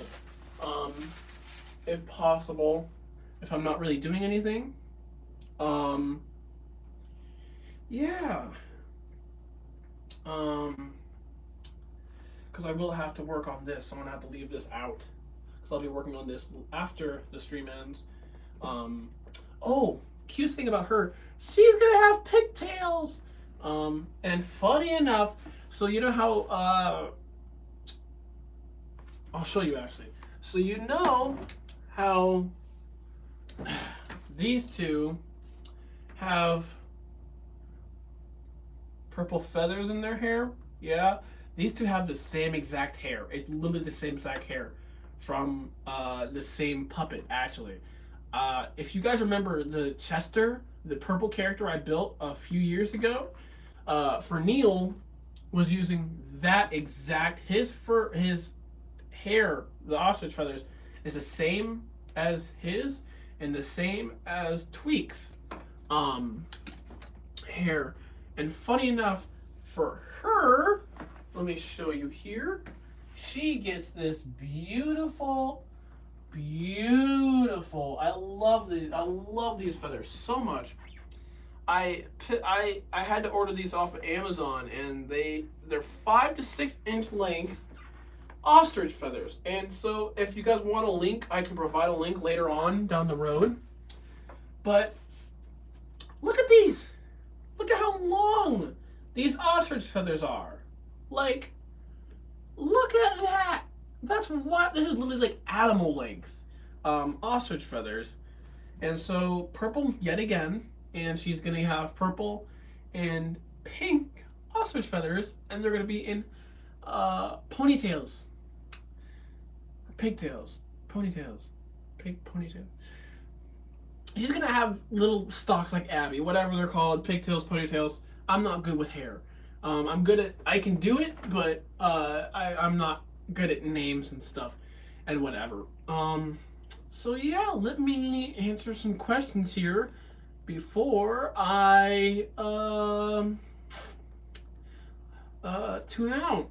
if possible, if I'm not really doing anything. Yeah. Because I will have to work on this. So I'm gonna have to leave this out, because I'll be working on this after the stream ends. Oh, cute thing about her, she's gonna have pigtails. And funny enough, so you know how, I'll show you actually. So you know how these two have purple feathers in their hair? Yeah? These two have the same exact hair. It's literally the same exact hair from the same puppet, actually. If you guys remember the Chester, the purple character I built a few years ago, for Neil, was using that exact, his hair, the ostrich feathers, is the same as his and the same as Tweak's hair. And funny enough, for her, let me show you here, she gets this beautiful, I love these feathers so much. I had to order these off of Amazon, and they're 5 to 6 inch length ostrich feathers. And so if you guys want a link, I can provide a link later on down the road. But look at these. Look at how long these ostrich feathers are. Like, look at that. That's what, this is literally like animal length ostrich feathers. And so purple yet again, and she's gonna have purple and pink ostrich feathers, and they're gonna be in ponytails, pigtails, ponytails, pig ponytail. She's gonna have little stalks like Abby, whatever they're called, pigtails, ponytails. I'm not good with hair. I'm good at, I can do it, but I'm not good at names and stuff and whatever. So yeah, let me answer some questions here before I tune out.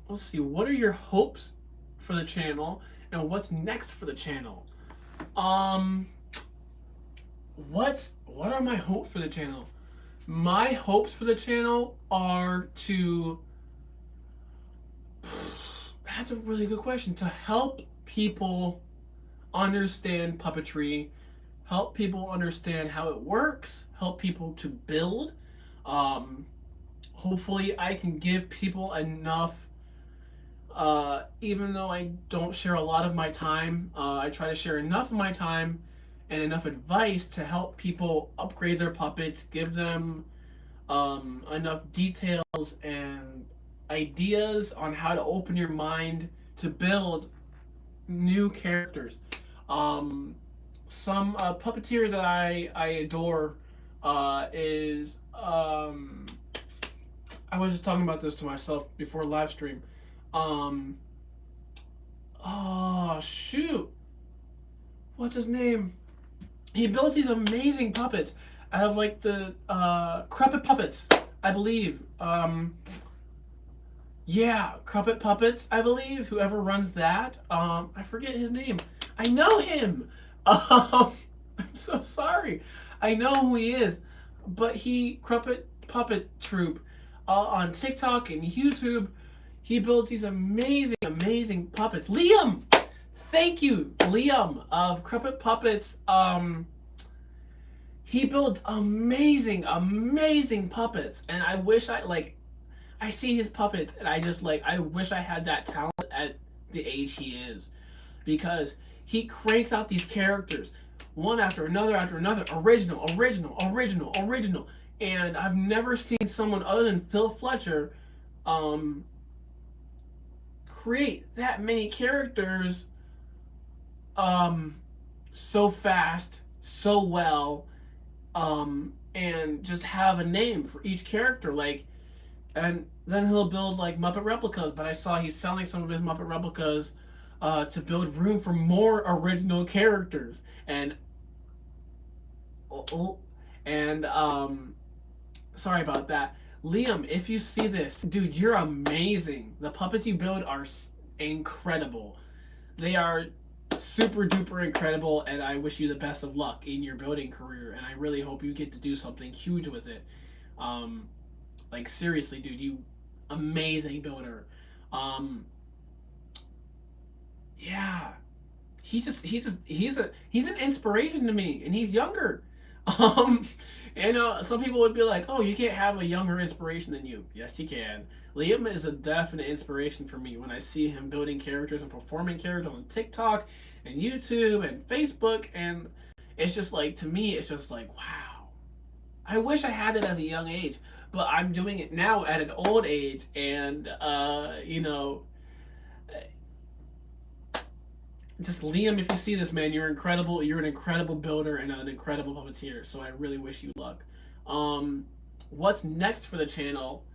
Let's see, what are your hopes for the channel and what's next for the channel? What are my hopes for the channel? My hopes for the channel are to, that's a really good question, to help people understand puppetry, help people understand how it works, help people to build. Hopefully I can give people enough, even though I don't share a lot of my time, I try to share enough of my time and enough advice to help people upgrade their puppets, give them enough details and ideas on how to open your mind to build new characters. Some puppeteer that I adore is, I was just talking about this to myself before live stream. Oh shoot, what's his name? He builds these amazing puppets. I have like the Muppet puppets, I believe. Yeah, Cruppet Puppets, I believe. Whoever runs that, I forget his name. I know him. I'm so sorry. I know who he is, but he Cruppet Puppet Troop on TikTok and YouTube. He builds these amazing, amazing puppets. Liam, thank you, Liam of Cruppet Puppets. He builds amazing, amazing puppets, and I wish I see his puppets and I just I wish I had that talent at the age he is, because he cranks out these characters one after another, original, original, original, original. And I've never seen someone other than Phil Fletcher um, create that many characters um, so fast, so well, and just have a name for each character. And then he'll build like Muppet replicas. But I saw he's selling some of his Muppet replicas to build room for more original characters. And oh, oh, and sorry about that, Liam. If you see this, dude, you're amazing. The puppets you build are incredible. They are super duper incredible, and I wish you the best of luck in your building career. And I really hope you get to do something huge with it. Um, like seriously, dude, you amazing builder. Um, yeah, he's an inspiration to me, and he's younger. Um, and some people would be like, "Oh, you can't have a younger inspiration than you." Yes, you can. Liam is a definite inspiration for me when I see him building characters and performing characters on TikTok and YouTube and Facebook, and it's just like, to me, it's just like, wow. I wish I had it as a young age, but I'm doing it now at an old age, and just Liam, if you see this, man, you're incredible. You're an incredible builder and an incredible puppeteer. So I really wish you luck. Um, what's next for the channel?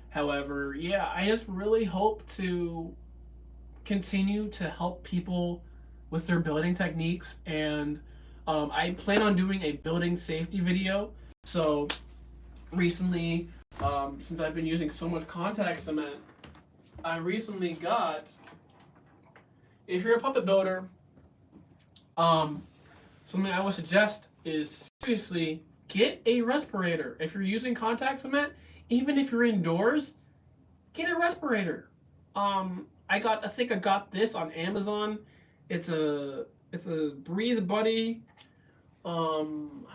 However, yeah, I just really hope to continue to help people with their building techniques, and I plan on doing a building safety video. So recently, since I've been using so much contact cement, I recently got, if you're a puppet builder, um, something I would suggest is seriously get a respirator. If you're using contact cement, even if you're indoors, get a respirator. I think I got this on Amazon. It's a Breathe Buddy. I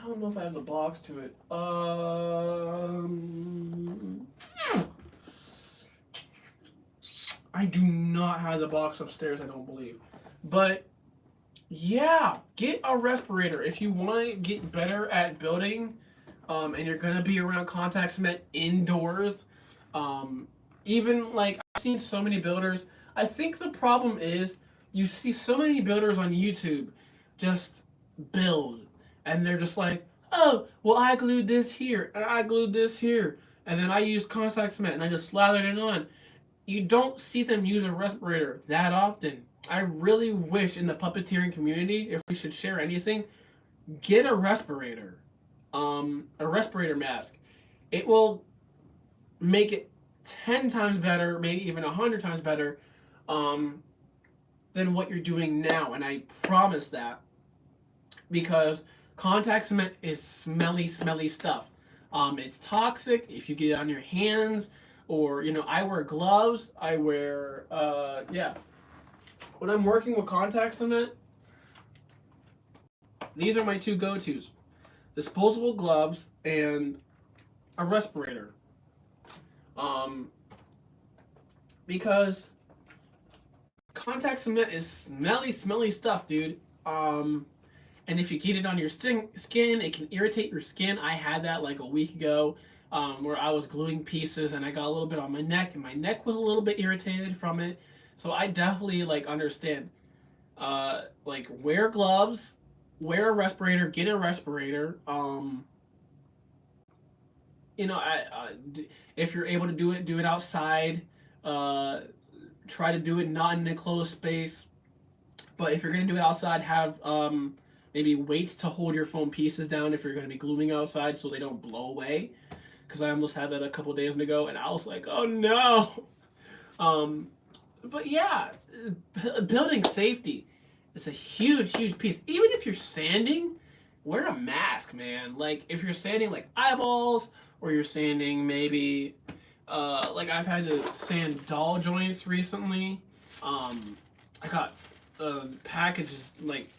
don't know if I have the box to it. I do not have the box upstairs, I don't believe. But yeah, get a respirator if you want to get better at building, and you're gonna be around contact cement indoors. Even like, I've seen so many builders. I think the problem is you see so many builders on YouTube just build, and they're just like, oh, well, I glued this here and I glued this here, and then I used contact cement and I just slathered it on. You don't see them use a respirator that often. I really wish in the puppeteering community, if we should share anything, get a respirator, a respirator mask. It will make it 10 times better, maybe even 100 times better, um, than what you're doing now. And I promise that, because contact cement is smelly, smelly stuff. It's toxic if you get it on your hands, or I wear gloves. I wear yeah. When I'm working with contact cement, these are my two go-tos: disposable gloves and a respirator. Um, because contact cement is smelly, smelly stuff, dude. And if you get it on your skin, it can irritate your skin. I had that like a week ago, where I was gluing pieces and I got a little bit on my neck, and my neck was a little bit irritated from it. So I definitely understand. Wear gloves, wear a respirator, get a respirator. You know, if you're able to do it outside. Try to do it not in an enclosed space. But if you're gonna do it outside, have maybe weights to hold your foam pieces down if you're gonna be gluing outside, so they don't blow away. Because I almost had that a couple days ago, and I was like, oh no. Um, but yeah, building safety is a huge piece. Even if you're sanding, wear a mask, man. Like if you're sanding like eyeballs, or you're sanding maybe, like I've had to sand doll joints recently. I got packages like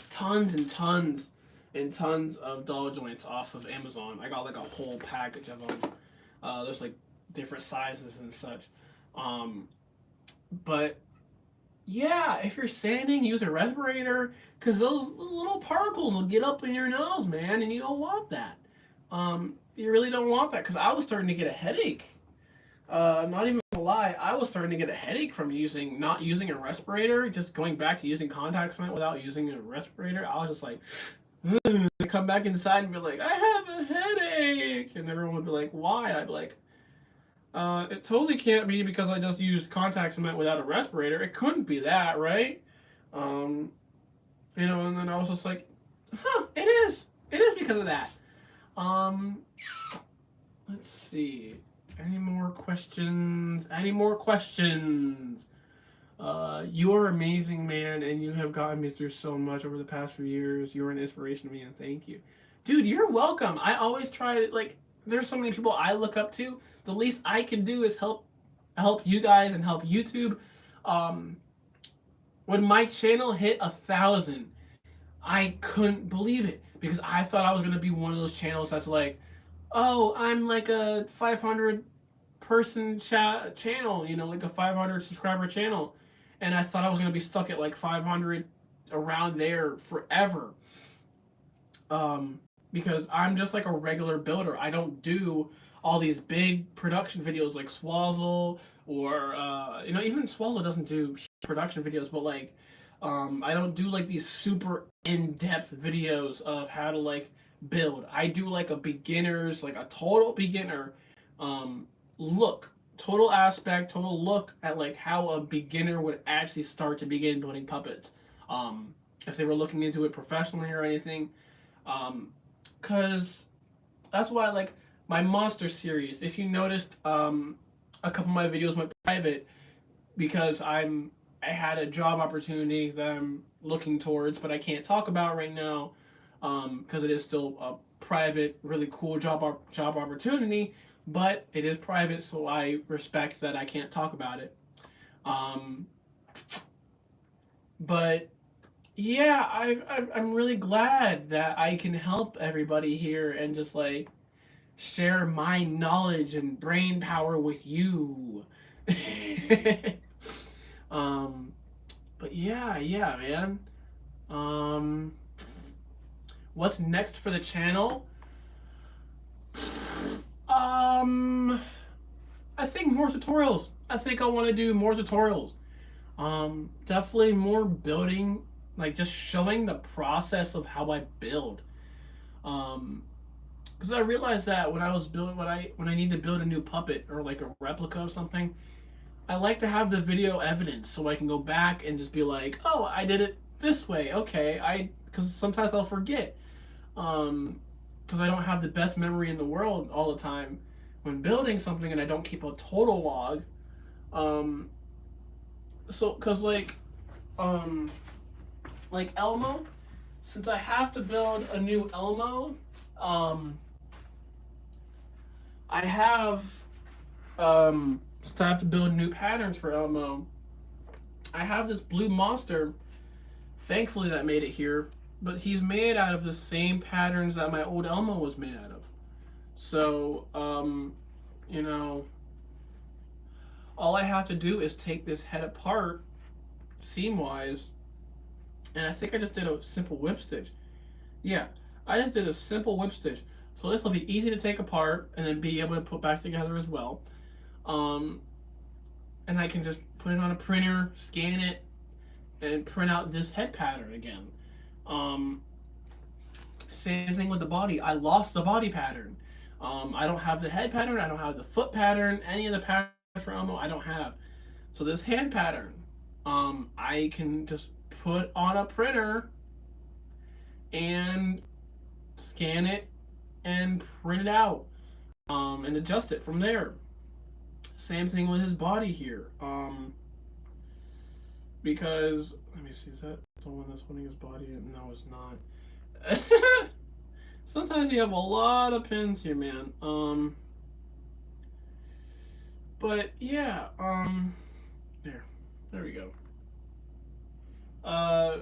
tons and tons and tons of doll joints off of Amazon. I got like a whole package of them. There's like different sizes and such. Um, but yeah, if you're sanding, use a respirator because those little particles will get up in your nose, man, and you don't want that. You really don't want that because I was starting to get a headache. Not even gonna lie, I was starting to get a headache from not using a respirator, just going back to using contact cement without using a respirator. I was just like, to come back inside and be like, I have a headache, and everyone would be like, why? I'd be like, it totally can't be because I just used contact cement without a respirator. It couldn't be that, right? Um, and then I was just like, huh, it is. It is because of that. Um, let's see. Any more questions? Any more questions? You are amazing, man, and you have gotten me through so much over the past few years. You're an inspiration to me, and thank you. Dude, you're welcome. I always try to, like, there's so many people I look up to. The least I can do is help you guys and help YouTube. Um, when my channel hit 1,000, I couldn't believe it because I thought I was gonna be one of those channels that's like, oh, I'm like a 500 person channel, like a 500 subscriber channel, and I thought I was gonna be stuck at like 500 around there forever. Because I'm just like a regular builder. I don't do all these big production videos like Swazzle or even Swazzle doesn't do production videos, but like I don't do like these super in-depth videos of how to like build. I do like a beginner's, like a total beginner um, look, total aspect, total look at like how a beginner would actually start to begin building puppets. If they were looking into it professionally or anything. Because that's why like my monster series, if you noticed, a couple of my videos went private because I had a job opportunity that I'm looking towards, but I can't talk about right now because it is still a private, really cool job opportunity, but it is private, so I respect that I can't talk about it. Um, but yeah, I'm really glad that I can help everybody here and just like share my knowledge and brain power with you. um, but yeah, man. Um, what's next for the channel? Um, I think more tutorials. I think I want to do more tutorials. Definitely more building, like just showing the process of how I build. Um, because I realized that when I was building, when I need to build a new puppet or like a replica of something, I like to have the video evidence so I can go back and just be like, oh, I did it this way. Okay, because sometimes I'll forget. Because I don't have the best memory in the world all the time when building something, and I don't keep a total log. Um, so because um, like Elmo, since I have to build a new Elmo, um, I have since I have to build new patterns for Elmo, I have this blue monster. Thankfully, that made it here, but he's made out of the same patterns that my old Elmo was made out of. So, you know, all I have to do is take this head apart, seam wise, and I think I just did a simple whip stitch. Yeah, I just did a simple whip stitch. So this will be easy to take apart and then be able to put back together as well. Um, and I can just put it on a printer, scan it, and print out this head pattern again. Um, Same thing with the body. I lost the body pattern. I don't have the head pattern. I don't have the foot pattern. Any of the patterns for Elmo, I don't have. So this hand pattern, I can just put on a printer and scan it and print it out, and adjust it from there. Same thing with his body here. Because let me see, is that the one that's holding his body? No, it's not. Sometimes you have a lot of pins here, man. But yeah, there we go.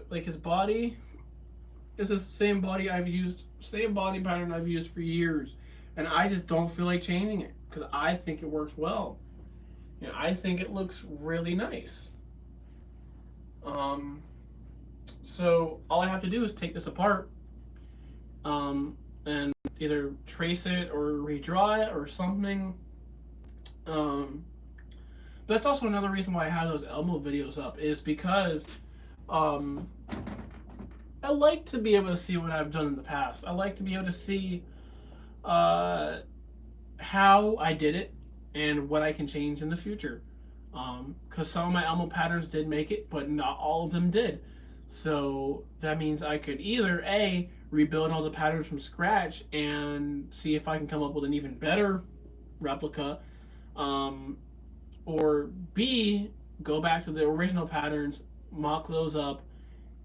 Like his body is the same body pattern I've used for years, and I just don't feel like changing it because I think it works well. I think it looks really nice. So all I have to do is take this apart, and either trace it or redraw it or something. But that's also another reason why I have those Elmo videos up, is because um, I like to be able to see what I've done in the past. I like to be able to see how I did it and what I can change in the future. Because some of my Elmo patterns did make it, but not all of them did. So that means I could either A, rebuild all the patterns from scratch and see if I can come up with an even better replica, or B, go back to the original patterns, mock those up,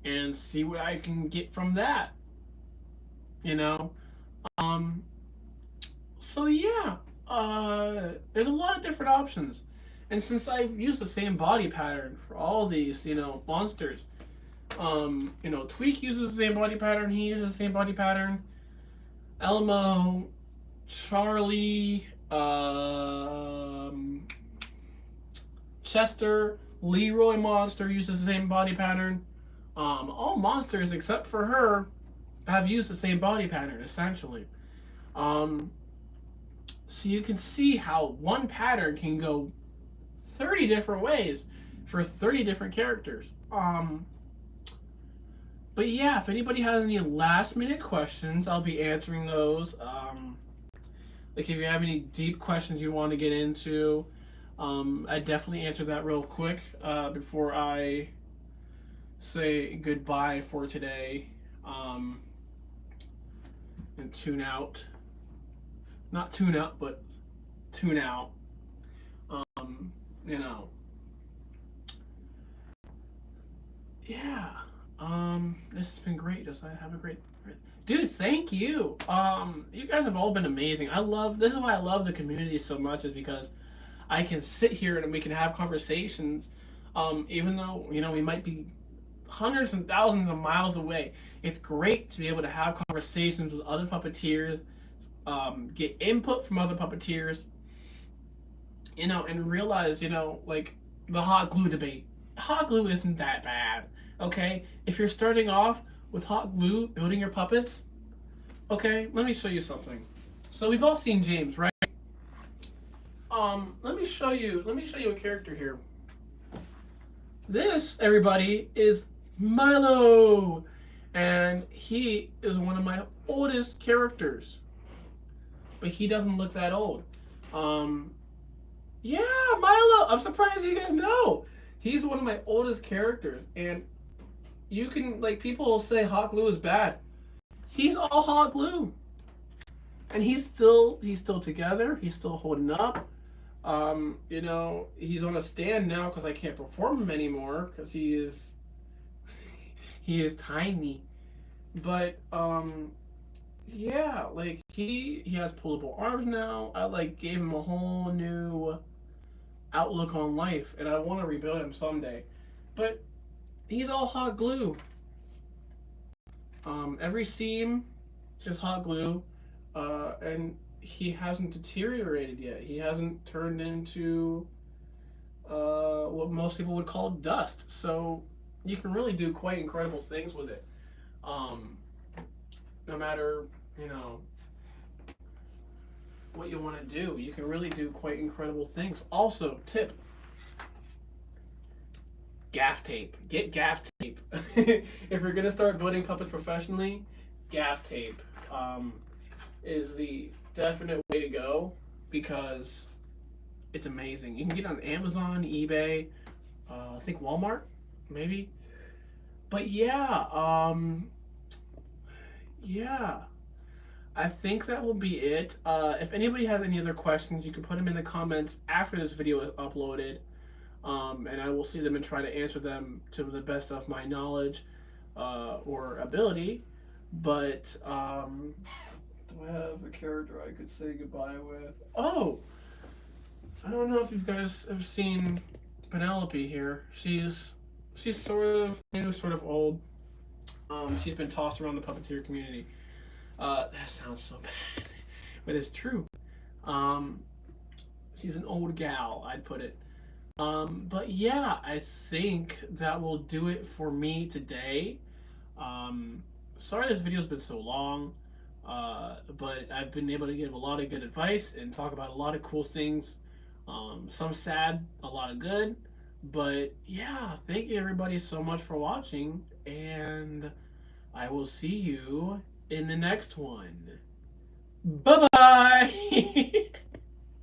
and see what I can get from that. You know? Um, so yeah, there's a lot of different options. And since I've used the same body pattern for all these, monsters, Tweak uses the same body pattern, he uses the same body pattern, Elmo, Charlie, Chester, Leroy Monster uses the same body pattern. All monsters except for her have used the same body pattern, essentially. So you can see how one pattern can go 30 different ways for 30 different characters. But yeah, if anybody has any last minute questions, I'll be answering those. Like if you have any deep questions you want to get into, I definitely answer that real quick before I say goodbye for today, and tune out. Not tune up, but tune out. You know. Yeah. This has been great. Just have a great dude. Thank you. You guys have all been amazing. This is why I love the community so much, is because I can sit here and we can have conversations, even though we might be hundreds and thousands of miles away. It's great to be able to have conversations with other puppeteers, get input from other puppeteers, and realize, like the hot glue debate. Hot glue isn't that bad, okay? If you're starting off with hot glue building your puppets, okay, let me show you something. So we've all seen James, right? Let me show you a character here. This, everybody, is Milo, and he is one of my oldest characters, but he doesn't look that old. Yeah, Milo. I'm surprised you guys know. He's one of my oldest characters, and you can, like, people will say hot glue is bad. He's all hot glue, and he's still together. He's still holding up. He's on a stand now because I can't perform him anymore because he is tiny. But yeah, like he has pullable arms now. I gave him a whole new outlook on life, and I want to rebuild him someday. But he's all hot glue. Every seam is hot glue, and he hasn't deteriorated yet. He hasn't turned into what most people would call dust. So you can really do quite incredible things with it. No matter, what you want to do, you can really do quite incredible things. Also, tip, gaff tape. Get gaff tape. If you're going to start building puppets professionally, gaff tape is the definite way to go, because it's amazing. You can get it on Amazon, eBay, I think Walmart, maybe. But yeah, I think that will be it. If anybody has any other questions, you can put them in the comments after this video is uploaded, and I will see them and try to answer them to the best of my knowledge or ability. But do I have a character I could say goodbye with? Oh, I don't know if you guys have seen Penelope here. She's sort of new, sort of old. She's been tossed around the puppeteer community. That sounds so bad, but it's true. Um, she's an old gal, I'd put it. But yeah, I think that will do it for me today. Sorry this video's been so long, but I've been able to give a lot of good advice and talk about a lot of cool things. Some sad, a lot of good. But yeah, thank you everybody so much for watching, and I will see you in the next one. Bye bye!